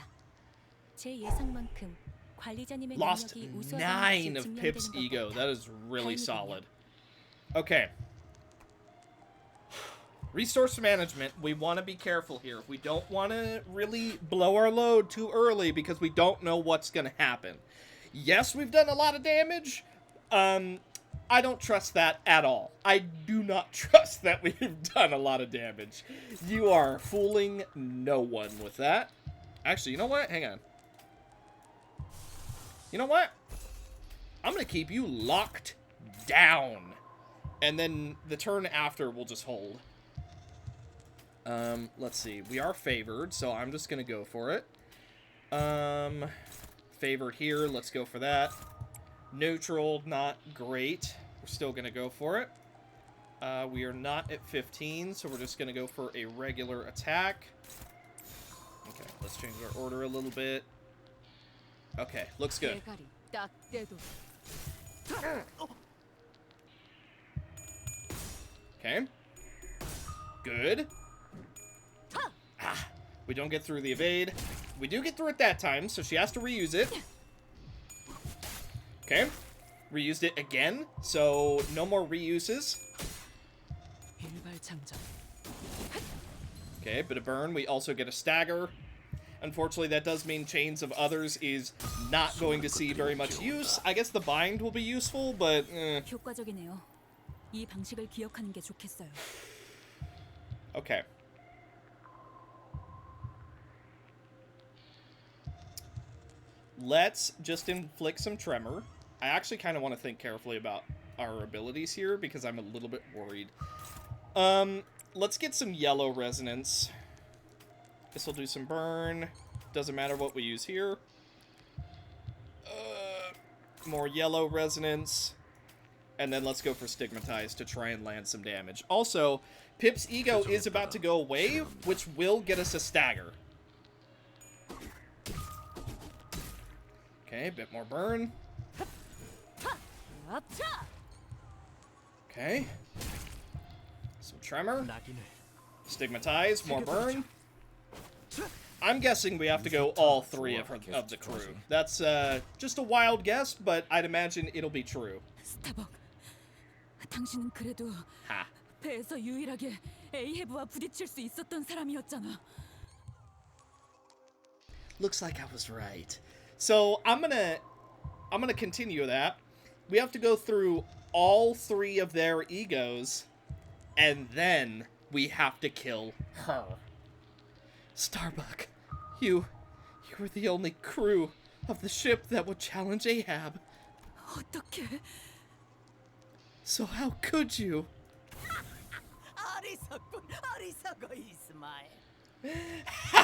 S5: 제 예상만큼 관리자님의
S1: Lost
S5: 능력이 우수하다는
S1: 9
S5: 것이
S1: of
S5: 증명되는
S1: Pip's
S5: 것
S1: ego.
S5: 같아.
S1: That is really
S5: 다행이군요.
S1: solid. Okay. Resource management. We want to be careful here. We don't want to really blow our load too early because we don't know what's going to happen. Yes, we've done a lot of damage. I don't trust that at all. I do not trust that we've done a lot of damage. You are fooling no one with that. Actually, you know what? Hang on. You know what? I'm going to keep you locked down. And then the turn after we'll just hold. Let's see. We are favored, so I'm just going to go for it. Favored here. Let's go for that. Neutral, not great. We're still going to go for it. We are not at 15, so we're just going to go for a regular attack. Okay, let's change our order a little bit. Okay, looks good. Okay. Good. We don't get through the evade. We do get through it that time, so she has to reuse it. Okay. Reused it again, so no more reuses. Okay, bit of burn. We also get a stagger. Unfortunately, that does mean Chains of Others is not going to see very much use. I guess the bind will be useful, but
S3: 효과적이네요. 이 방식을 기억하는 게 좋겠어요.
S1: okay. Let's just inflict some tremor. I actually kind of want to think carefully about our abilities here because I'm a little bit worried. Let's get some yellow resonance. This will do some burn. Doesn't matter what we use here. More yellow resonance. And then let's go for Stigmatize to try and land some damage. Also, Pip's ego is about to go away, which will get us a stagger. Okay, a bit more burn. Okay. Some tremor. Stigmatize, more burn. I'm guessing we have to go all three of the crew. That's just a wild guess, but I'd imagine it'll be true.
S3: 스타벅, 당신은 그래도
S1: Ha.
S3: 배에서 유일하게 에이헤브와 부딪힐 수 있었던 사람이었잖아.
S1: Looks like I was right. So I'm gonna continue that. We have to go through all three of their egos, and then we have to kill her. Starbuck, you were the only crew of the ship that would challenge Ahab.
S3: 어떻게?
S1: So how could you?
S2: 어리석군, 어리석어 이스마엘.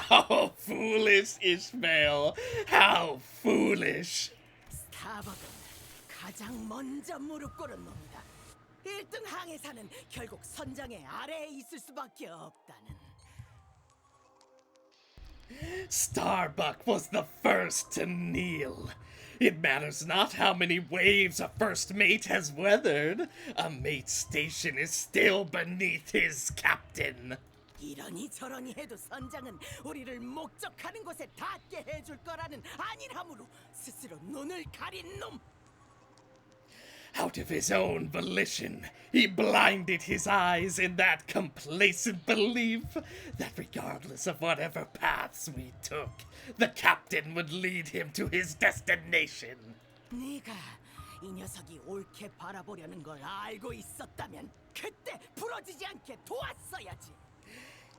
S1: How foolish, Ishmael! How foolish!
S2: 스타벅은 가장 먼저 무릎 꿇은 놈이다. 1등 항해사는 결국 선장의 아래에 있을 수밖에 없다는.
S8: Starbuck was the first to kneel. It matters not how many waves a first mate has weathered. A mate's station is still beneath his captain.
S2: 이러니 저러니 해도 선장은 우리를 목적하는 곳에 닿게 해줄 거라는 안일함으로 스스로 눈을 가린 놈.
S8: Out of his own volition, he blinded his eyes in that complacent belief that regardless of whatever paths we took, the captain would lead him to his destination.
S2: 네가 이 녀석이 옳게 바라보려는 걸 알고 있었다면 그때 부러지지 않게 도왔어야지.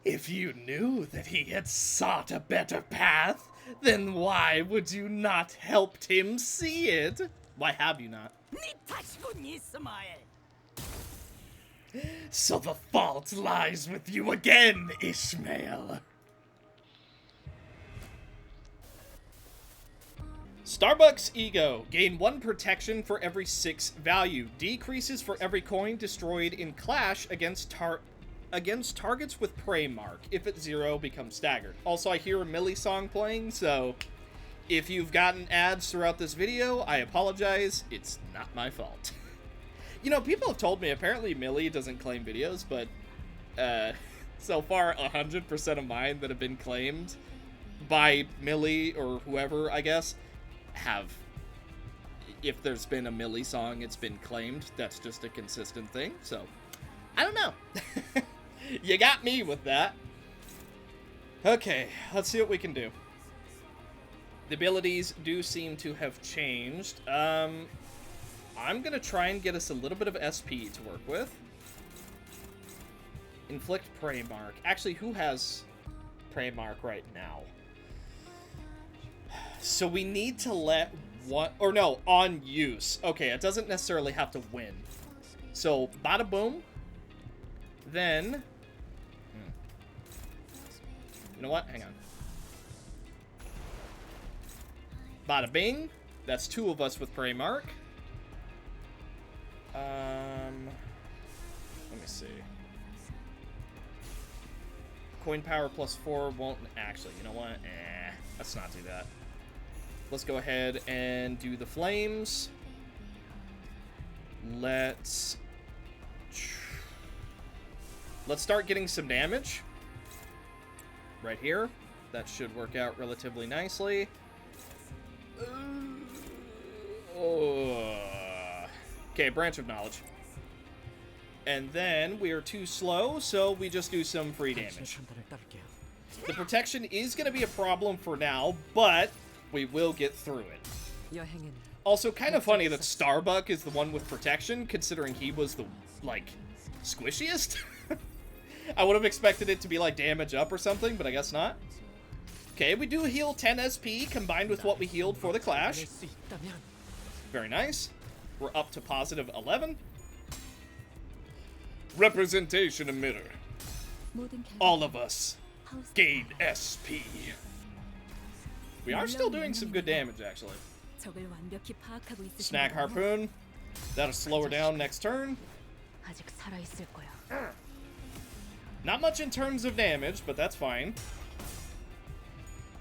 S8: If you knew that he had sought a better path, then why would you not help him see it?
S1: Why have you not?
S2: 네 탓이군 이스마엘.
S8: So the fault lies with you again, Ishmael.
S1: Starbuck's ego. Gain 1 protection for every 6 value. Decreases for every coin destroyed in clash against targets with prey mark. If it's 0, becomes staggered. Also, I hear a Millie song playing, so if you've gotten ads throughout this video, I apologize. It's not my fault. You know, people have told me apparently Millie doesn't claim videos, but so far 100% of mine that have been claimed by Millie or whoever, I guess, have. If there's been a Millie song, it's been claimed. That's just a consistent thing, so I don't know. You got me with that. Okay, let's see what we can do. The abilities do seem to have changed. I'm gonna try and get us a little bit of SP to work with. Inflict Prey Mark. Actually, who has Prey Mark right now? So we need to let what? Or no, on use. Okay, it doesn't necessarily have to win. So, bada boom. Then... You know what? Hang on. Bada bing. That's 2 of us with Prey Mark. Let me see. Coin power +4 won't actually. You know what? Let's not do that. Let's go ahead and do the flames. Let's start getting some damage. Right here. That should work out relatively nicely. Okay, Branch of Knowledge. And then we are too slow, so we just do some free damage. The protection is going to be a problem for now, but we will get through it. Also, kind of funny that Starbuck is the one with protection, considering he was the, like, squishiest. I would have expected it to be, like, damage up or something, but I guess not. Okay, we do heal 10 SP, combined with what we healed for the Clash. Very nice. We're up to positive 11. Representation emitter. All of us gain SP. We are still doing some good damage, actually. Snack Harpoon. That'll slow her down next turn. Not much in terms of damage, but that's fine.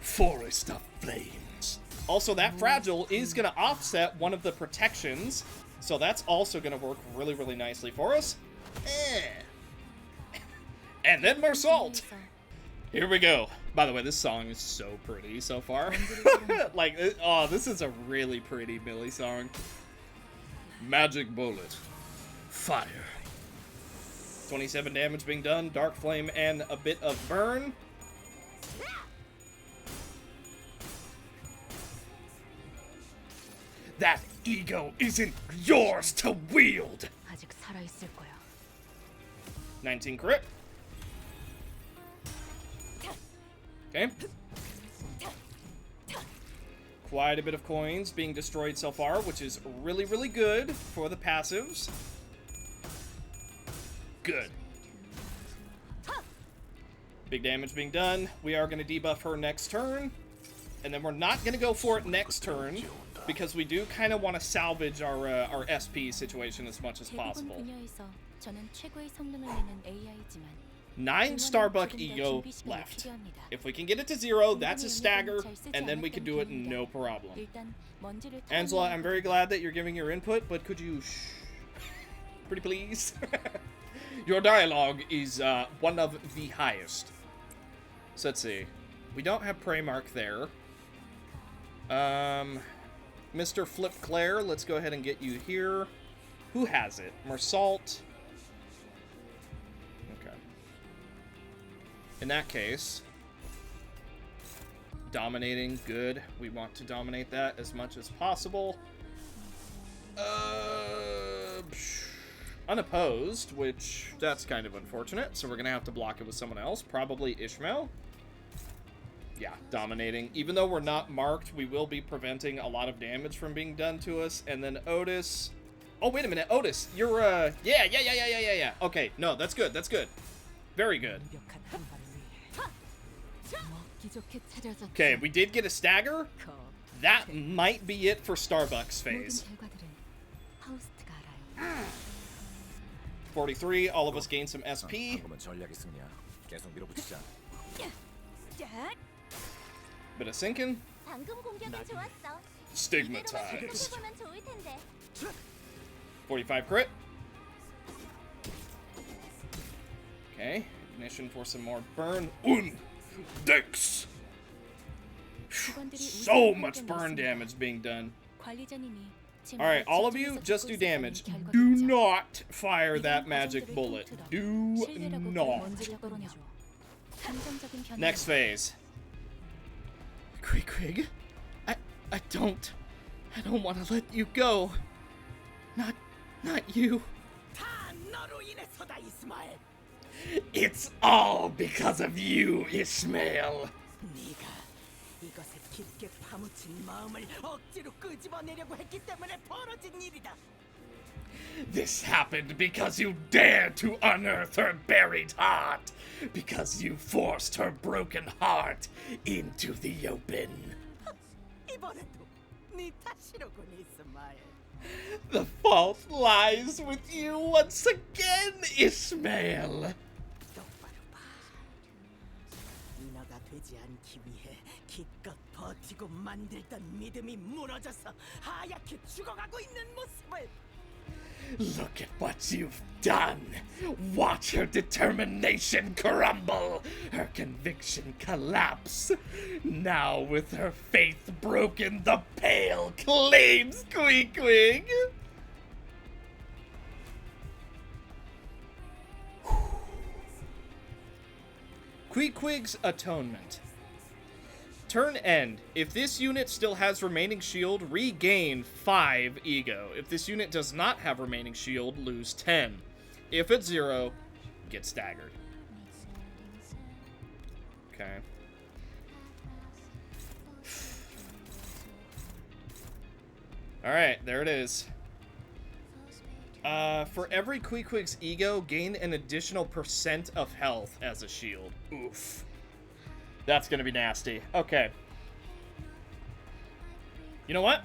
S1: Forest of Flames. Also, that Fragile is going to offset one of the protections, so that's also going to work really, really nicely for us. And then Mersault. Here we go. By the way, this song is so pretty so far. Like, oh, this is a really pretty Millie song. Magic Bullet. Fire. 27 damage being done, Dark Flame, and a bit of burn. That ego isn't yours to wield. 19 crit. Okay. Quite a bit of coins being destroyed so far, which is really, really good for the passives. Good. Big damage being done. We are going to debuff her next turn. And then we're not going to go for it next turn, because we do kind of want to salvage our SP situation as much as possible. 9 Starbuck Ego left. If we can get it to 0, that's a stagger, and then we can do it no problem. Angela, I'm very glad that you're giving your input, but could you shh? Pretty please? Your dialogue is one of the highest. So let's see. We don't have Prey Mark there. Mr. Flip Claire, let's go ahead and get you here. Who has it? Mersault. Okay. In that case, dominating, good. We want to dominate that as much as possible. Unopposed, which that's kind of unfortunate, so we're gonna have to block it with someone else, probably Ishmael. Yeah, dominating. Even though we're not marked, we will be preventing a lot of damage from being done to us. And then Otis. Oh, wait a minute, Otis, you're yeah. Okay, no, that's good, that's good. Very good. Okay, we did get a stagger. That might be it for Starbucks phase. 43, all of us gain some SP. Bit of sinking. Stigmatized. 45 crit. Okay, ignition for some more burn. Dex. So much burn damage being done. Alright, all of you, just do damage. Do not fire that magic bullet. Do not. Next phase. Quig, I don't want to let you go. Not you. It's all because of you, Ishmael.
S2: 깊게 파묻힌 마음을 억지로 끄집어내려고 했기 때문에 벌어진 일이다.
S8: This happened because you dared to unearth her buried heart. Because you forced her broken heart into the open.
S2: 이번에도 네 탓이로군, 이스마엘.
S8: The fault lies with you once again, Ishmael.
S2: 똑바로 봐. 인어가 되지 않기 위해 기껏 버티고 만들던 믿음이 무너져서 하얗게 죽어가고 있는 모습을.
S8: Look at what you've done. Watch her determination crumble, her conviction collapse. Now with her faith broken, the pale claims Queequeg.
S1: Queequeg's Atonement. Turn end. If this unit still has remaining shield, regain 5 ego. If this unit does not have remaining shield, lose 10. If it's 0, get staggered. Okay. Alright, there it is. For every Queequeg's ego, gain an additional % of health as a shield. Oof. That's gonna be nasty. Okay. You know what?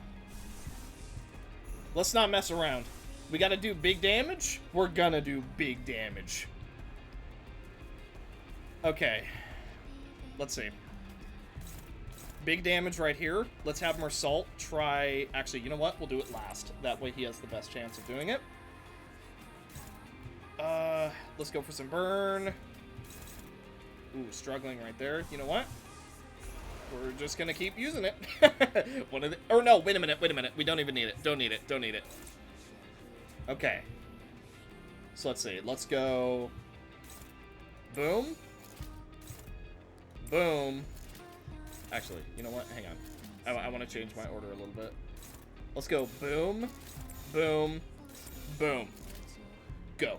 S1: Let's not mess around. We gotta do big damage? We're gonna do big damage. Okay. Let's see. Big damage right here. Let's have Mersault try... Actually, you know what? We'll do it last. That way he has the best chance of doing it. Let's go for some burn. Ooh, struggling right there. You know what? We're just gonna keep using it. One of the... Oh, no, wait a minute. We don't even need it. Don't need it. Okay. So let's see. Let's go... Boom. Boom. Actually, you know what? Hang on. I want to change my order a little bit. Let's go boom, boom, boom. Go.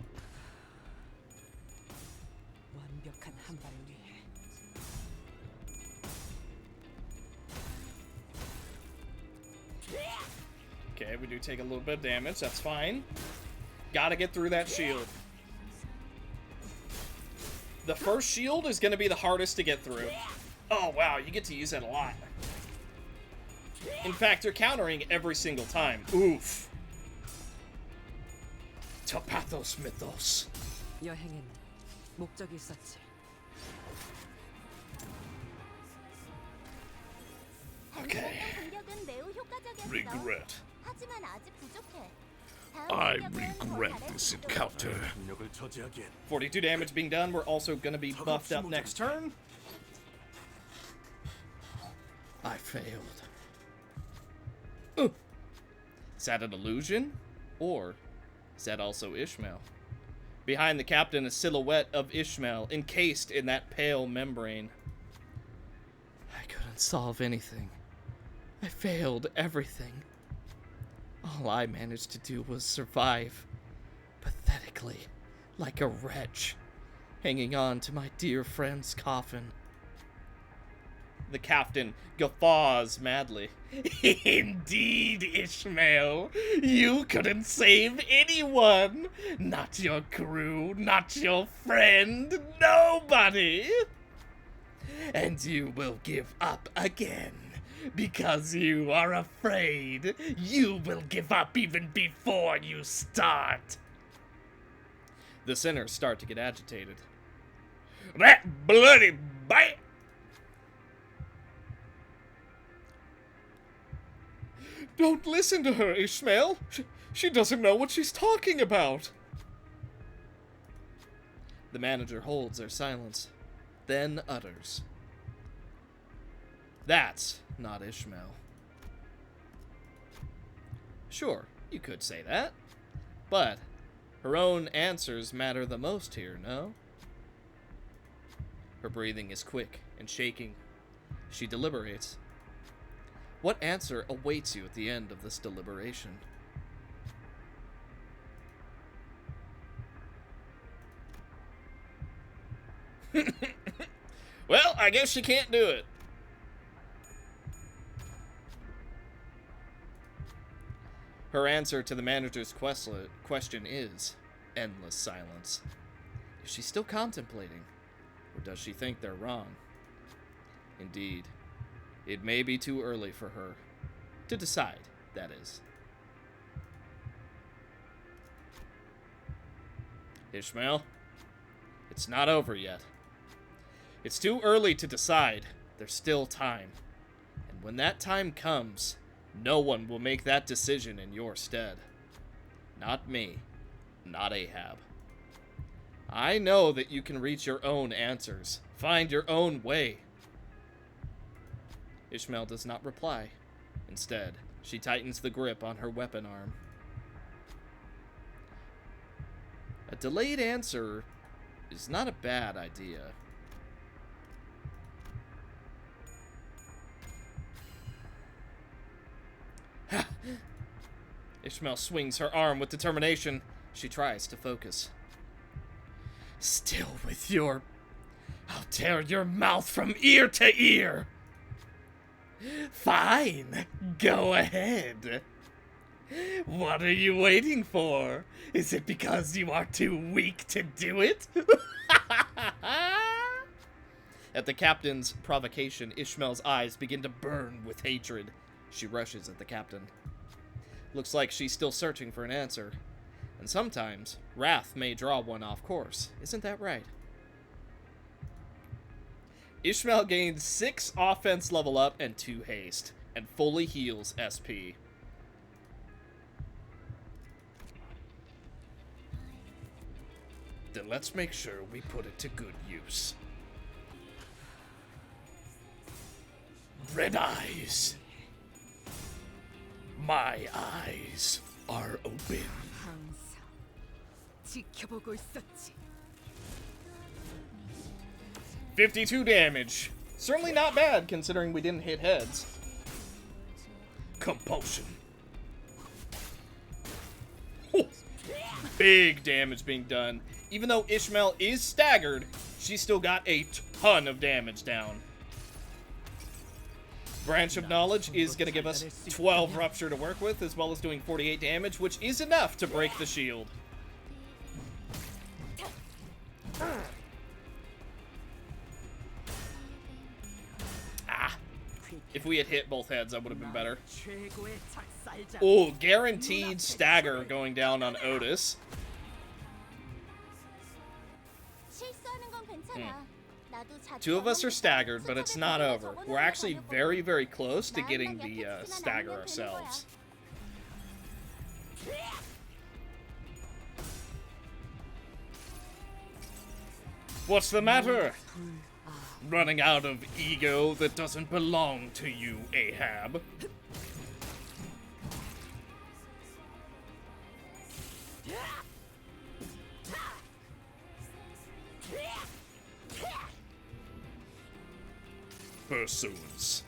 S2: 완벽한 한 발을 위해.
S1: Okay, we do take a little bit of damage. That's fine. Gotta get through that shield. The first shield is going to be the hardest to get through. Oh, wow, you get to use that a lot. In fact, you're countering every single time. Oof. Topathos mythos.
S2: 여행에는 목적이 있었지.
S1: Okay.
S5: 공격은 매우 효과적이었어.
S8: Regret.
S5: 하지만 아직 부족해.
S8: I regret this encounter.
S1: 42 damage being done. We're also going to be buffed up next turn.
S7: I failed.
S1: Is that an illusion? Or is that also Ishmael? Behind the captain, a silhouette of Ishmael, encased in that pale membrane.
S7: I couldn't solve anything. I failed everything. All I managed to do was survive, pathetically, like a wretch, hanging on to my dear friend's coffin.
S1: The captain guffaws madly.
S8: Indeed, Ishmael. You couldn't save anyone. Not your crew, not your friend, nobody. And you will give up again. Because you are afraid. You will give up even before you start.
S1: The sinners start to get agitated.
S8: That bloody bite!
S1: Don't listen to her, Ishmael. She doesn't know what she's talking about. The manager holds their silence, then utters. That's not Ishmael. Sure, you could say that. But her own answers matter the most here, no? Her breathing is quick and shaking. She deliberates. What answer awaits you at the end of this deliberation? Well, I guess she can't do it. Her answer to the manager's question is endless silence. Is she still contemplating? Or does she think they're wrong? Indeed, it may be too early for her to decide, that is. Ishmael, it's not over yet. It's too early to decide. There's still time. And when that time comes, no one will make that decision in your stead. Not me. Not Ahab. I know that you can reach your own answers. Find your own way. Ishmael does not reply. Instead, she tightens the grip on her weapon arm. A delayed answer is not a bad idea. Ishmael swings her arm with determination. She tries to focus. Still with your... I'll tear your mouth from ear to ear. Fine, go ahead. What are you waiting for? Is it because you are too weak to do it? At the captain's provocation, Ishmael's eyes begin to burn with hatred. She rushes at the captain. Looks like she's still searching for an answer. And sometimes, wrath may draw one off course. Isn't that right? Ishmael gains 6 offense level up and 2 haste, and fully heals SP. Then let's make sure we put it to good use. Red eyes. My eyes are open.
S2: 항상 지켜보고 있었지.
S1: 52 damage. Certainly not bad, considering we didn't hit heads. Compulsion. Oh, big damage being done. Even though Ishmael is staggered, she still got a ton of damage down. Branch of Knowledge is going to give us 12 Rupture to work with, as well as doing 48 damage, which is enough to break the shield. Ah. If we had hit both heads, that would have been better. Oh, guaranteed stagger going down on Otis. Two of us are staggered, but it's not over. We're actually very, very close to getting the stagger ourselves. What's the matter? Running out of ego that doesn't belong to you, Ahab. Pursuance.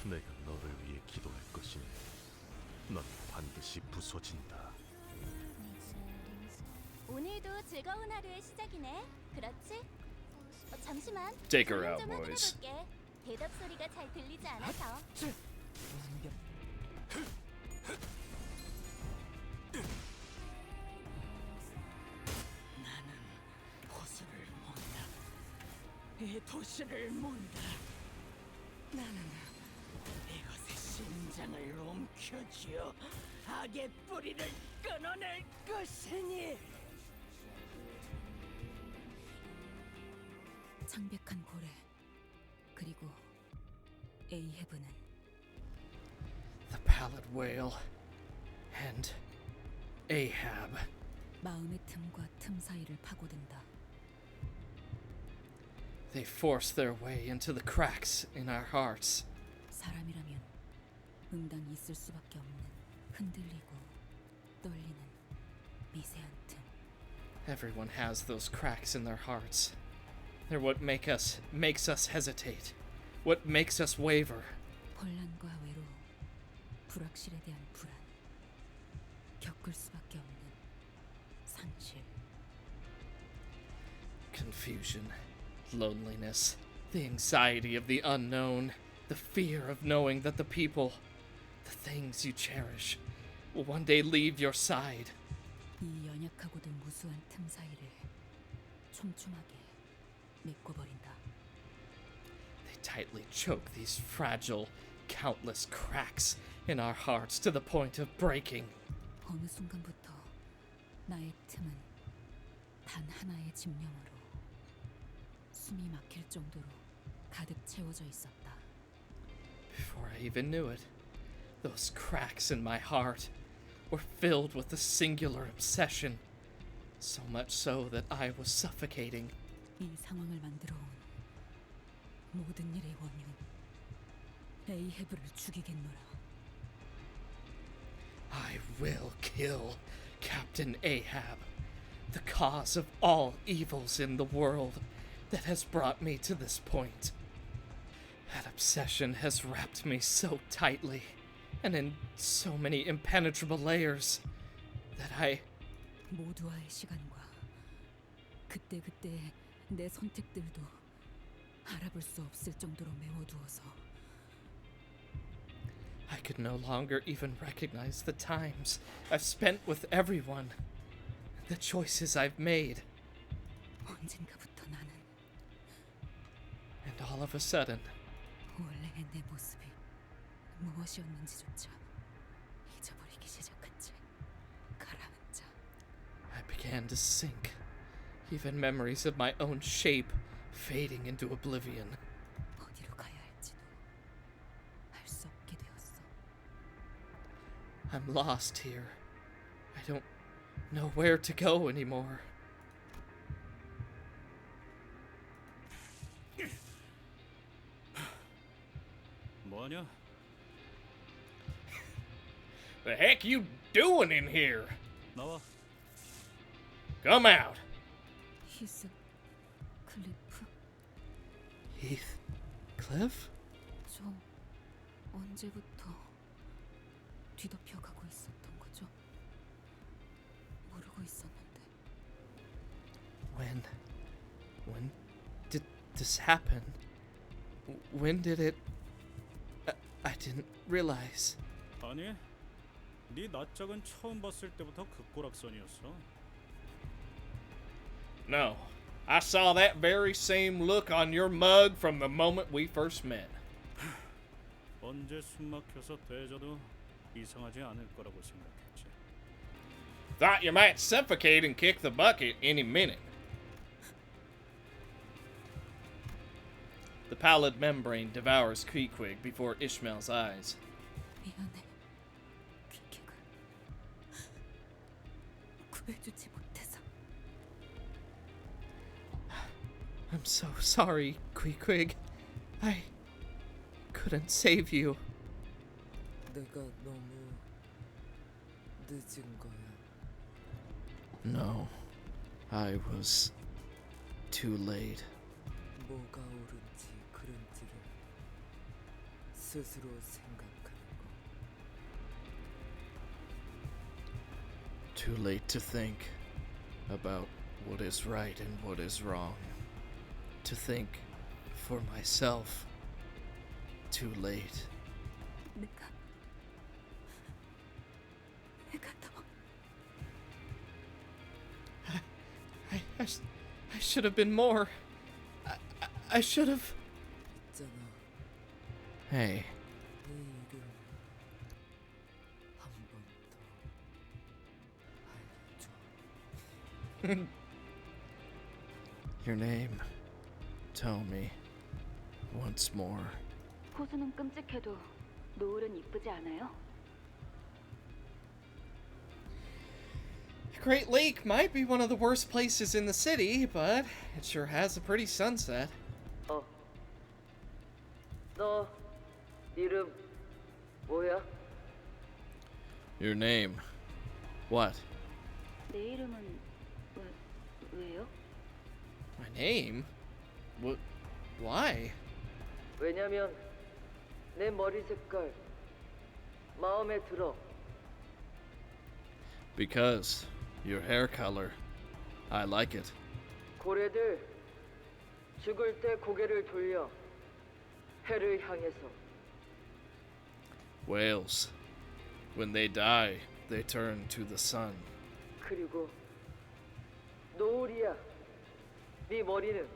S11: 내가 너를 위해 기도할 것이니 넌 반드시 부서진다.
S5: 오늘도 즐거운 하루의 시작이네. 그렇지? 잠시만.
S1: Take her out,
S5: 좀
S1: boys.
S5: 확인해볼게. 대답 소리가 잘 들리지 않아서.
S2: 나는 호수를 몬다. 이 도시를 몬다. 나는 이것의 심장을 움켜쥐어 악의 뿌리를 끊어낼 것이니. 창백한 고래 그리고 에이헤브는
S1: The pallid whale and Ahab.
S2: 마음의 틈과 틈 사이를 파고든다.
S1: They force their way into the cracks in our hearts.
S2: 사람이라면 응당이 있을 수밖에 없는 흔들리고 떨리는 미세한 틈.
S1: Everyone has those cracks in their hearts. They're what makes us hesitate. What makes us waver.
S2: 혼란과 외로움, 불확실에 대한 불안, 겪을 수밖에 없는 상실.
S1: Confusion, loneliness, the anxiety of the unknown, the fear of knowing that the people, the things you cherish,
S7: will one day leave your side.
S2: 이 연약하고도 무수한 틈 사이를 촘촘하게 메꿔버린다.
S7: They tightly choke these fragile, countless cracks in our hearts to the point of breaking.
S2: 어느 순간부터 나의 틈은 단 하나의 집념으로 숨이 막힐 정도로 가득 채워져 있었다.
S7: Before I even knew it, those cracks in my heart were filled with a singular obsession, so much so that I was suffocating.
S2: 이 상황을 만들어 온 모든 일의 원흉 에이헤브를 죽이겠노라.
S7: I will kill Captain Ahab, the cause of all evils in the world that has brought me to this point. That obsession has wrapped me so tightly and in so many impenetrable layers that
S2: 모두와의 시간과 그때그때 내 선택들도 알아볼 수 없을 정도로 메워두어서
S7: I could no longer even recognize the times I've spent with everyone, the choices I've made.
S2: 언젠가부터 나는
S7: And all of a sudden,
S2: 원래의 내 모습이 무엇이었는지조차 잊어버리기 시작한 채 가라앉아.
S7: I began to sink, even memories of my own shape fading into oblivion.
S2: 어디로 가야 할지도 알 수 없게 되었어.
S7: I'm lost here. I don't know where to go anymore.
S10: 뭐하냐?
S1: The heck you doing in here?
S10: 나와.
S1: Come out.
S2: 히스 클리프,
S7: Heathcliff?
S2: 저 언제부터 뒤덮여가고 있었던 거죠? 모르고 있었는데.
S7: When did this happen? When did it... I didn't realize.
S10: 아니, 네 낯짝은 처음 봤을 때부터 극고락선이었어.
S1: No. I saw that very same look on your mug from the moment we first met.
S10: 언제 숨막혀서 대져도 이상하지 않을 거라고 생각했지.
S1: Thought you might suffocate and kick the bucket any minute. The pallid membrane devours Pequod before Ishmael's eyes.
S2: 미안해, 퀴킥을 구해주지 못해서.
S7: I'm so sorry, Queequeg. I couldn't save you.
S12: 내가 너무 늦은 거야.
S7: No, I was too late.
S12: 뭐가 옳은지 그른지를 스스로 생각하는 거.
S7: Too late to think about what is right and what is wrong. To think for myself. Too late.
S2: 내가 더
S7: I should have been more. I should have.
S12: 있잖아.
S7: Hey,
S12: 네 이름 한 번 더 알려줘.
S7: your name. Tell me once more.
S3: 호수는 끔찍해도 노을은 이쁘지 않아요?
S7: Great Lake might be one of the worst places in the city, but it sure has a pretty sunset.
S12: 너 이름 뭐야?
S7: Your name. What?
S3: 내 이름은 왜요?
S7: My name? What? Why?
S12: 왜냐면 내 머리 색깔 마음에 들어.
S7: Because your hair color. I like it.
S12: 고래들 죽을 때 고개를 돌려 해를 향해서.
S7: Whales. When they die, they turn to the sun.
S12: 그리고 노을이야. 네 머리는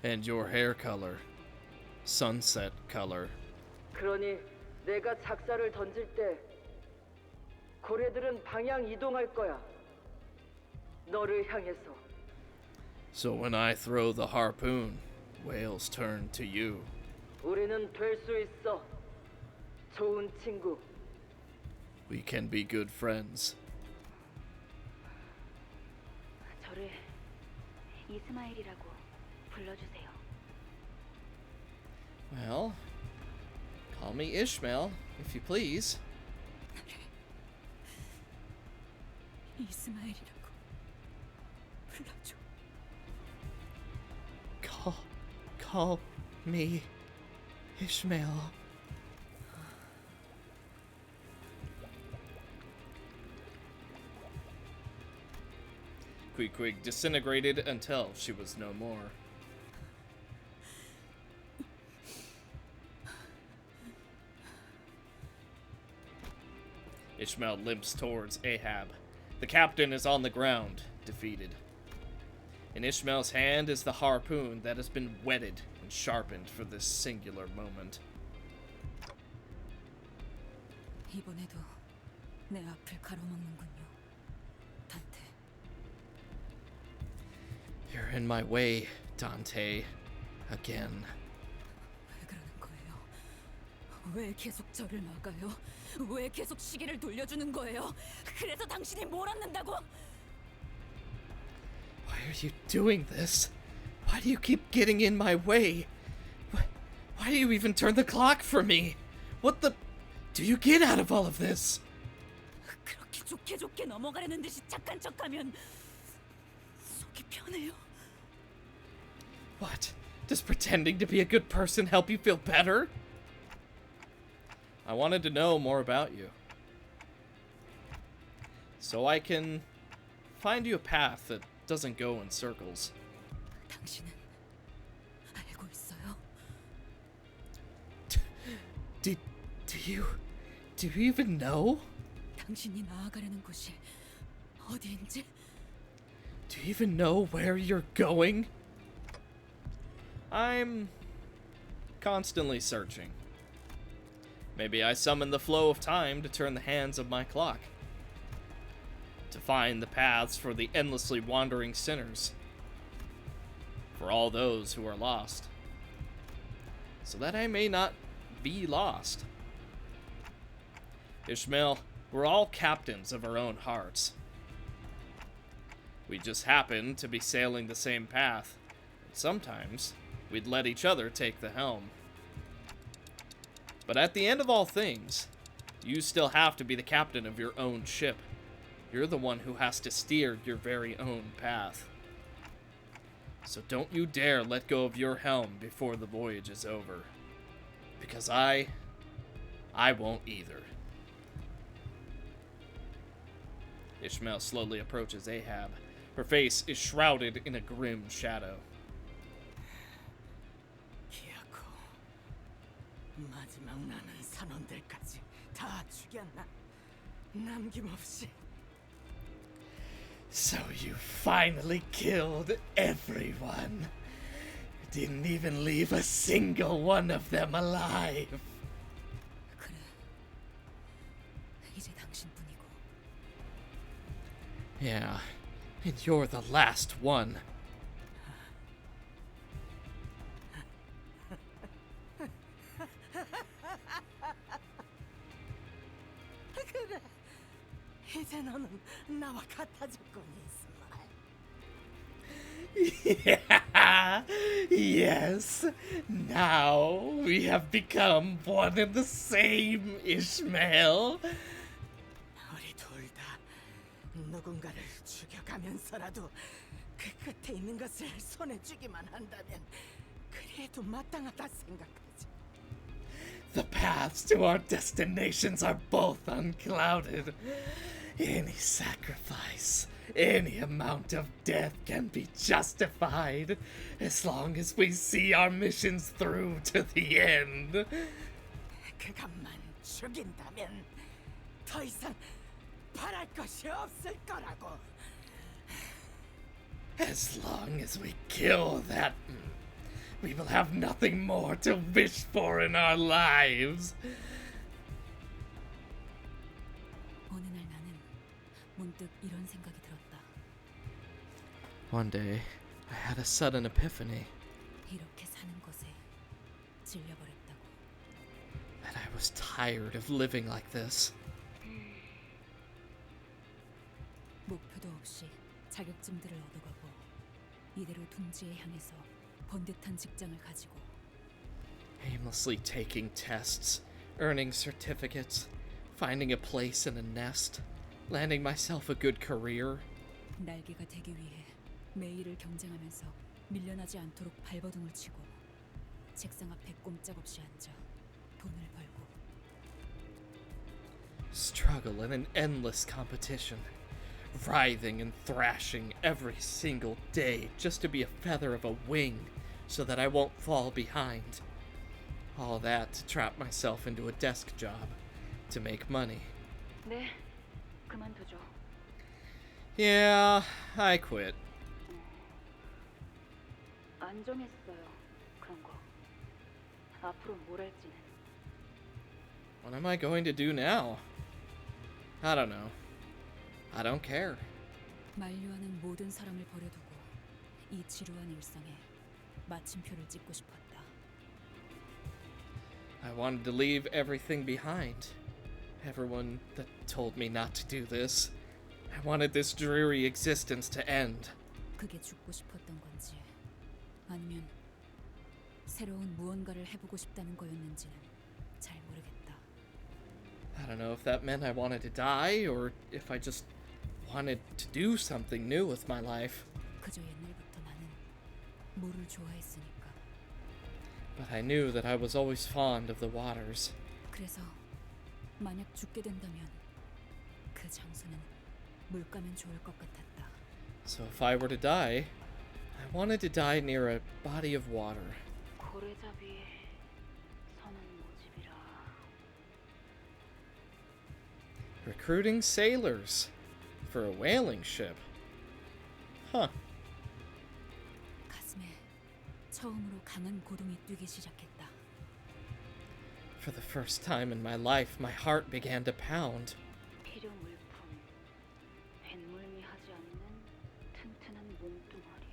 S7: And your hair color, sunset color.
S12: 그러니 내가 작사를 던질 때 고래들은 방향 이동할 거야. 너를 향해서.
S7: So when I throw the harpoon, whales turn to you.
S12: 우리는 될 수 있어. 좋은 친구.
S7: We can be good friends.
S5: 저를 이스마일이라고 불러주세요.
S7: Well, call me Ishmael, if you please.
S2: 이스마엘이라고 불러줘.
S7: Call me Ishmael. Queequeg disintegrated until she was no more. Ishmael limps towards Ahab. The captain is on the ground, defeated. In Ishmael's hand is the harpoon that has been whetted and sharpened for this singular moment.
S2: 이번에도 내 앞을 가로막는군요, 단테.
S7: You're in my way, Dante. Again.
S2: 왜 그러는 거예요? 왜 계속 저를 막아요? 왜 계속 시계를 돌려주는 거예요? 그래서 당신이 몰았는다고?
S7: Why are you doing this? Why do you keep getting in my way? Why do you even turn the clock for me? What the... do you get out of all of this?
S2: 그렇게 좋게 넘어가려는 듯이 착한 척하면 속이 편해요.
S7: What? Does pretending to be a good person help you feel better? I wanted to know more about you, so I can find you a path that doesn't go in circles.
S2: 당신은 알고 있어요?
S7: Do you even know?
S2: 당신이 나아가려는 곳이 어디인지?
S7: Do you even know where you're going? I'm constantly searching. Maybe I summon the flow of time to turn the hands of my clock. To find the paths for the endlessly wandering sinners. For all those who are lost. So that I may not be lost. Ishmael, we're all captains of our own hearts. We just happen to be sailing the same path. And sometimes, we'd let each other take the helm. But at the end of all things, you still have to be the captain of your own ship. You're the one who has to steer your very own path. So don't you dare let go of your helm before the voyage is over. Because I won't either. Ishmael slowly approaches Ahab. Her face is shrouded in a grim shadow.
S2: 마지막 남은 선원들까지 다 죽였나? 남김없이.
S8: So you finally killed everyone. Didn't even leave a single one of them alive.
S2: 그래. 이제 당신뿐이고.
S7: Yeah, and you're the last one.
S2: 그래. 이제 너는 나와 같아졌군, 이스마엘.
S8: Yeah, yes. Now we have become one and the same, Ishmael.
S2: 우리 둘 다 누군가를 죽여가면서라도 그 끝에 있는 것을 손에 쥐기만 한다면 그래도 마땅하다 생각하지.
S8: The paths to our destinations are both unclouded. Any sacrifice, any amount of death can be justified as long as we see our missions through to the end.
S2: 그것만 죽인다면 더 이상 바랄 것이 없을 거라고.
S8: As long as we kill that, we will have nothing more to wish for in our lives.
S3: 어느 날 나는 문득 이런 생각이 들었다.
S7: One day, I had a sudden epiphany
S3: 이렇게 사는 것에 질려버렸다고.
S7: that I was tired of living like this.
S3: 목표도 없이 자격증들을 얻어가고 이대로 둥지에 향해서 번듯한 직장을 가지고
S7: Aimlessly taking tests, earning certificates, finding a place in a nest, landing myself a good career.
S3: 날개가 되기 위해 매일을 경쟁하면서 밀려나지 않도록 발버둥을 치고 책상 앞에 꼼짝없이 앉아 돈을 벌고
S7: Struggle in an endless competition, writhing and thrashing every single day just to be a feather of a wing so that I won't fall behind. All that to trap myself into a desk job to make money.
S12: 네, 그만두죠.
S7: Yeah, I quit.
S12: 안 정했어요. 그런 거. 앞으로 뭘 할지는.
S7: What am I going to do now? I don't know. I don't care.
S3: 만류하는 모든 사람을 버려두고 이 지루한 일상에 마침표를 찍고 싶었다.
S7: I wanted to leave everything behind. Everyone that told me not to do this. I wanted this dreary existence to end.
S3: 그게 죽고 싶었던 건지 아니면 새로운 무언가를 해보고 싶다는 거였는지는 잘 모르겠다.
S7: I don't know if that meant I wanted to die or if I just wanted to do something new with my life.
S3: 그저 옛날부터 나는 물을 좋아했으니까.
S7: But I knew that I was always fond of the waters.
S3: 그래서 만약 죽게 된다면 그 장소는 물가면 좋을 것 같았다.
S7: So if I were to die, I wanted to die near a body of water.
S12: 고래잡이에 서는 모집이라.
S7: Recruiting sailors for a whaling ship. Huh.
S3: 가슴에 처음으로 강한 고동이 뛰기 시작했다.
S7: For the first time in my life, my heart began to pound.
S12: 필요 물품. 뱃멀미하지 않는 튼튼한 몸뚱아리.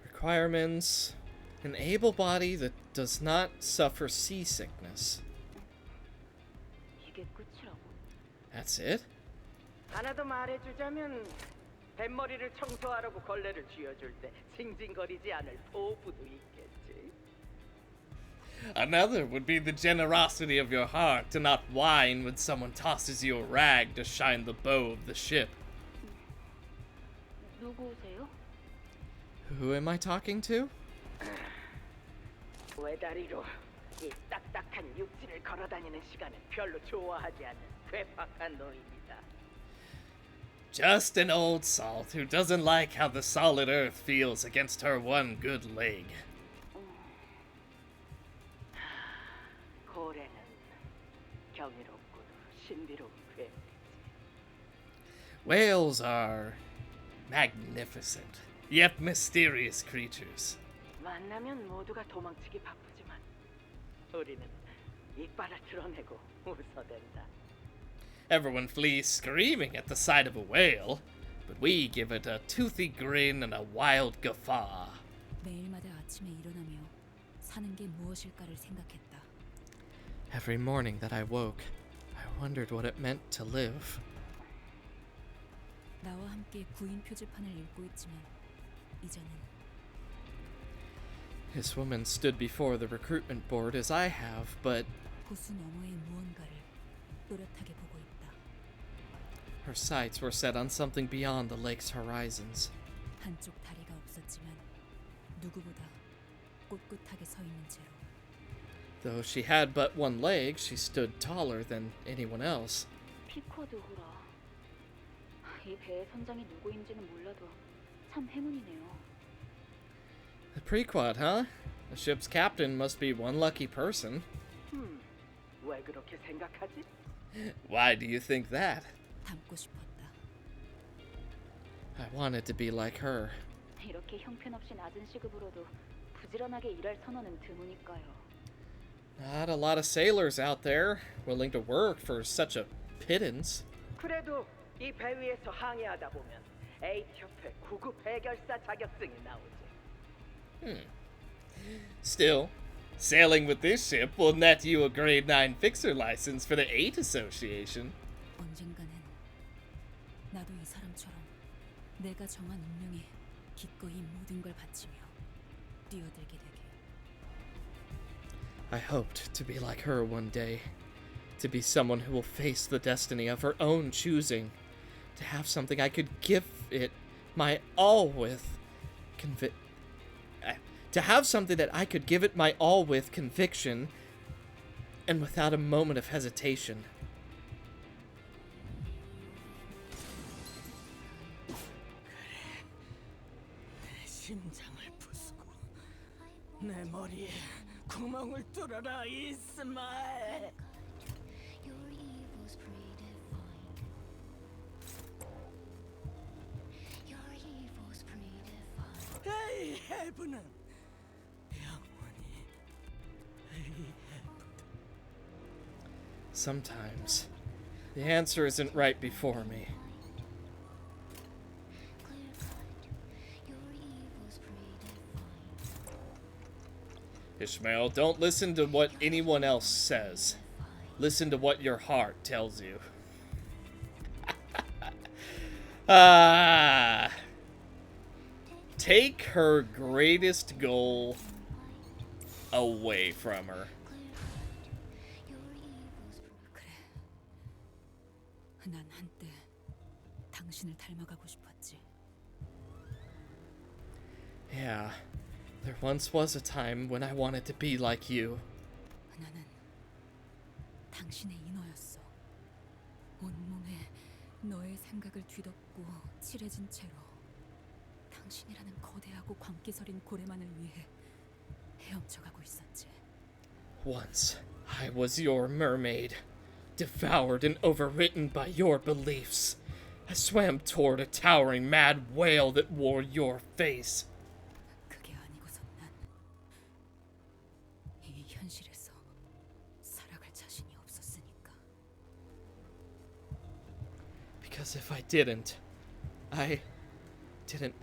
S7: Requirements: an able body that does not suffer seasickness.
S12: 이게 끝이라고?
S7: That's it?
S13: 하나 더 말해주자면 뱃머리를 청소하라고 걸레를 쥐어줄 때 징징거리지 않을 포부도 있겠지.
S8: Another would be the generosity of your heart to not whine when someone tosses you a rag to shine the bow of the ship.
S12: 누구세요?
S7: Who am I talking to?
S13: 외다리로 이 딱딱한 육지를 걸어다니는 시간을 별로 좋아하지 않는 괴팍한 노입니다.
S8: Just an old salt who doesn't like how the solid earth feels against her one good leg.
S13: 고래는 경이롭고 신비로운 괴.
S8: Whales are magnificent, yet mysterious creatures.
S13: 만나면 모두가 도망치기 바쁘지만 우리는 이빨을 드러내고 웃어댄다.
S8: Everyone flees screaming at the sight of a whale, but we give it a toothy grin and a wild guffaw.
S3: 매일마다 아침에 일어나며 사는 게 무엇일까를 생각했다.
S7: Every morning that I woke, I wondered what it meant to live.
S3: 나와 함께 구인 표지판을 읽고 있지만 이제는
S7: This woman stood before the recruitment board as I have, but
S3: 호수 너머의 무언가를 또렷하게 보고 있다.
S7: her sights were set on something beyond the lake's horizons.
S3: 한쪽 다리가 없었지만 누구보다 꼿꼿하게 서 있는 채로
S7: Though she had but one leg, she stood taller than anyone else.
S12: 피쿼드 호라. 이 배의 선장이 누구인지는 몰라도 참 행운이네요.
S7: The Pequod, huh? The ship's captain must be one lucky person.
S13: 왜 그렇게 생각하지?
S1: Why do you think that?
S3: 닮고 싶었다.
S7: I wanted to be like her.
S14: 이렇게 형편없이 낮은 시급으로도 부지런하게 일할 선원은 드무니까요.
S7: Not a lot of sailors out there willing to work for such a pittance.
S13: 그래도 이 배 위에서 항해하다 보면 A협회 구급 해결사 자격증이 나오지.
S1: Still, sailing with this ship will net you a grade 9 fixer license for the 8 Association.
S3: 언젠가는 나도 이 사람처럼 내가 정한 운명에 기꺼이 모든 걸 바치며 뛰어들게 되길.
S7: I hoped to be like her one day. To be someone who will face the destiny of her own choosing. To have something I could give it my all with. To have something that I could give it my all with conviction and without a moment of hesitation.
S2: 내 심장을 부수고 내 머리에 구멍을 뚫어라, 이스마엘. 에이, 헤브는 영원히
S7: Sometimes, the answer isn't right before me.
S1: Ishmael, don't listen to what anyone else says. Listen to what your heart tells you. Take her greatest goal away from her.
S3: 난 한때 당신을 닮아가고 싶었지.
S7: Yeah, there once was a time when I wanted to be like you.
S3: 나는 당신의 인어였어. 온몸에 너의 생각을 뒤덮고 칠해진 채로 당신이라는 거대하고 광기서린 고래만을 위해 헤엄쳐가고 있었지.
S7: Once, I was your mermaid, devoured and overwritten by your beliefs. I swam toward a towering mad whale that wore your face.
S3: 그게 아니고선 난 이 현실에서 살아갈 자신이 없었으니까.
S7: Because if I didn't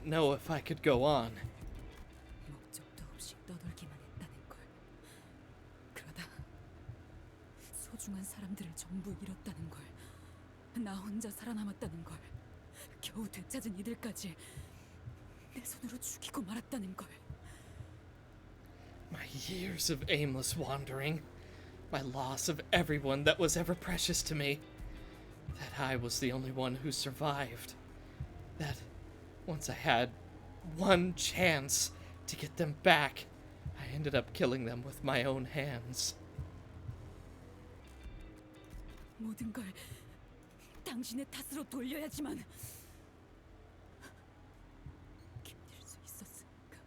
S7: know if I could go on.
S3: 목적도 없이 떠돌기만 했다는 걸. 그러다 소중한 사람들을 전부 잃었다는 걸. 나 혼자 살아남았다는 걸. 겨우 되찾은 이들까지 내 손으로 죽이고 말았다는 걸.
S7: My years of aimless wandering, my loss of everyone that was ever precious to me, that I was the only one who survived, that once I had one chance to get them back, I ended up killing them with my own hands.
S3: 모든 걸 당신의 탓으로 돌려야지만 견딜 수 있었으니까.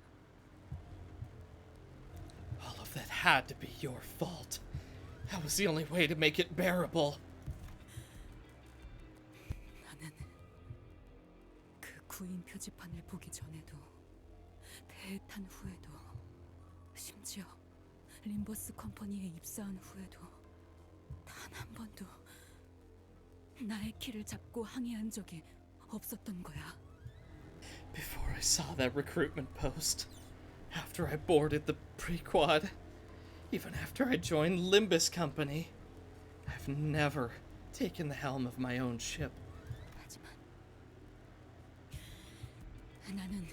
S7: All of that had to be your fault. That was the only way to make it bearable.
S3: 나는 그 구인 표지판을 보기 전에도, 배에 탄 후에도, 심지어 림버스 컴퍼니에 입사한 후에도 단 한 번도 나의 키를 잡고 항해한 적이 없었던 거야.
S7: Before I saw that recruitment post, after I boarded the Pequod, even after I joined Limbus company, I've never taken the helm of my own ship.
S3: 하지만 나는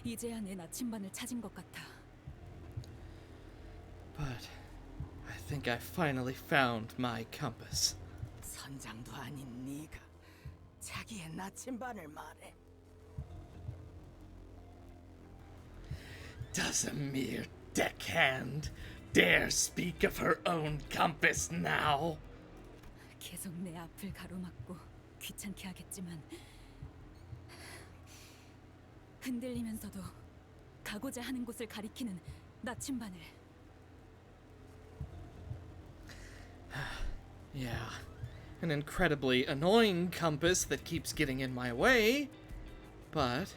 S3: 이제야 내 나침반을 찾은 것 같아.
S7: But I think I finally found my compass.
S2: 선장도 아닌 네가 자기의 나침반을 말해.
S8: Does a mere deckhand dare speak of her own compass now?
S3: 계속 내 앞을 가로막고 귀찮게 하겠지만 흔들리면서도 가고자 하는 곳을 가리키는 나침반을.
S7: Yeah, an incredibly annoying compass that keeps getting in my way, but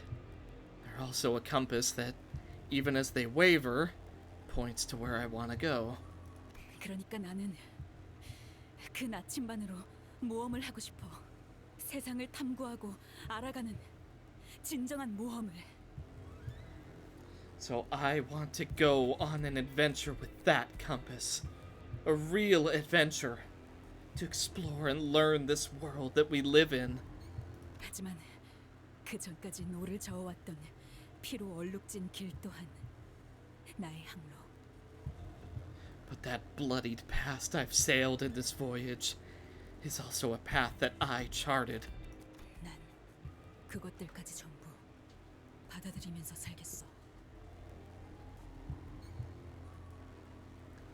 S7: they're also a compass that, even as they waver, points to where I want to go.
S3: 그러니까 나는 그 나침반으로 모험을 하고 싶어. 세상을 탐구하고 알아가는 진정한 모험을.
S7: So I want to go on an adventure with that compass. A real adventure. To explore and learn this world that we live in.
S3: 하지만 그 전까지 노를 저어왔던 피로 얼룩진 길 또한 나의 항로.
S7: But that bloodied past I've sailed in this voyage is also a path that I charted.
S3: 난 그것들까지 전부 받아들이면서 살겠어.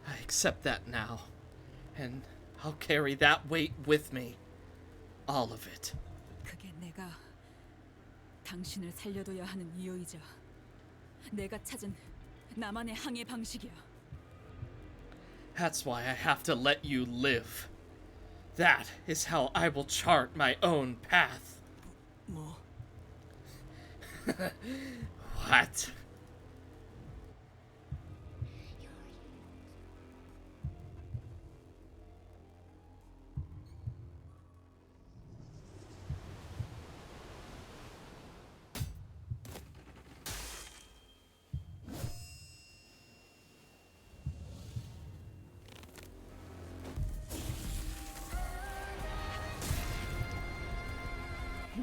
S7: I accept that now, and I'll carry that weight with me. All of it.
S3: 그게 내가 당신을 살려둬야 하는 이유이자 내가 찾은 나만의 항해 방식이야.
S7: That's why I have to let you live. That is how I will chart my own path.
S10: 뭐?
S7: What?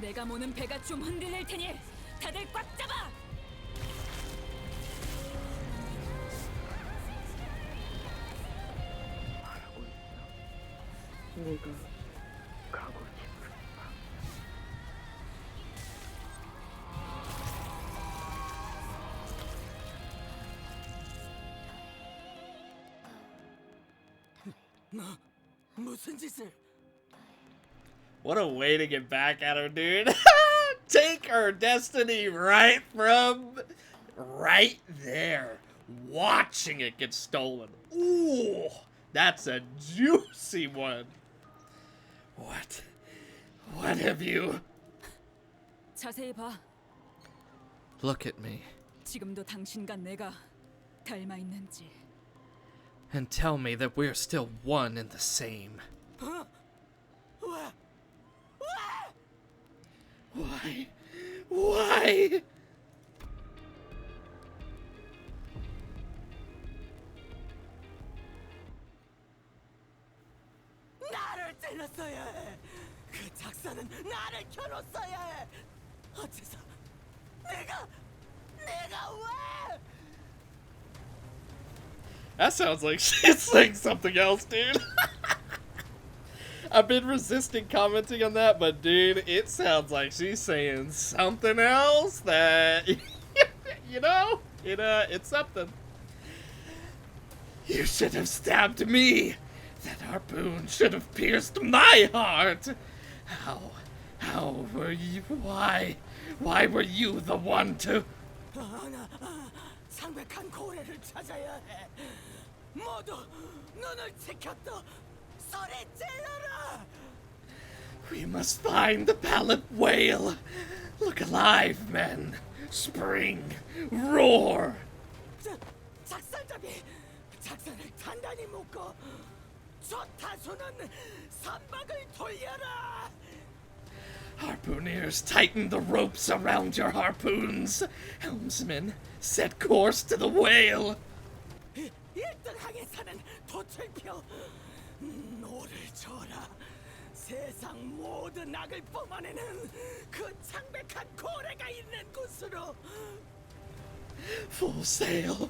S3: 내가 모는 배가 좀 흔들릴 테니 다들 꽉 잡아!
S13: 네가 가고 싶은
S10: 너 무슨 짓을?
S1: What a way to get back at her, dude. Take her destiny right from right there. Watching it get stolen. Ooh, that's a juicy one. What have you?
S3: 자세히 봐.
S7: Look at me
S3: 지금도 당신과 내가 닮아 있는지.
S7: and tell me that we're still one and the same.
S10: 어? 왜?
S1: Why? Why?
S10: 나를 찔렀어야 해. 그 작사는 나를 켜놓았어야 해. 어째서 내가 왜?
S1: That sounds like she's saying something else, dude. I've been resisting commenting on that, but dude, it sounds like she's saying something else that, you know, it's something. You should have stabbed me. That harpoon should have pierced my heart. How were you, why were you the one to...
S10: 나 상백한 고래를 찾아야 해. 모두 눈을 지켰다. 소리 질러라.
S1: We must find the pallid whale. Look alive, men. Spring. Roar.
S10: 작산을 단단히 묶어. 저 타수는 선박을 돌려라.
S1: Harpooners, tighten the ropes around your harpoons. Helmsmen, set course to the whale.
S10: 1등 항해사는 도철표. 노를 저어라. 세상 모든 악을 뿜어내는 그 창백한 고래가 있는 곳으로.
S1: Full sail,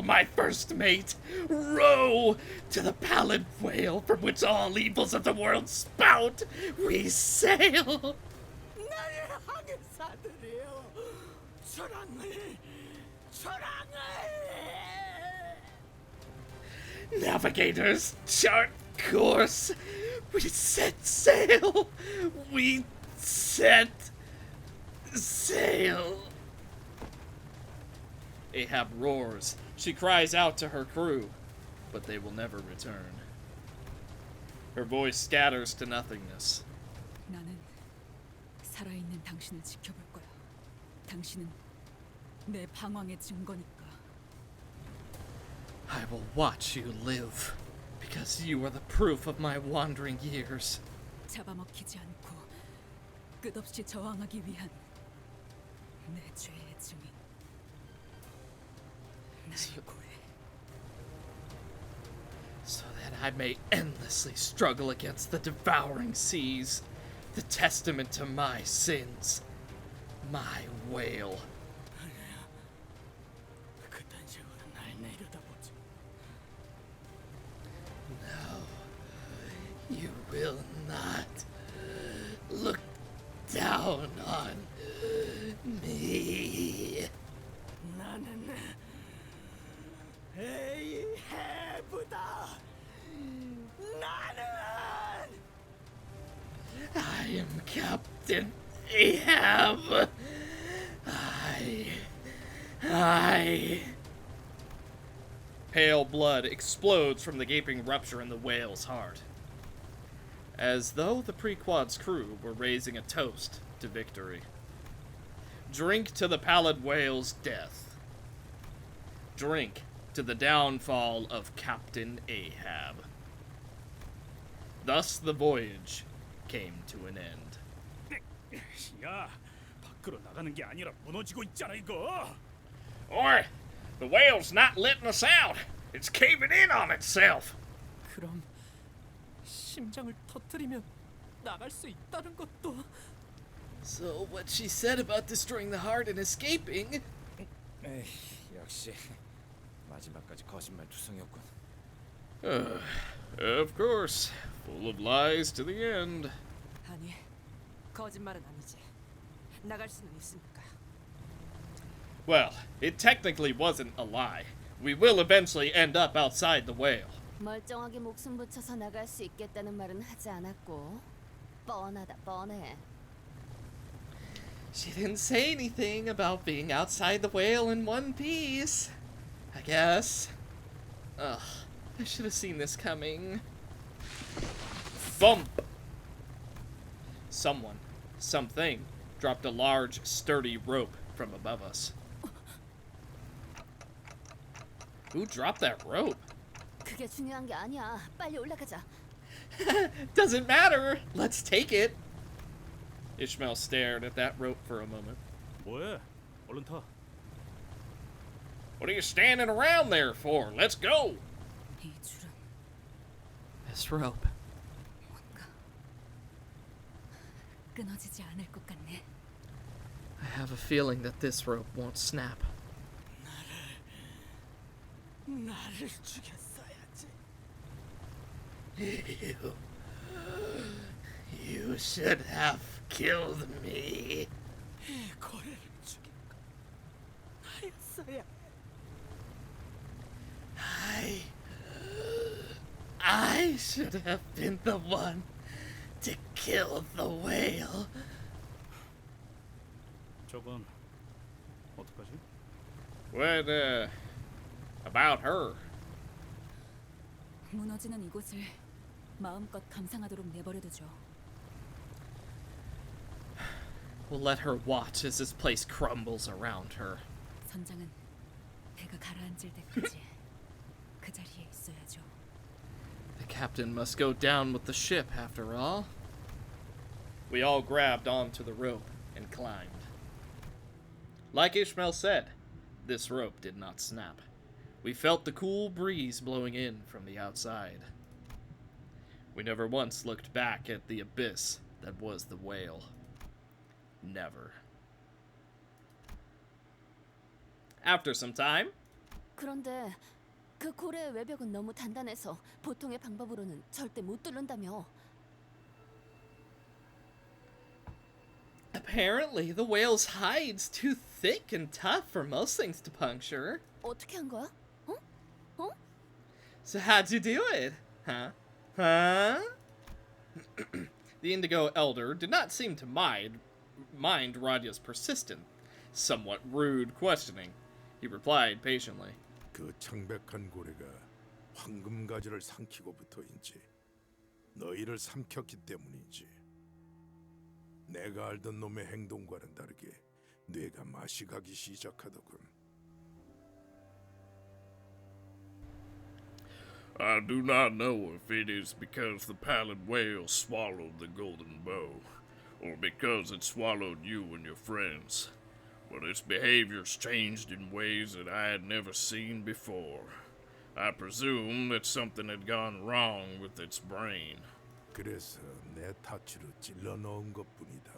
S1: my first mate. Row to the pallid whale from which all evils of the world spout. We sail.
S10: 나의 항해사들이여, 초랑을.
S1: Navigators, chart course. We set sail. We set sail. Ahab roars. She cries out to her crew, but they will never return. Her voice scatters to nothingness.
S3: 나는 살아있는 당신을 지켜볼 거야. 당신은 내 방황의 증거니까.
S7: I will watch you live, because you are the proof of my wandering years.
S3: 잡아먹히지 않고 끝없이 저항하기 위한 내 죄의 증인. 나의 고해.
S7: So that I may endlessly struggle against the devouring seas, the testament to my sins, my wail.
S10: 그딴 식으로 날 내려다보지.
S7: No, you will not look down on me.
S10: 나는 헤이해보다. 나는
S7: I am Captain Ahab. I...
S1: Pale blood explodes from the gaping rupture in the whale's heart, as though the Pequod's crew were raising a toast to victory. Drink to the pallid whale's death. Drink to the downfall of Captain Ahab. Thus the voyage came to an end.
S10: 야, 밖으로 나가는 게 아니라 무너지고 있잖아 이거.
S8: Oi! The whale's not letting us out! It's caving in on itself!
S10: 그럼 심장을 터뜨리면 나갈 수 있다는 것도.
S7: So what she said about destroying the heart and escaping...
S4: 에이, 역시 마지막까지 거짓말 투성이었군.
S1: Of course, full of lies to the end.
S2: 아니, 거짓말은 아니지. 나갈 수는 있으니까.
S1: Well, it technically wasn't a lie. We will eventually end up outside the whale.
S5: 멀쩡하게 목숨 붙여서 나갈 수 있겠다는 말은 하지 않았고 뻔하다 뻔해.
S7: She didn't say anything about being outside the whale in one piece. I guess. Ugh, I should have seen this coming.
S1: Thump! Someone, something, dropped a large, sturdy rope from above us. Who dropped that rope?
S5: 그게 중요한 게 아니야. 빨리 올라가자.
S7: Doesn't matter. Let's take it.
S1: Ishmael stared at that rope for a moment.
S10: 뭐해? 얼른 타.
S8: What are you standing around there for? Let's go!
S3: 이 줄은
S7: This rope.
S3: 뭔가 끊어지지 않을 것 같네.
S7: I have a feeling that this rope won't snap.
S10: 나를 죽였어야지.
S7: You should have killed me.
S10: 고래를 죽인 건 나였어야.
S7: I should have been the one to kill the whale.
S10: 저건 어떡하지?
S1: What, about her?
S3: 무너지는 이곳을 마음껏 감상하도록 내버려두죠.
S7: We'll let her watch as this place crumbles around her.
S3: 선장은 배가 가라앉을 때까지 그 자리에 있어야죠.
S7: The captain must go down with the ship after all.
S1: We all grabbed onto the rope and climbed. Like Ishmael said, this rope did not snap. We felt the cool breeze blowing in from the outside. We never once looked back at the abyss that was the whale. Never. After some time,
S5: 그런데 그 고래의 외벽은 너무 단단해서 보통의 방법으로는 절대 못 뚫는다며.
S7: Apparently, the whale's hide's too thick and tough for most things to puncture.
S5: 어떻게 한 거야? 어? 어?
S7: So how'd you do it? Huh? Huh?
S1: the Indigo Elder did not seem to mind Radya's persistent, somewhat rude questioning. He replied patiently.
S9: 그 창백한 고래가 황금가지를 삼키고부터인지
S15: 너희를 삼켰기 때문이지. 내가 알던 놈의 행동과는 다르게 뇌가 맛이 가기 시작하더군.
S9: I do not know if it is because the pallid whale swallowed the golden bow, or because it swallowed you and your friends, but its behavior's changed in ways that I had never seen before. I presume that something had gone wrong with its brain.
S15: 그래서 내 타추로 찔러 넣은 것뿐이다.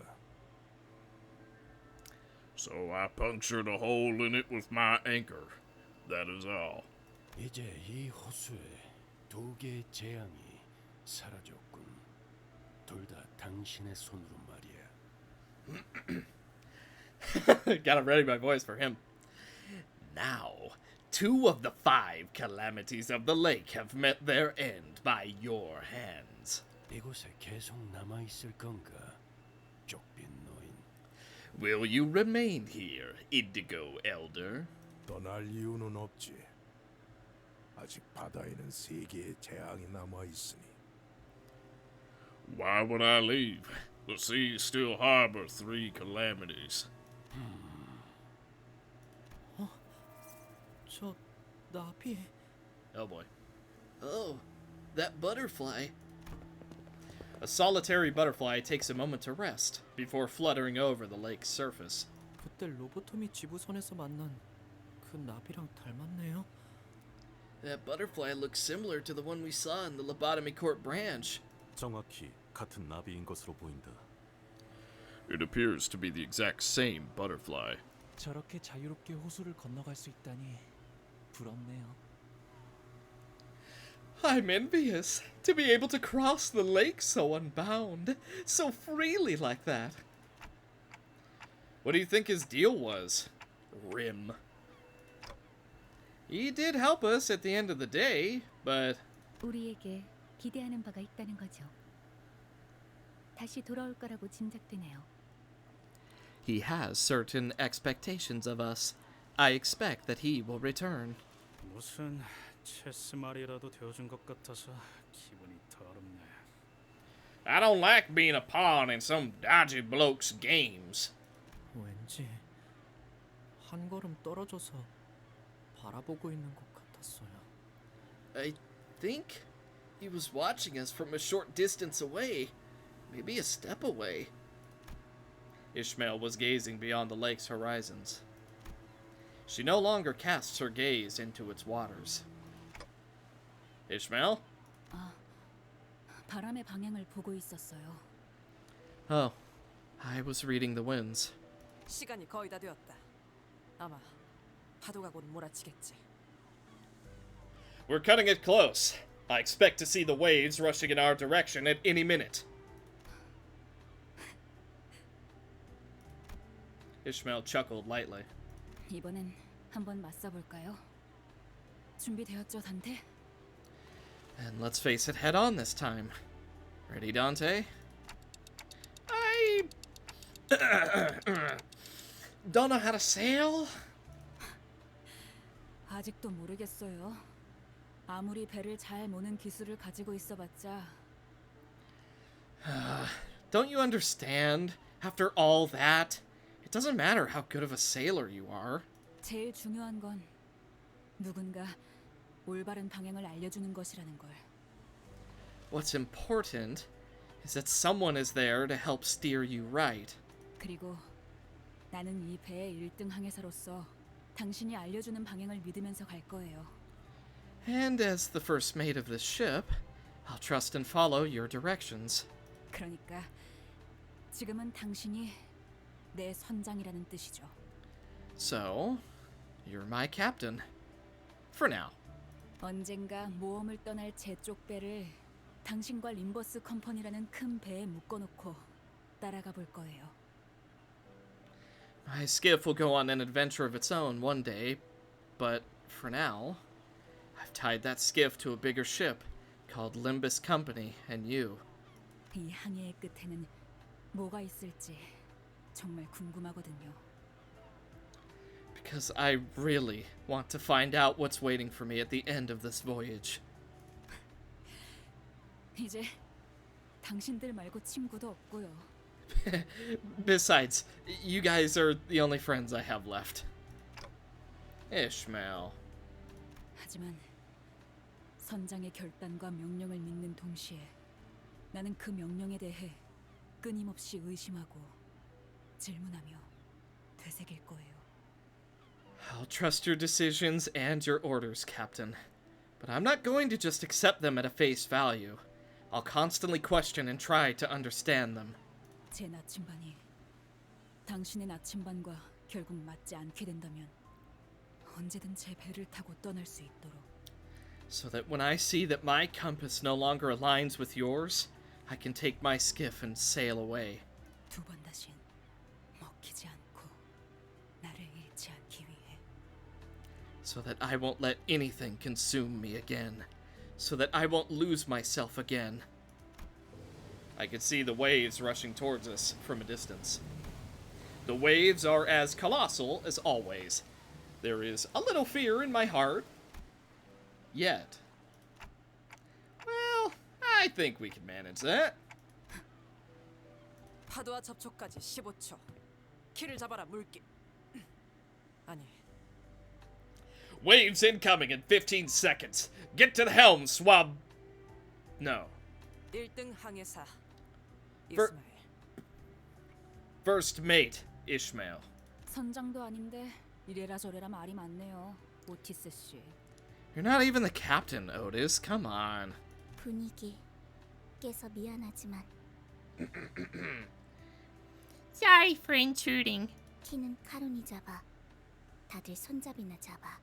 S9: So I punctured a hole in it with my anchor. That is all.
S10: 이제 이 호수에 두 개의 재앙이 사라졌군. 둘 다 당신의 손으로 말이야.
S7: Gotta ready my voice for him. Now, 2 of the 5 calamities of the lake have met their end by your hands.
S10: 이곳에 계속 남아 있을 건가? 쪽빈 노인.
S7: Will you remain here, Indigo Elder?
S15: 떠날 이유는 없지. 아직 바다에는 3개의 재앙이 남아 있으니.
S9: Why would I leave? The seas still harbor 3 calamities.
S2: 저 나비.
S7: Oh boy. Oh, that butterfly. A solitary butterfly takes a moment to rest before fluttering over the lake's surface.
S2: 그때 로보토미 지부선에서 만난 그 나비랑 닮았네요.
S7: That butterfly looks similar to the one we saw in the lobotomy court branch.
S11: 정확히 같은 나비인 것으로 보인다.
S9: It appears to be the exact same butterfly.
S2: 저렇게 자유롭게 호수를 건너갈 수 있다니 부럽네요.
S7: I'm envious to be able to cross the lake so unbound, so freely like that. What do you think his deal was, Rim? He did help us at the end of the day, but...
S3: 우리에게 기대하는 바가 있다는 거죠. 다시 돌아올 거라고 짐작되네요.
S7: He has certain expectations of us. I expect that he will return.
S10: 무슨 체스 말이라도 되어준 것 같아서 기분이 더럽네.
S1: I don't like being a pawn in some dodgy bloke's games.
S2: 왠지 한 걸음 떨어져서 바라보고 있는 것 같았어요.
S7: I think he was watching us from a short distance away. Maybe a step away. Ishmael was gazing beyond the lake's horizons. She no longer casts her gaze into its waters. Ishmael?
S3: 바람의 방향을 보고 있었어요.
S7: Oh, I was reading the winds.
S16: 시간이 거의 다 되었다. 아마 파도가 곧 몰아치겠지.
S1: We're cutting it close. I expect to see the waves rushing in our direction at any minute. Ishmael chuckled lightly.
S3: 이번엔 한번 맞서볼까요? 준비되었죠, 단테?
S7: And let's face it head on this time. Ready, Dante?
S1: I don't know how to sail.
S3: 아직도 모르겠어요. 아무리 배를 잘 모는 기술을 가지고 있어봤자.
S7: Don't you understand? After all that, it doesn't matter how good of a sailor you are.
S3: 제일 중요한 건 누군가 올바른 방향을 알려주는 것이라는 걸.
S7: What's important is that someone is there to help steer you right.
S3: 그리고 나는 이 배의 1등 항해사로서 당신이 알려주는 방향을 믿으면서 갈 거예요.
S7: And as the first mate of this ship, I'll trust and follow your directions.
S3: 그러니까 지금은 당신이 내 선장이라는 뜻이죠.
S7: So, you're my captain. For now.
S3: 언젠가 모험을 떠날 제 쪽 배를 당신과 림버스 컴퍼니라는 큰 배에 묶어놓고 따라가 볼 거예요.
S7: My skiff will go on an adventure of its own one day, but for now, I've tied that skiff to a bigger ship called Limbus Company and you.
S3: 이 항해의 끝에는 뭐가 있을지 정말 궁금하거든요.
S7: Because I really want to find out what's waiting for me at the end of this voyage.
S3: 이제 당신들 말고 친구도 없고요.
S7: Besides, you guys are the only friends I have left. Ishmael.
S3: 하지만 선장의 결단과 명령을 믿는 동시에 나는 그 명령에 대해 끊임없이 의심하고 질문하며 되새길 거예요.
S7: I'll trust your decisions and your orders, Captain. But I'm not going to just accept them at a face value. I'll constantly question and try to understand them.
S3: 제 나침반이 당신의 나침반과 결국 맞지 않게 된다면 언제든 제 배를 타고 떠날 수 있도록.
S7: So that when I see that my compass no longer aligns with yours, I can take my skiff and sail away.
S3: 두 번 다신 먹히지 않고 나를 잃지 않기 위해.
S7: So that I won't let anything consume me again. So that I won't lose myself again. I could see the waves rushing towards us from a distance. The waves are as colossal as always. There is a little fear in my heart. Yet. Well, I think we can manage that.
S16: 파도와 접촉까지 15초. 키를 잡아라 물기. 아니.
S1: Waves incoming in 15 seconds. Get to the helm, swab. No.
S16: 1등 항해사.
S1: Fir- First mate, Ishmael.
S3: 선장도 아닌데 이래라 저래라 말이 많네요. 오티스 씨.
S7: You're not even the captain, Otis. Come on.
S5: 분위기 깨서 미안하지만
S6: Sorry for intruding.
S5: 키는 카론이 잡아. 다들 손잡이나 잡아.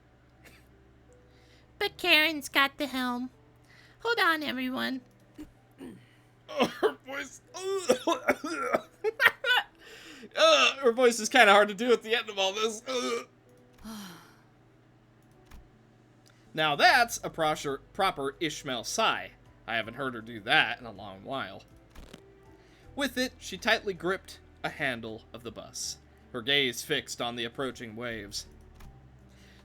S6: But Karen's got the helm. Hold on, everyone.
S1: Her voice. Her voice is kind of hard to do at the end of all this. Now that's a proper Ishmael sigh. I haven't heard her do that in a long while. With it, she tightly gripped a handle of the bus, her gaze fixed on the approaching waves.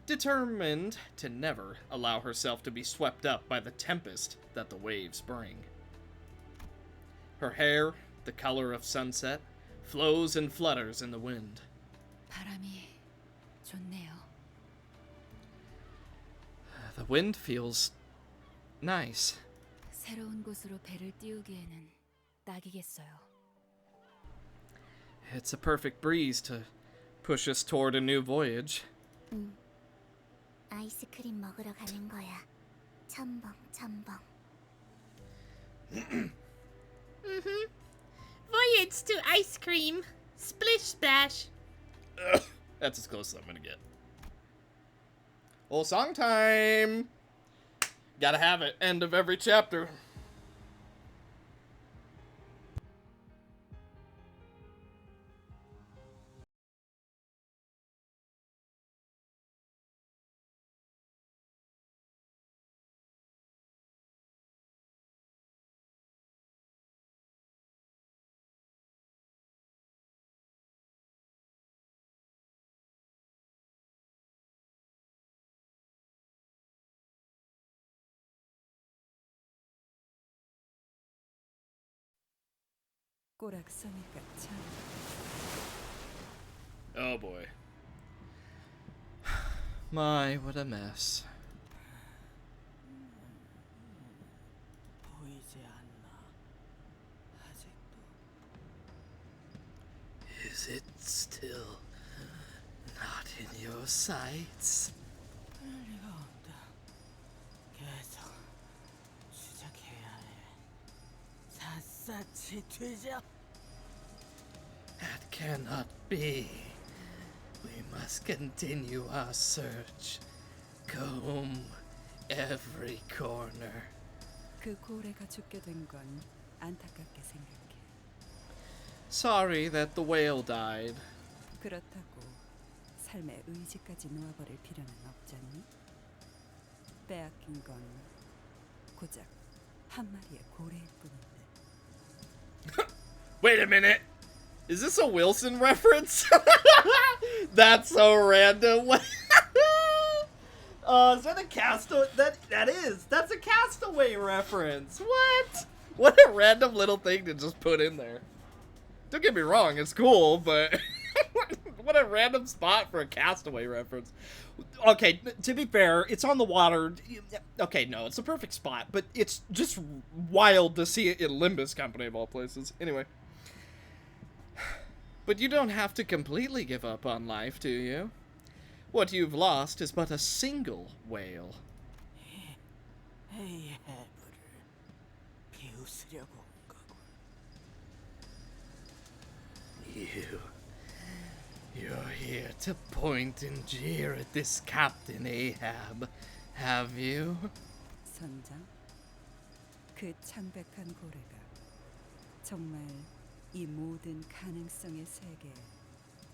S1: Determined to never allow herself to be swept up by the tempest that the waves bring. Her hair, the color of sunset, flows and flutters in the wind.
S3: 바람이 좋네요.
S7: The wind feels nice.
S3: 새로운 곳으로 배를 띄우기에는 딱이겠어요.
S7: It's a perfect breeze to push us toward a new voyage.
S5: 아이스크림 먹으러 가는 거야. 첨벙 첨벙.
S6: Voyage to ice cream. Splish splash.
S1: That's as close as I'm gonna get. Well, song time! Gotta have it. End of every chapter.
S16: 꼬락 서니까 참.
S1: Oh boy.
S7: My, what a mess.
S2: 보이지 않나. 아직도.
S7: Is it still not in your sights?
S2: 리가 없다. 계속 시작해야 해. 샅샅이 뒤져.
S7: That cannot be. We must continue our search. Comb every corner.
S16: 그 고래가 죽게 된 건 안타깝게 생각해.
S7: Sorry that the whale died.
S16: 그렇다고 삶의 의지까지 놓아버릴 필요는 없잖니? 빼앗긴 건 고작 한 마리의 고래일 뿐인데.
S1: Wait a minute. Is this a Wilson reference? That's so random. Is that a Castaway? That's a Castaway reference. What? What a random little thing to just put in there. Don't get me wrong, it's cool, but what a random spot for a Castaway reference. Okay, to be fair, it's on the water. Okay, no, it's a perfect spot, but it's just wild to see it in Limbus Company of all places. Anyway. But you don't have to completely give up on life, do you? What you've lost is but a single whale.
S2: Ahab을 비웃으려고 온 거군.
S7: You're here to point and jeer at this Captain Ahab, have you?
S3: 선장, 그 창백한 고래가 정말 이 모든 가능성의 세계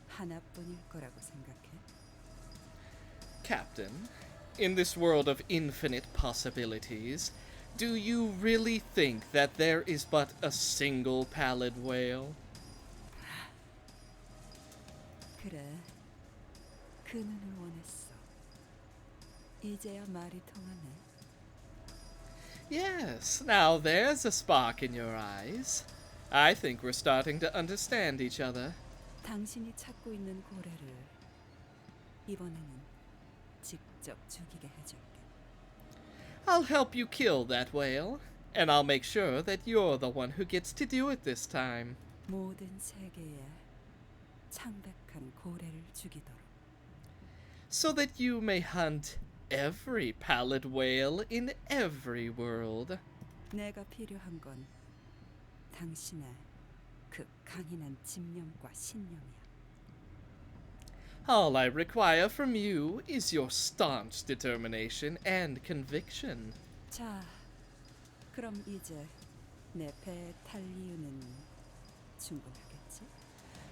S3: 하나뿐일 거라고 생각해?
S7: Captain, in this world of infinite possibilities, do you really think that there is but a single pallid whale?
S3: 그래, 그 눈을 원했어. 이제야 말이 통하네.
S7: Yes, now there's a spark in your eyes. I think we're starting to understand each other.
S3: 당신이 찾고 있는 고래를 이번에는 직접 죽이게 해줄게.
S7: I'll help you kill that whale, and I'll make sure that you're the one who gets to do it this time.
S3: 모든 세계에 창백한 고래를 죽이도록.
S7: So that you may hunt every pallid whale in every world.
S3: 내가 필요한 건 당신의 그 강인한 집념과 신념이야.
S7: All I require from you is your staunch determination and conviction.
S3: 자, 그럼 이제 내 배에 탈 이유는 충분하겠지?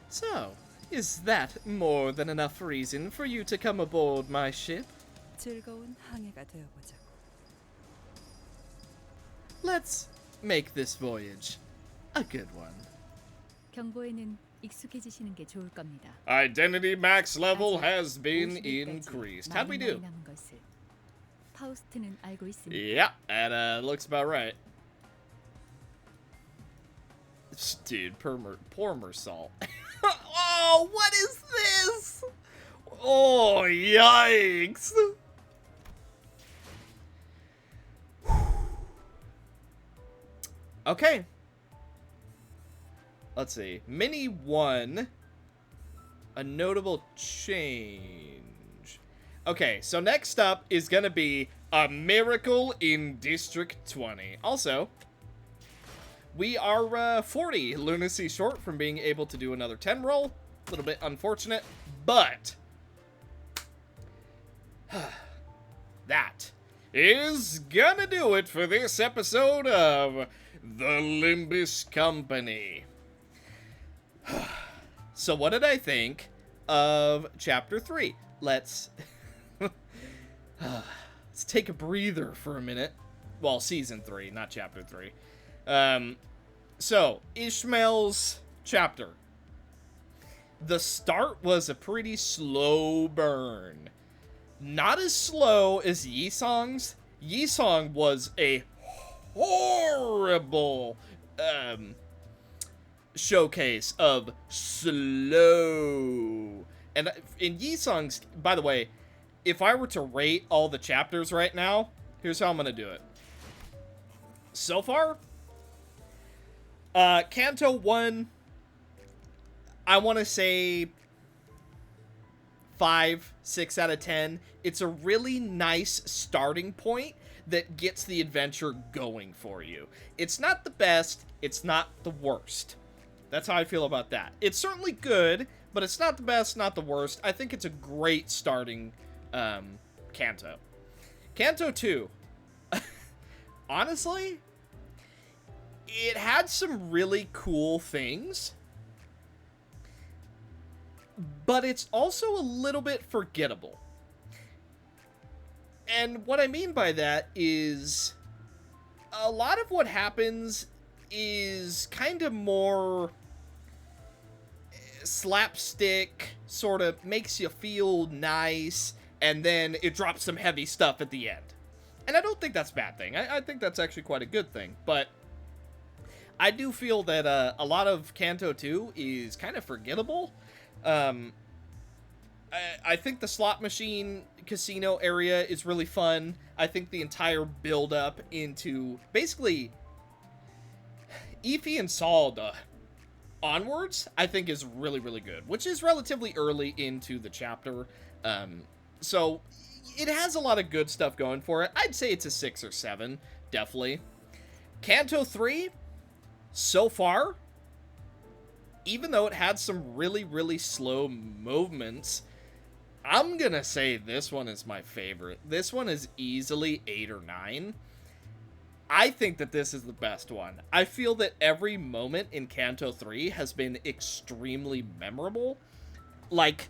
S7: So, is that more than enough reason for you to come aboard my ship?
S3: 즐거운 항해가 되어보자고.
S7: Let's make this voyage a good one.
S3: 경보에는 익숙해지시는 게 좋을 겁니다.
S1: Identity max level has been increased. How'd we do?
S3: 남은 것을 파우스트는 알고 있습니다.
S1: Yeah, that looks about right. Dude, poor Mersalt. Oh, what is this? Oh, yikes. Okay. Let's see. Mini 1. A notable change. Okay, so next up is going to be a miracle in District 20. Also, we are 40 lunacy short from being able to do another 10 roll. A little bit unfortunate, but that is gonna do it for this episode of The Limbus Company. So what did I think of Chapter 3? Let's take a breather for a minute. Well, Season 3, not Chapter 3. So, Ishmael's chapter. The start was a pretty slow burn. Not as slow as Yisong's. Yisong was a horrible showcase of slow. And in Yisong's, by the way, if I were to rate all the chapters right now, here's how I'm going to do it. So far, Canto 1, I want to say 5, 6 out of 10. It's a really nice starting point that gets the adventure going for you. It's not the best, it's not the worst. That's how I feel about that. It's certainly good, but it's not the best, not the worst. I think it's a great starting Canto. Canto 2. Honestly, it had some really cool things, but it's also a little bit forgettable. And what I mean by that is a lot of what happens is kind of more slapstick, sort of makes you feel nice, and then it drops some heavy stuff at the end. And I don't think that's a bad thing. I think that's actually quite a good thing, but I do feel that a lot of Kanto 2 is kind of forgettable. I think the slot machine casino area is really fun. I think the entire build-up into basically Ify and Salda onwards, I think is really, really good, which is relatively early into the chapter. So it has a lot of good stuff going for it. I'd say it's a 6 or 7, definitely. Kanto 3, so far, even though it had some really, really slow movements, I'm gonna say this one is my favorite. This one is easily 8 or 9. I think that this is the best one. I feel that every moment in Kanto 3 has been extremely memorable. Like,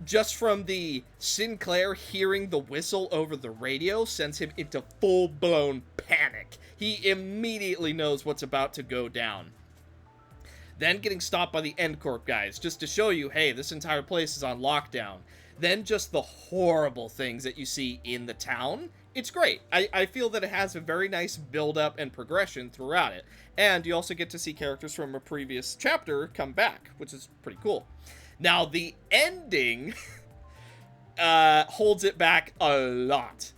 S1: just from the Sinclair hearing the whistle over the radio sends him into full-blown panic. He immediately knows what's about to go down. Then getting stopped by the EndCorp guys, just to show you, hey, this entire place is on lockdown. Then just the horrible things that you see in the town. It's great. I feel that it has a very nice build-up and progression throughout it. And you also get to see characters from a previous chapter come back, which is pretty cool. Now, the ending holds it back a lot.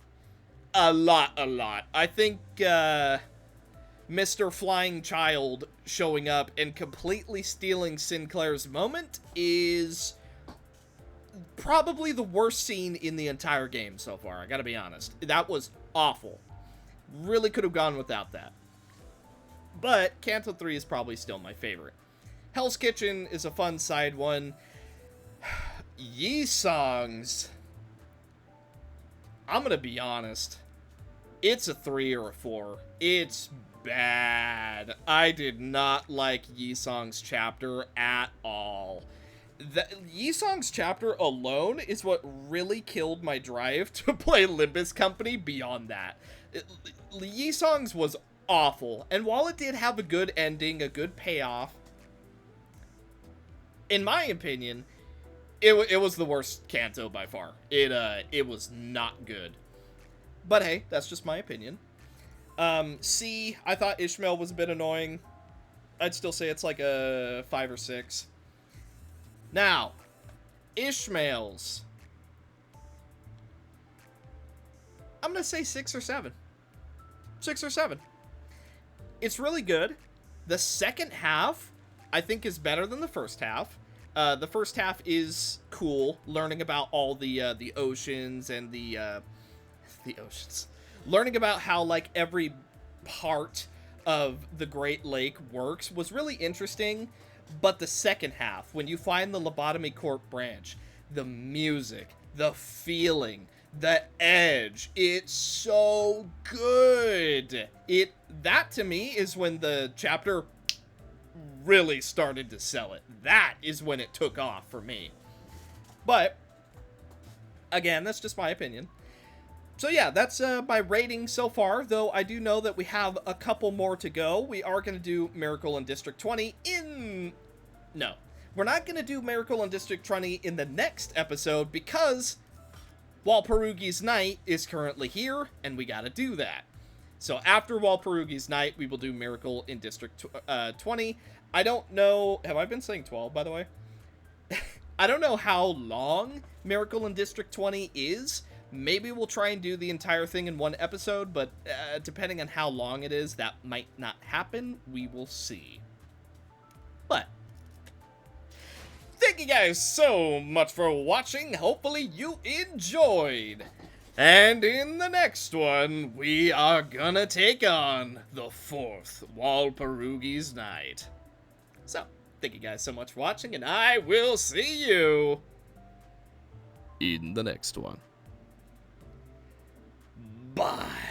S1: A lot. I think Mr. Flying Child showing up and completely stealing Sinclair's moment is probably the worst scene in the entire game so far, I gotta be honest. That was awful. Really could have gone without that. But Kanto 3 is probably still my favorite. Hell's Kitchen is a fun side one. Yi Songs, I'm gonna be honest, it's a 3 or a 4. It's bad. I did not like Yi Song's chapter at all. Yi Song's chapter alone is what really killed my drive to play Limbus Company beyond that. Yi Song's was awful, and while it did have a good ending, a good payoff, in my opinion, it was the worst Kanto by far. It was not good. But hey, that's just my opinion. C, I thought Ishmael was a bit annoying. I'd still say it's like a 5 or 6. Now, Ishmael's, I'm going to say 6 or 7. 6 or 7. It's really good. The second half, I think, is better than the first half. The first half is cool, learning about all the oceans and the oceans. Learning about how, like, every part of the Great Lake works was really interesting. But the second half, when you find the Lobotomy Corp branch, the music, the feeling, the edge, it's so good. That to me is when the chapter really started to sell it. That is when it took off for me. But again, that's just my opinion. So yeah, that's my rating so far, though I do know that we have a couple more to go. We are going to do Miracle in District 20 in... No, we're not going to do Miracle in District 20 in the next episode because Walpurgi's Night is currently here, and we got to do that. So after Walpurgi's Night, we will do Miracle in District 20. I don't know... Have I been saying 12, by the way? I don't know how long Miracle in District 20 is. Maybe we'll try and do the entire thing in one episode, but depending on how long it is, that might not happen. We will see. But thank you guys so much for watching. Hopefully you enjoyed. And in the next one, we are gonna take on the 4th Walpurgi's Night. So, thank you guys so much for watching, and I will see you in the next one. Bye.